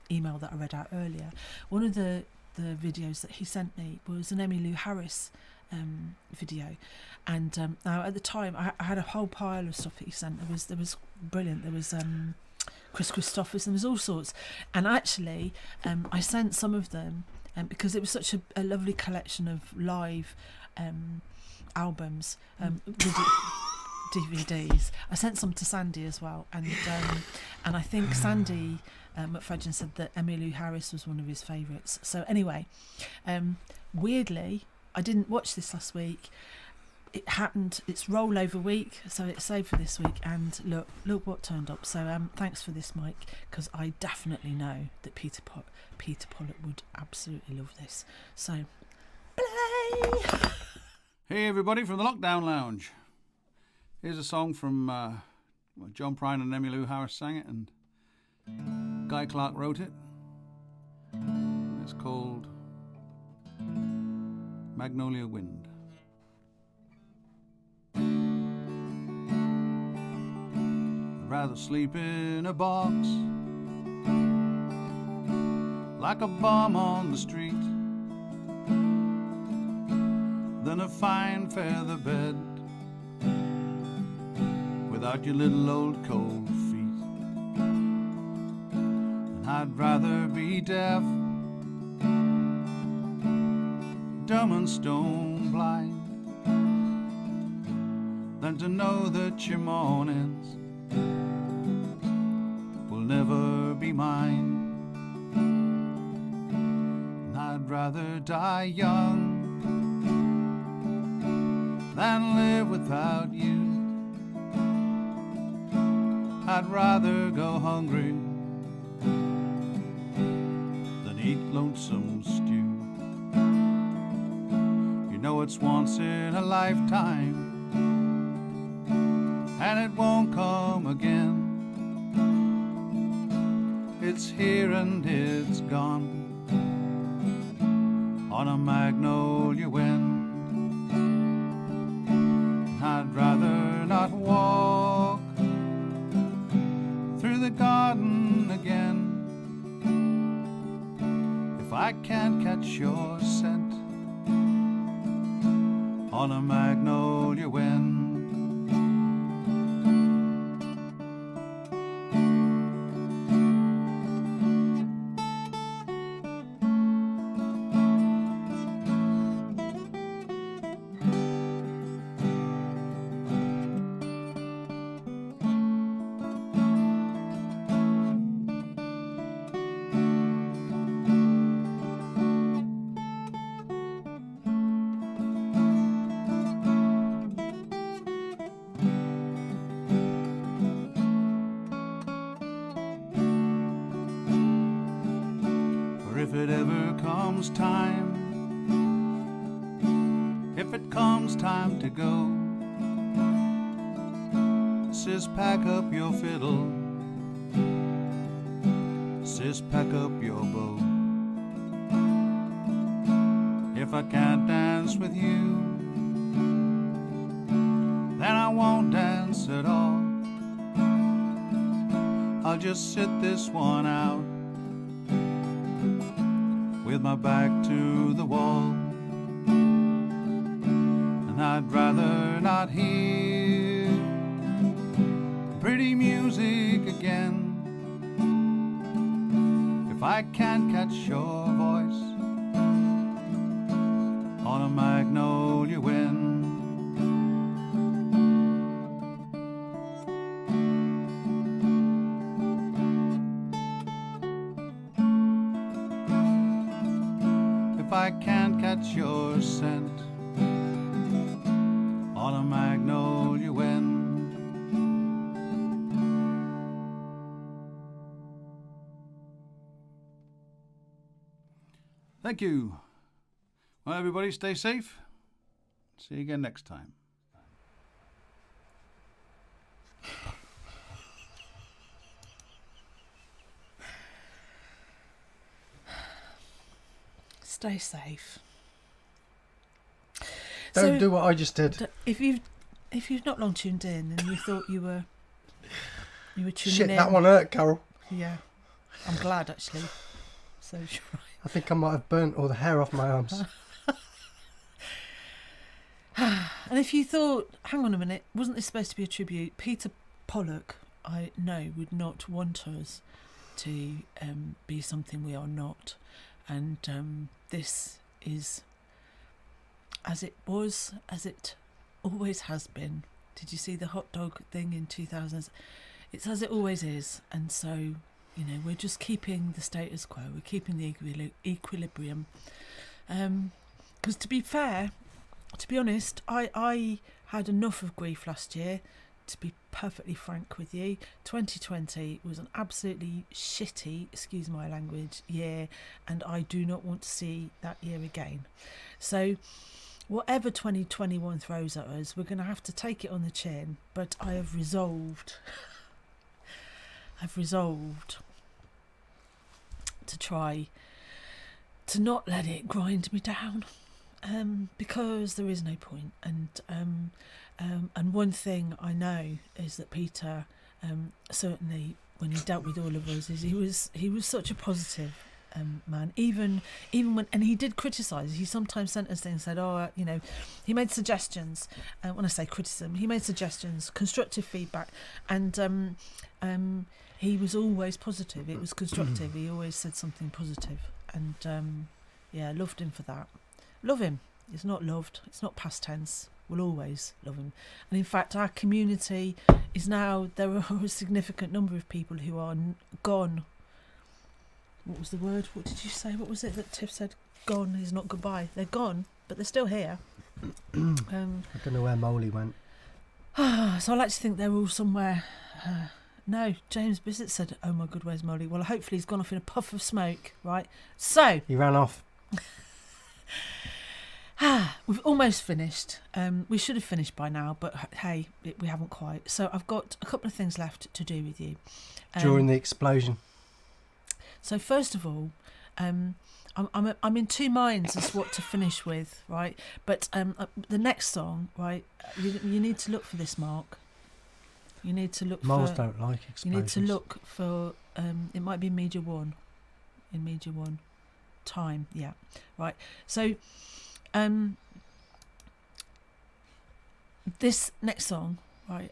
email that I read out earlier, one of the videos that he sent me was an Emmylou Harris video, and now at the time I had a whole pile of stuff that he sent. There was brilliant. There was Chris Christophers, and there was all sorts, and actually I sent some of them because it was such a lovely collection of live albums, DVDs. I sent some to Sandy as well, and I think Sandy McFadden said that Emmylou Harris was one of his favourites. So anyway, weirdly, I didn't watch this last week. It happened. It's rollover week, so it's saved for this week. And look what turned up. So thanks for this, Mike, because I definitely know that Peter Pollock would absolutely love this. So play. Hey everybody from the Lockdown Lounge. Here's a song from John Prine and Emmylou Harris sang it, and Guy Clark wrote it. It's called Magnolia Wind. I'd rather sleep in a box like a bum on the street than a fine feather bed without your little old cold feet. And I'd rather be deaf, dumb and stone blind, than to know that your mornings will never be mine. And I'd rather die young than live without you. I'd rather go hungry than eat lonesome stew. You know it's once in a lifetime, and it won't come again. It's here and it's gone on a magnolia wind. I'd rather not walk through the garden again if I can't catch your scent on a magnolia wind. it ever comes time, if it comes time to go, sis, pack up your fiddle, sis, pack up your bow. If I can't dance with you, then I won't dance at all. I'll just sit this one out with my back to the wall, and I'd rather not hear pretty music again if I can't catch your voice on a magnolia wind. If I can't catch your scent on a magnolia wind. Thank you. Well, everybody, stay safe. See you again next time. Stay safe. Don't do what I just did. If you've not long tuned in and you thought you were tuning Shit, in, that one hurt, Carol. Yeah, I'm glad actually. So I think I might have burnt all the hair off my arms. And if you thought, hang on a minute, wasn't this supposed to be a tribute? Peter Pollock, I know, would not want us to be something we are not. And this is as it was, as it always has been. Did you see the hot dog thing in 2000? It's as it always is. And so, you know, we're just keeping the status quo. We're keeping the equilibrium. Because to be fair, to be honest, I had enough of grief last year, to be perfectly frank with you. 2020 was an absolutely shitty, excuse my language, year, and I do not want to see that year again. So whatever 2021 throws at us, we're going to have to take it on the chin, but I have resolved to try to not let it grind me down. Because there is no point, and one thing I know is that Peter, certainly when he dealt with all of us, is he was such a positive man. Even when, and he did criticise. He sometimes sent us things and said, you know, he made suggestions. When I say criticism, he made suggestions, constructive feedback, and he was always positive. It was constructive. He always said something positive, and yeah, loved him for that. Love him. He's not loved. It's not past tense. We'll always love him. And in fact, our community is now, there are a significant number of people who are gone. What was the word? What did you say? What was it that Tiff said? Gone is not goodbye. They're gone, but they're still here. I don't know where Molly went. So I like to think they're all somewhere. No, James Bissett said, "Oh my God, where's Molly?" Well, hopefully he's gone off in a puff of smoke, right? So he ran off. We've almost finished. We should have finished by now, but hey, we haven't quite. So I've got a couple of things left to do with you. During the explosion. So first of all, I'm in two minds as what to finish with, right? But the next song, right? You need to look for this, Mark. You need to look Moles for. don't like explosions. You need to look for. It might be Media 1. In Media 1, time. Yeah, right. So. This next song, right,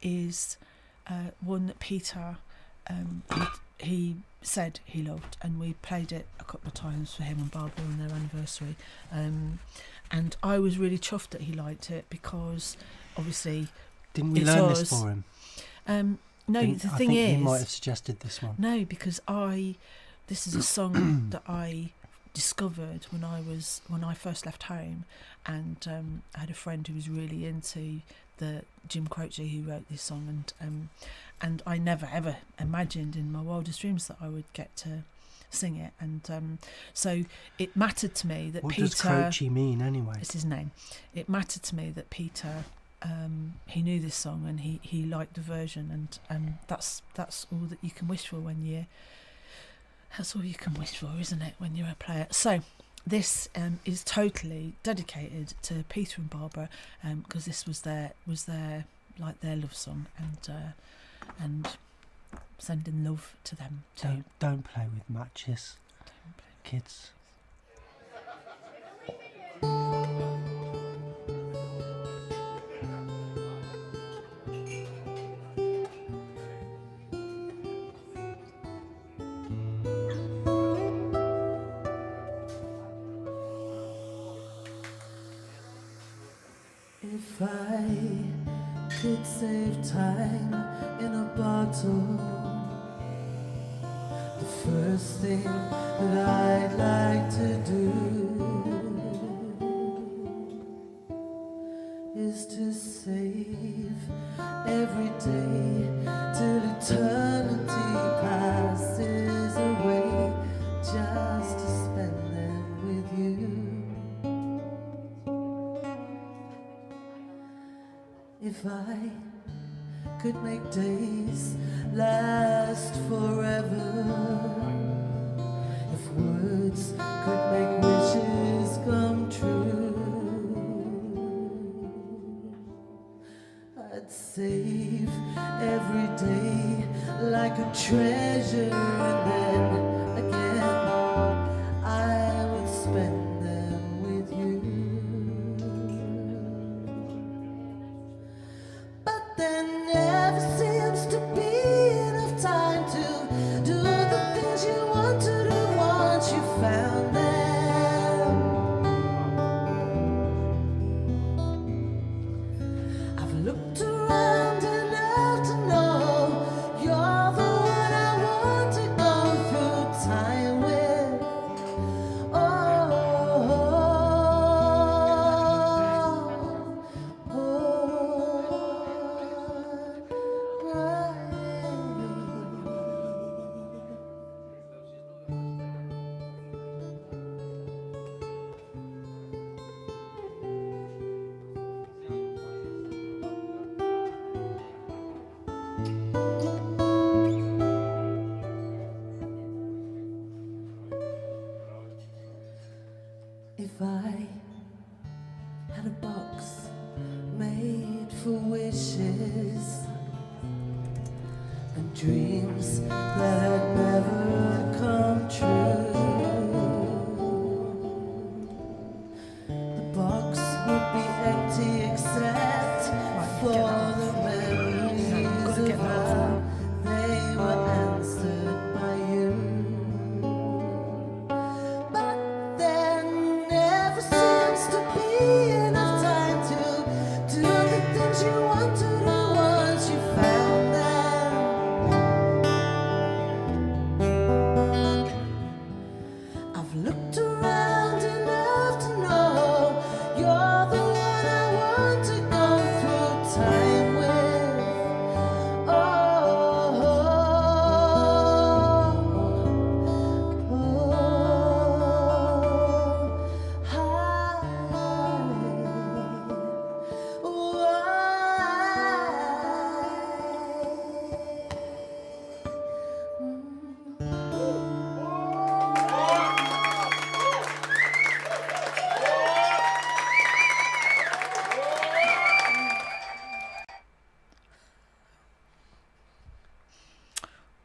is one that Peter he said he loved, and we played it a couple of times for him and Barbara on their anniversary, and I was really chuffed that he liked it, because obviously didn't we learn this for him? No, the thing I think is, he might have suggested this one. No, because this is a song that I discovered when I first left home, and I had a friend who was really into the Jim Croce who wrote this song, and I never ever imagined in my wildest dreams that I would get to sing it, and so it mattered to me that What Peter. does Croce mean anyway? It's his name. It mattered to me that Peter. He knew this song and he liked the version, and that's all that you can wish for when you. That's all you can wish for, isn't it, when you're a player? So this is totally dedicated to Peter and Barbara, because this was their like their love song, and sending love to them too. Don't play with matches, kids. If I could save time in a bottle, the first thing that I'd like to do is to save every day till eternity passes away, just to spend them with you. If I could make days last forever, if words could make wishes come true, I'd save every day like a treasure, and then again I would spend them with you. There never seems to be enough time to do the things you want to do once you found them. I've looked around enough to know you're the one I want to go through time with. If I had a box made for wishes and dreams that had never come true, the box would be empty except for the memories of how they were answered by you. But there never seems to be enough time to do the things you want to do once you found them. I've looked around enough to know you're the one I want to go through time with.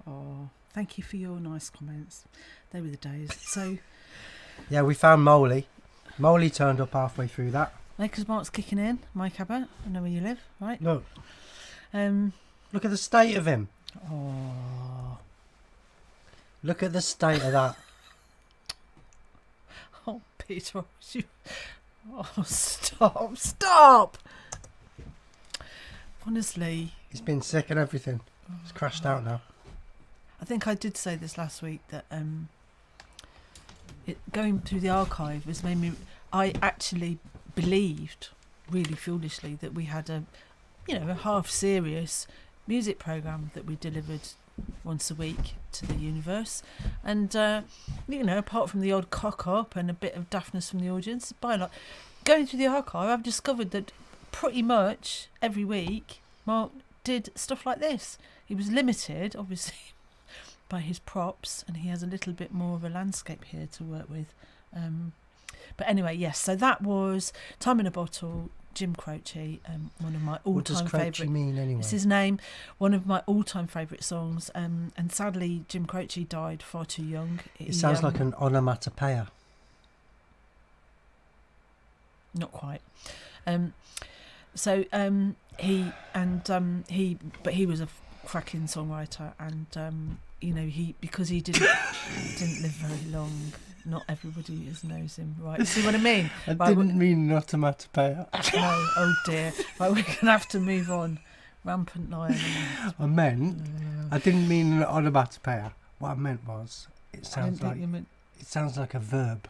Oh, thank you for your nice comments. They were the days. So, Yeah, we found Moley. Moley turned up halfway through that. Maker's Mark's kicking in. Mike Abbott, I know where you live, right? Look. Look at the state of him. Oh, Look at the state of that. oh, Peter, you. Oh, stop! Honestly, He's been sick and everything. He's crashed out now. I think I did say this last week that going through the archive has made me. I actually believed, really foolishly, that we had a half serious music program that we delivered once a week to the universe, and apart from the odd cock up and a bit of daftness from the audience, by a lot, going through the archive, I've discovered that pretty much every week Mark did stuff like this. He was limited, obviously, by his props, and he has a little bit more of a landscape here to work with. But anyway, yes, so that was Time in a Bottle, Jim Croce, one of my all-time favourite. What does Croce mean anyway? It's his name, one of my all-time favourite songs. And sadly, Jim Croce died far too young. It sounds like an onomatopoeia. Not quite. He was a cracking songwriter, and because he didn't live very long. Not everybody knows him, right? See what I mean? I didn't mean an onomatopoeia. No, oh dear. Right, we're going to have to move on. Rampant lion. I didn't mean an onomatopoeia. What I meant was, it sounds like a verb.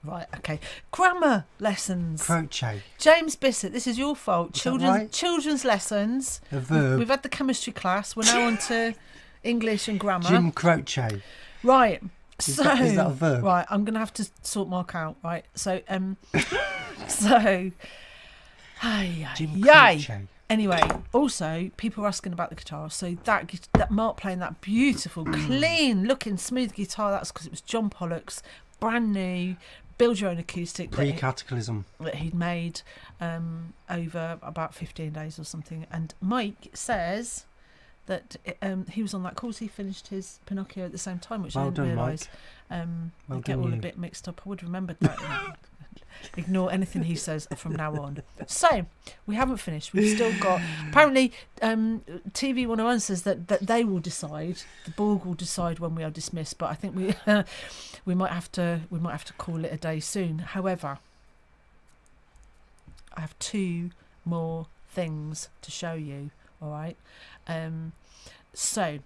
Right, okay. Grammar lessons. Croce. James Bissett, this is your fault. Right? Children's lessons. A verb. We've had the chemistry class. We're now on to English and grammar. Jim Croce. Right. Is that a verb? Right, I'm going to have to sort Mark out. Right, so Jim Croce. Anyway, also people are asking about the guitar. So that Mark playing that beautiful, clean looking, smooth guitar. That's because it was John Pollock's brand new build your own acoustic pre-cataclysm that he'd made over about 15 days or something. And Mike says that he was on that course. He finished his Pinocchio at the same time, which I didn't realise. I get all a bit mixed up. I would have remembered that. Ignore anything he says from now on. So we haven't finished. We've still got, apparently TV 101 says that they will decide, the Borg will decide when we are dismissed, but I think we might have to call it a day soon. However, I have 2 more things to show you. All right. So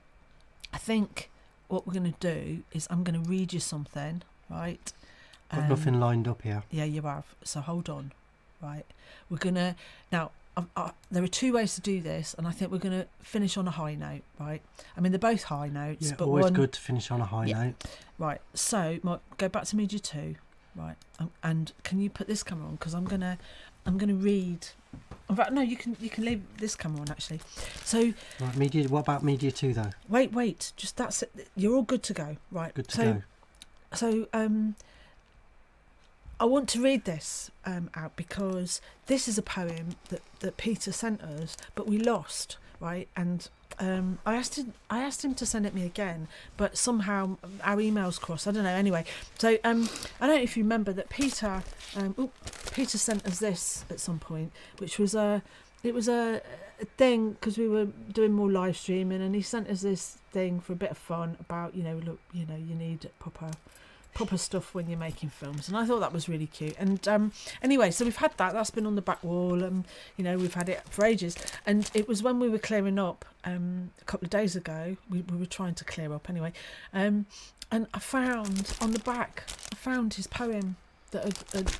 I think what we're going to do is I'm going to read you something, right? Got nothing lined up here. Yeah, you have. So hold on, right? We're going to... Now, there are 2 ways to do this, and I think we're going to finish on a high note, right? I mean, they're both high notes, but always good to finish on a high note. Right, so Mark, go back to media 2, right? And can you put this camera on? Because I'm gonna read... In fact, no, you can leave this camera on, actually. So... Right, media... What about media 2, though? Wait. Just that's it. You're all good to go, right? Good to go. So, I want to read this out because this is a poem that Peter sent us, but we lost, right? And I asked him to send it me again, but somehow our emails crossed. I don't know. Anyway, so I don't know if you remember that Peter sent us this at some point, which was a thing because we were doing more live streaming, and he sent us this thing for a bit of fun about you need proper stuff when you're making films, and I thought that was really cute. And anyway, so we've had that's been on the back wall, and we've had it for ages. And it was when we were clearing up a couple of days ago, we were trying to clear up anyway, and I found on the back his poem that had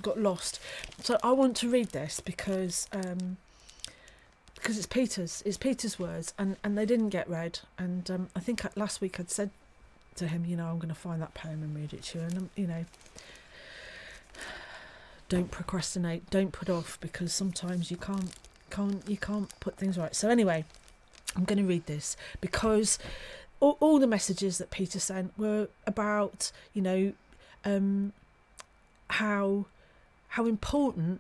got lost. So I want to read this because it's Peter's words, and they didn't get read. And I think last week I'd said to him, I'm going to find that poem and read it to you. And don't procrastinate, don't put off, because sometimes you can't put things right. So anyway, I'm going to read this because all the messages that Peter sent were about how important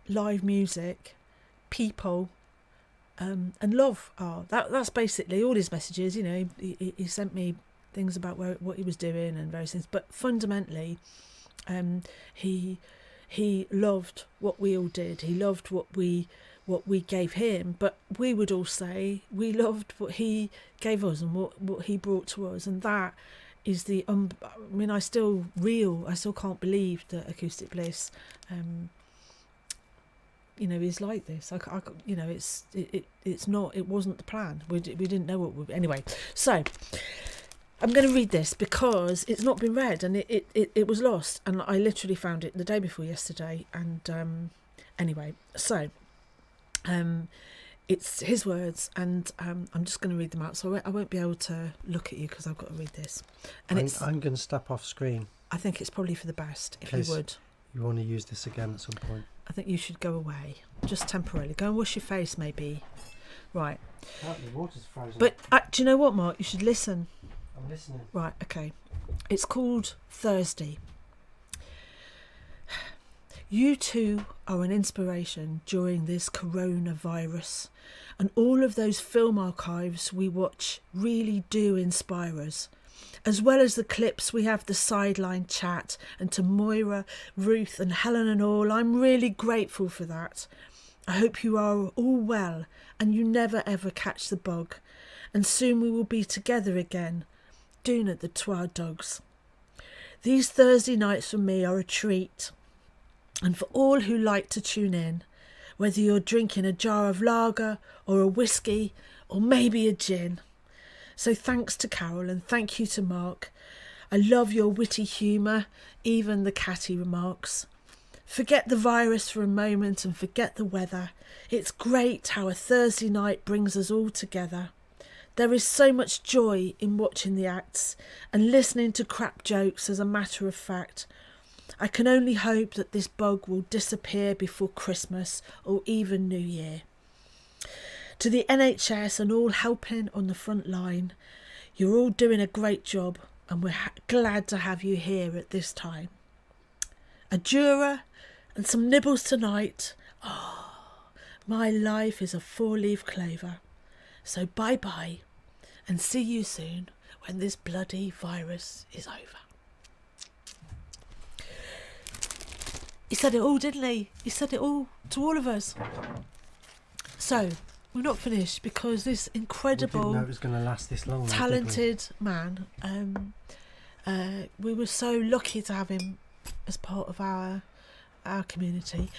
live music, people, and love are. That's basically all his messages. He sent me things about what he was doing and various things, but fundamentally he loved what we all did. He loved what we gave him, but we would all say we loved what he gave us and what he brought to us. And that is I still can't believe that Acoustic Bliss is like this. It wasn't the plan. We didn't know what anyway. So I'm going to read this because it's not been read, and it was lost, and I literally found it the day before yesterday. And anyway, so it's his words, and I'm just going to read them out. So I won't be able to look at you because I've got to read this. And I'm going to step off screen. I think it's probably for the best if you would. You want to use this again at some point? I think you should go away, just temporarily. Go and wash your face, maybe. Right. Oh, the water's frozen. But do you know what, Mark? You should listen. I'm listening. Right, okay. It's called Thursday. You two are an inspiration during this coronavirus, and all of those film archives we watch really do inspire us. As well as the clips, we have the sideline chat, and to Moira, Ruth and Helen and all, I'm really grateful for that. I hope you are all well and you never ever catch the bug, and soon we will be together again, doing at the Twa Dogs. These Thursday nights for me are a treat, and for all who like to tune in, whether you're drinking a jar of lager or a whiskey or maybe a gin. So thanks to Carol and thank you to Mark. I love your witty humour, even the catty remarks. Forget the virus for a moment and forget the weather. It's great how a Thursday night brings us all together. There is so much joy in watching the acts and listening to crap jokes as a matter of fact. I can only hope that this bug will disappear before Christmas or even New Year. To the NHS and all helping on the front line, you're all doing a great job and we're glad to have you here at this time. A Jura and some nibbles tonight. Oh, my life is a 4-leaf clover. So bye-bye and see you soon when this bloody virus is over. He said it all, didn't he? He said it all to all of us. So, we're not finished because this incredible, we didn't know it was going to last this long, talented man, we were so lucky to have him as part of our community.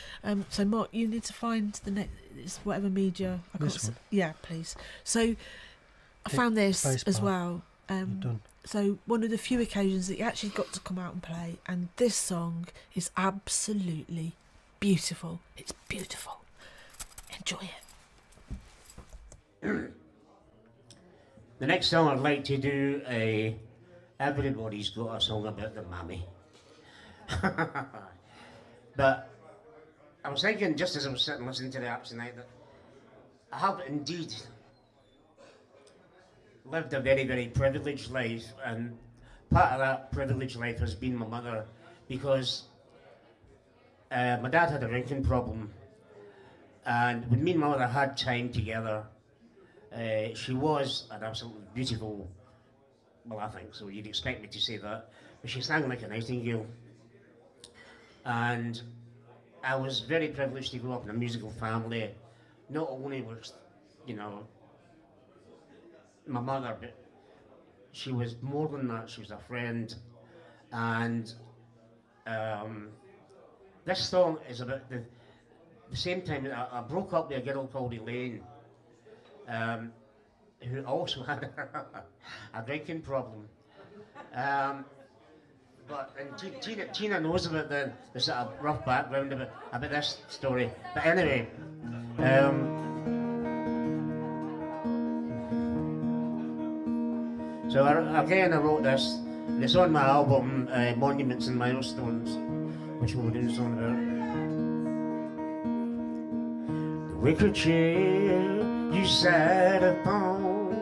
So, Mark, you need to find the next, whatever media. This one? Yeah, please. So, I found this as well. Done. So one of the few occasions that he actually got to come out and play, and this song is absolutely beautiful. It's beautiful. Enjoy it. The next song I'd like to do, everybody's got a song about their mammy. But I was thinking, just as I was sitting listening to the apps tonight, that I have indeed lived a very, very privileged life, and part of that privileged life has been my mother, because my dad had a drinking problem, and when me and my mother had time together, she was an absolutely beautiful, well, I think so, you'd expect me to say that, but she sang like a nightingale. And I was very privileged to grow up in a musical family. Not only was, you know, my mother, but she was more than that. She was a friend. And this song is about the same time that I broke up with a girl called Elaine, who also had a drinking problem. But and Tina knows about the sort of rough background about this story. But anyway, so again I wrote this, and it's on my album Monuments and Milestones, which we'll do a song about. The wicker chair you sat upon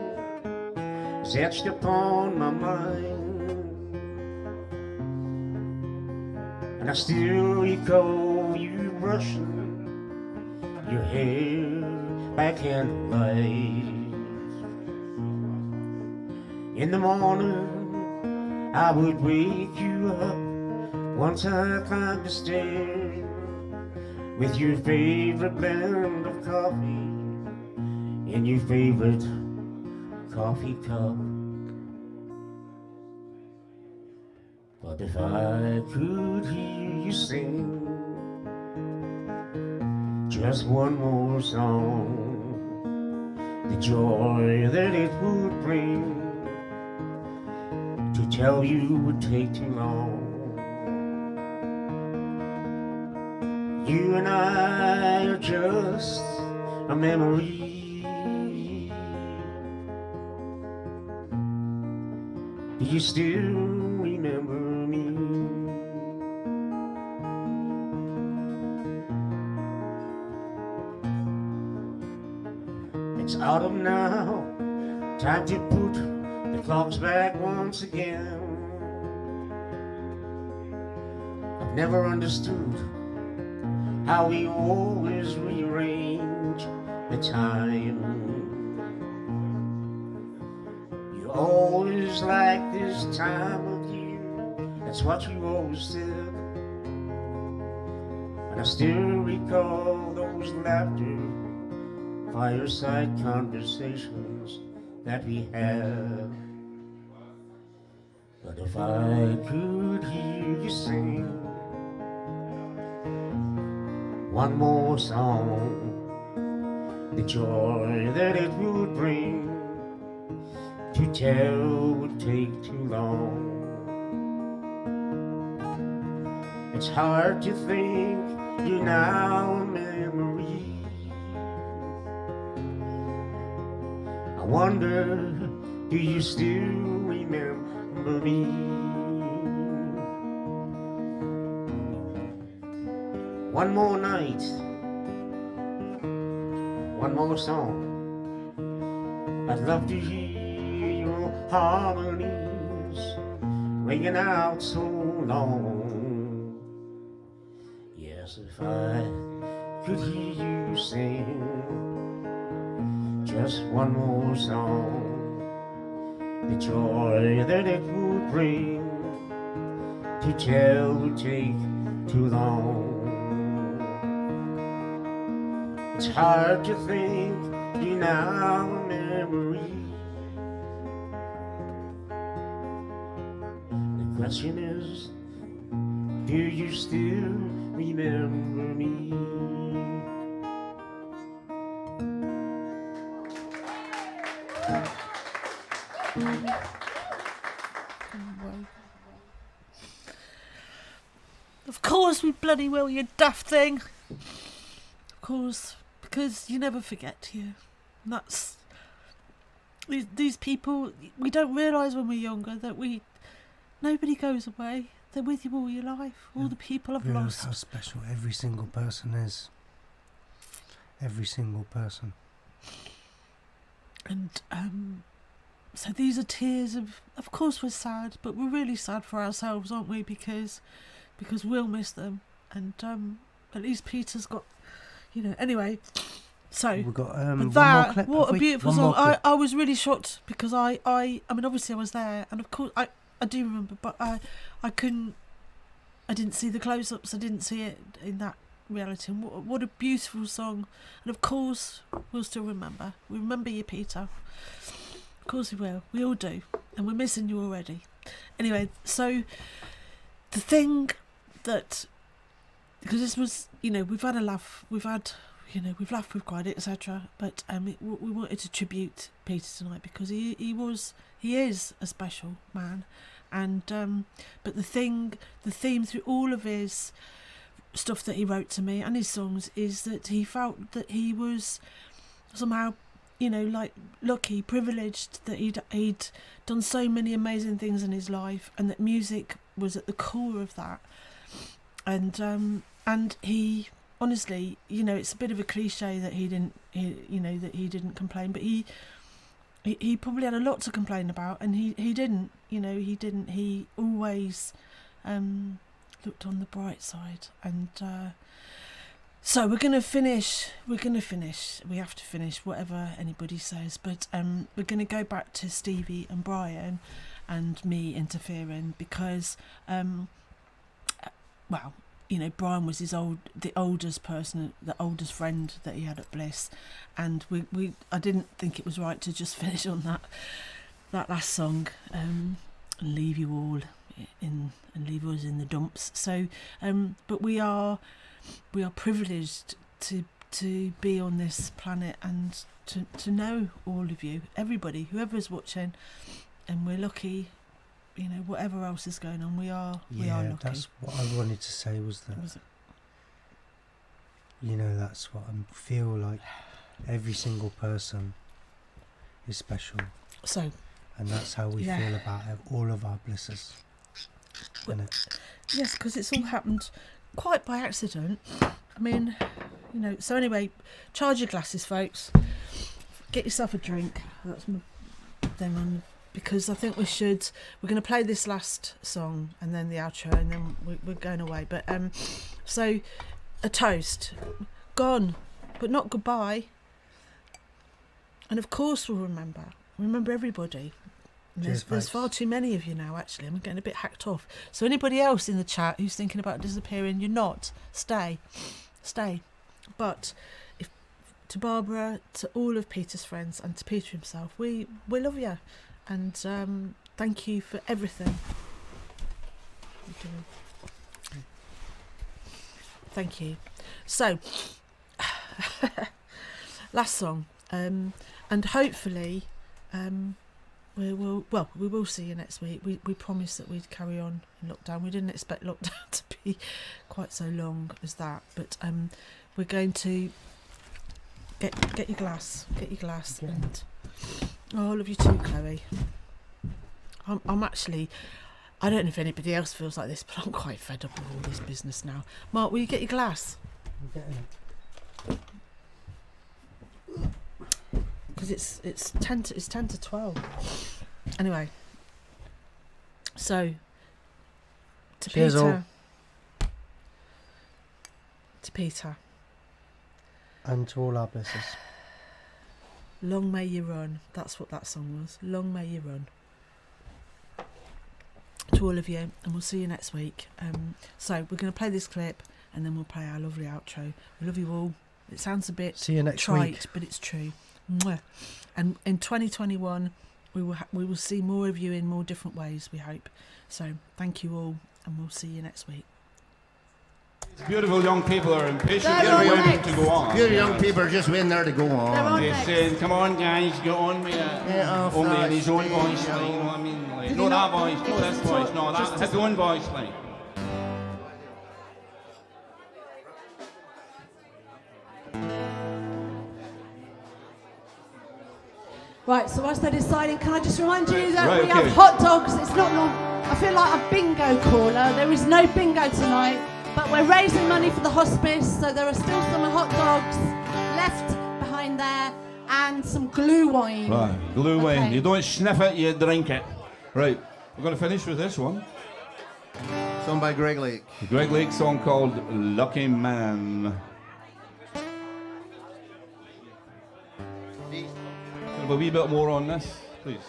is etched upon my mind, and I still recall you brushing your hair by candlelight. In the morning, I would wake you up once I climbed the stairs with your favorite blend of coffee in your favorite coffee cup. But if I could hear you sing just one more song, the joy that it would bring to tell you would take too long. You and I are just a memory. Do you still remember me? It's autumn now, time to put the clocks back once again. I've never understood how we always rearrange the time. You always like this time of year, that's what you always said. And I still recall those laughter, fireside conversations that we had. But if I could hear you sing one more song, the joy that it would bring to tell would take too long. It's hard to think you're now a memory. I wonder, do you still remember me? One more night, one more song. I'd love to hear your harmonies ringing out so long. Yes, if I could hear you sing just one more song, the joy that it would bring to tell would take too long. It's hard to think you're now a memory. The question is, do you still remember me? Of course we bloody will, you daft thing. Of course, because you never forget here. And that's these people. We don't realise when we're younger that nobody goes away. They're with you all your life. All the people I've Realise lost. how special every single person is. Every single person. And so these are tears of course we're sad, but we're really sad for ourselves, aren't we? Because we'll miss them, and at least Peter's got, anyway. So we've got but that, one more clip. what a beautiful One song. more I was really shocked because I mean obviously I was there, and of course I do remember, but I didn't see the close-ups. I didn't see it in that reality. And what a beautiful song. And of course we'll still remember. We remember you, Peter. Of course we will. We all do. And we're missing you already. Anyway, so the thing that, because this was, we've had a laugh, we've laughed, we've cried, etc. But we wanted to tribute Peter tonight because he is a special man, and but the theme through all of his stuff that he wrote to me and his songs is that he felt that he was somehow, lucky, privileged, that he'd done so many amazing things in his life, and that music was at the core of that. And he honestly, it's a bit of a cliche that he didn't complain, but he probably had a lot to complain about, and he didn't. He always looked on the bright side. And so we're gonna finish. We have to finish whatever anybody says, but we're gonna go back to Stevie and Brian and me interfering because Brian was the oldest person, the oldest friend that he had at Bliss, and I didn't think it was right to just finish on that last song, and leave you all and leave us in the dumps. So, but we are privileged to be on this planet and to know all of you, everybody, whoever's watching, and we're lucky. Whatever else is going on, we are lucky. That's what I wanted to say was that. That's what I feel like. Every single person is special. So, and that's how we yeah. feel about all of our blisses. Yes, because it's all happened quite by accident. I mean, you know. So anyway, charge your glasses, folks. Get yourself a drink. That's my thing on. Because I think we're going to play this last song and then the outro, and then we're going away. But so a toast, gone, but not goodbye. And of course we'll remember everybody. There's far too many of you now. Actually, I'm getting a bit hacked off. So anybody else in the chat who's thinking about disappearing, you're not. Stay. But to Barbara, to all of Peter's friends, and to Peter himself, we love you. And thank you for everything. Thank you. So, last song, and hopefully, we will see you next week. We promised that we'd carry on in lockdown. We didn't expect lockdown to be quite so long as that, but we're going to get your glass, yeah. and. Oh, I love you too, Chloe. I'm actually, I don't know if anybody else feels like this, but I'm quite fed up with all this business now. Mark, will you get your glass? I'm getting it. Because it's 10 to 12. Anyway, so to Cheers Peter, all. to Peter, and to all our blisses. long may you run. That's what that song was. Long may you run. To all of you, and we'll see you next week. So we're going to play this clip, and then we'll play our lovely outro. We love you all. It sounds a bit See you next trite, week. but it's true. Mwah. And in 2021, we will see more of you in more different ways, we hope. So thank you all, and we'll see you next week. Beautiful young people are impatient to go on. Beautiful young people are just waiting there to go on. They're saying, come on guys, go on with it. Only in his own voice, like, you know what I mean? Like, no that voice, no this voice, no that, his own voice, like. Right, so whilst they're deciding, can I just remind you that Right, we okay. have hot dogs. It's not long. I feel like a bingo caller. There is no bingo tonight, but we're raising money for the hospice, so there are still some hot dogs left behind there and some glue wine. Right, glue wine. Okay. You don't sniff it, you drink it. Right, we're going to finish with this one. Sung by Greg Lake. The Greg Lake song called Lucky Man. A wee bit more on this, please.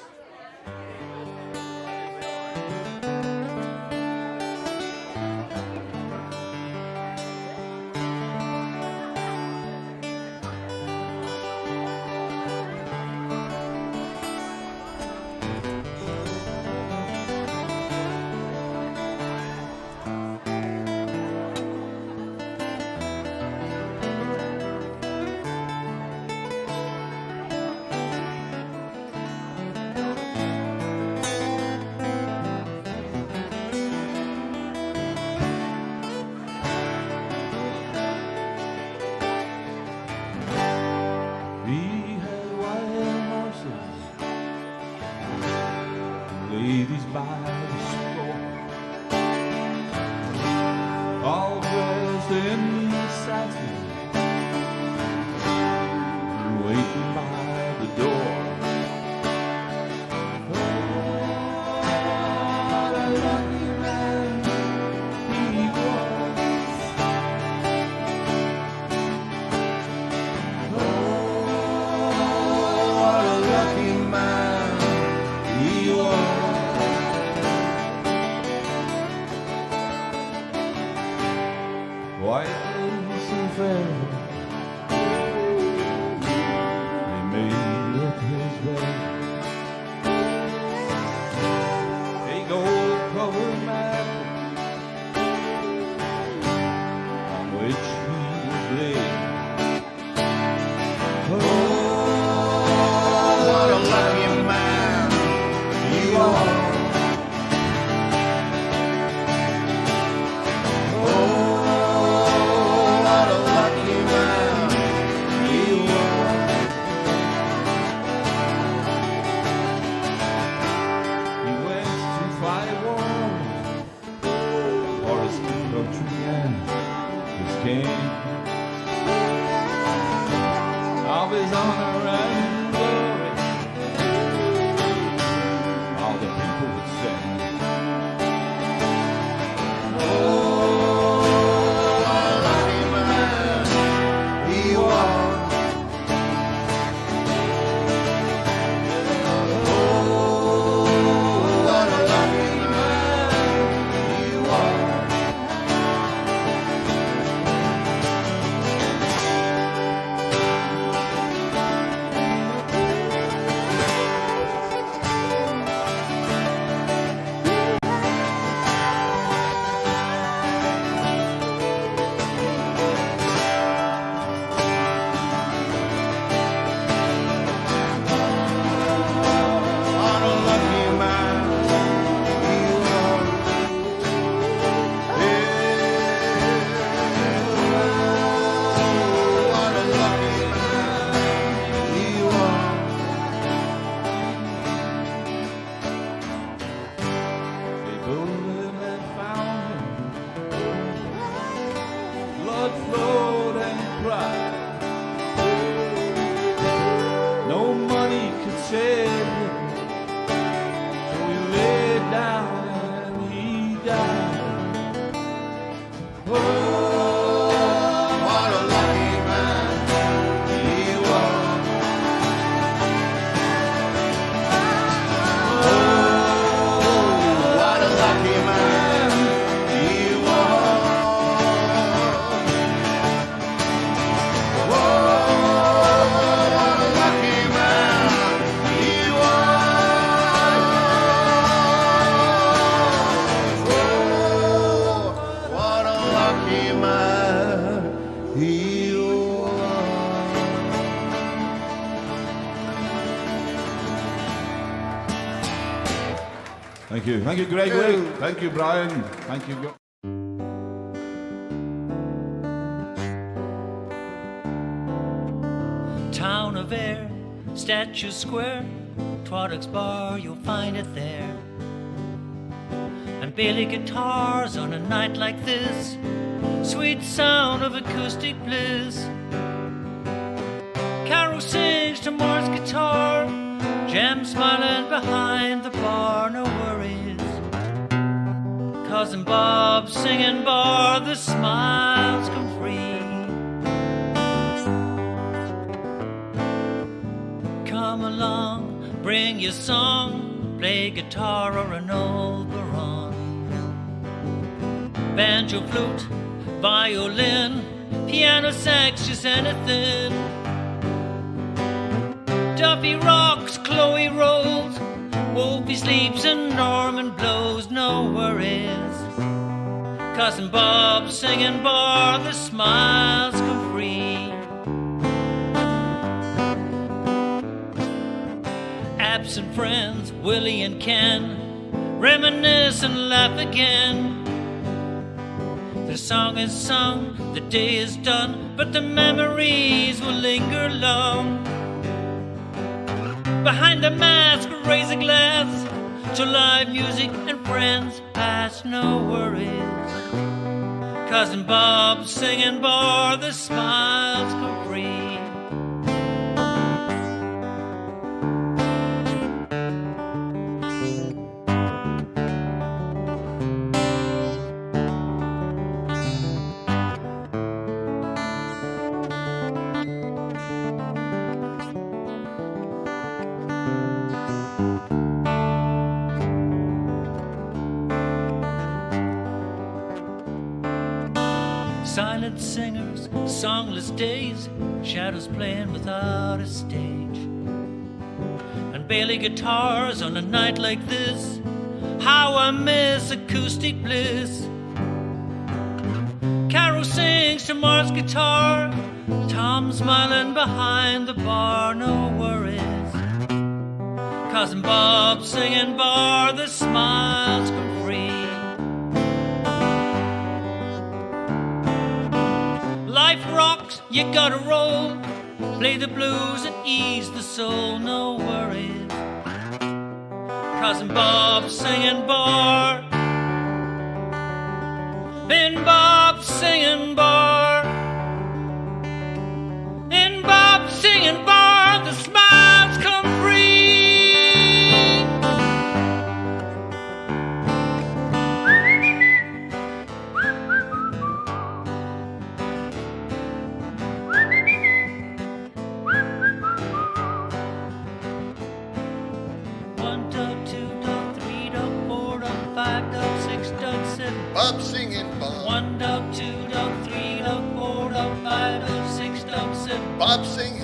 Ladies by the score, all dressed in satin, waiting by the door. What a lucky man he was. Oh, what a lucky man he was. White lace and fair, they made up his bed. A gold-covered mattress on which he lay. Oh, what a lucky man he was. Oh, what a lucky man. Thank you. Thank you, Gregory. Thank you, Brian. Thank you. Town of Air, Statue Square, Twaddock's Bar, you'll find it there. And Bailey guitars on a night like this, sweet sound of acoustic bliss. Carol sings to Mark's guitar, Jem smiling behind the bar, no worries. Cousin Bob singing bar, the smiles come free. Come along, bring your song, play guitar or an old baron. Banjo, flute, violin, piano, sax, just anything. Duffy rocks, Chloe rolls, Wolfie sleeps and Norman blows, no worries. Cousin Bob singing bar, the smiles come free. Absent friends, Willie and Ken, reminisce and laugh again. The song is sung, the day is done, but the memories will linger long. Behind the mask, raise a glass to live music and friends pass, no worries. Cousin Bob singing bar, the smiles come free. Silent singers, songless days, shadows playing without a stage. And Bailey guitars on a night like this, how I miss acoustic bliss. Carol sings to Mark's guitar, Tom smiling behind the bar, no worries. Cousin Bob singing bar, the smiles come free. Life rocks, you gotta roll, play the blues and ease the soul, no worries. Cousin Bob singing bar, Ben Bob singing bar, and Bob singing bar, the smiles come free. Bob singing bar. 1 dog, 2 dog, 3 dog, 4 dog, 5 dog, 6 dog, 7. Bob singing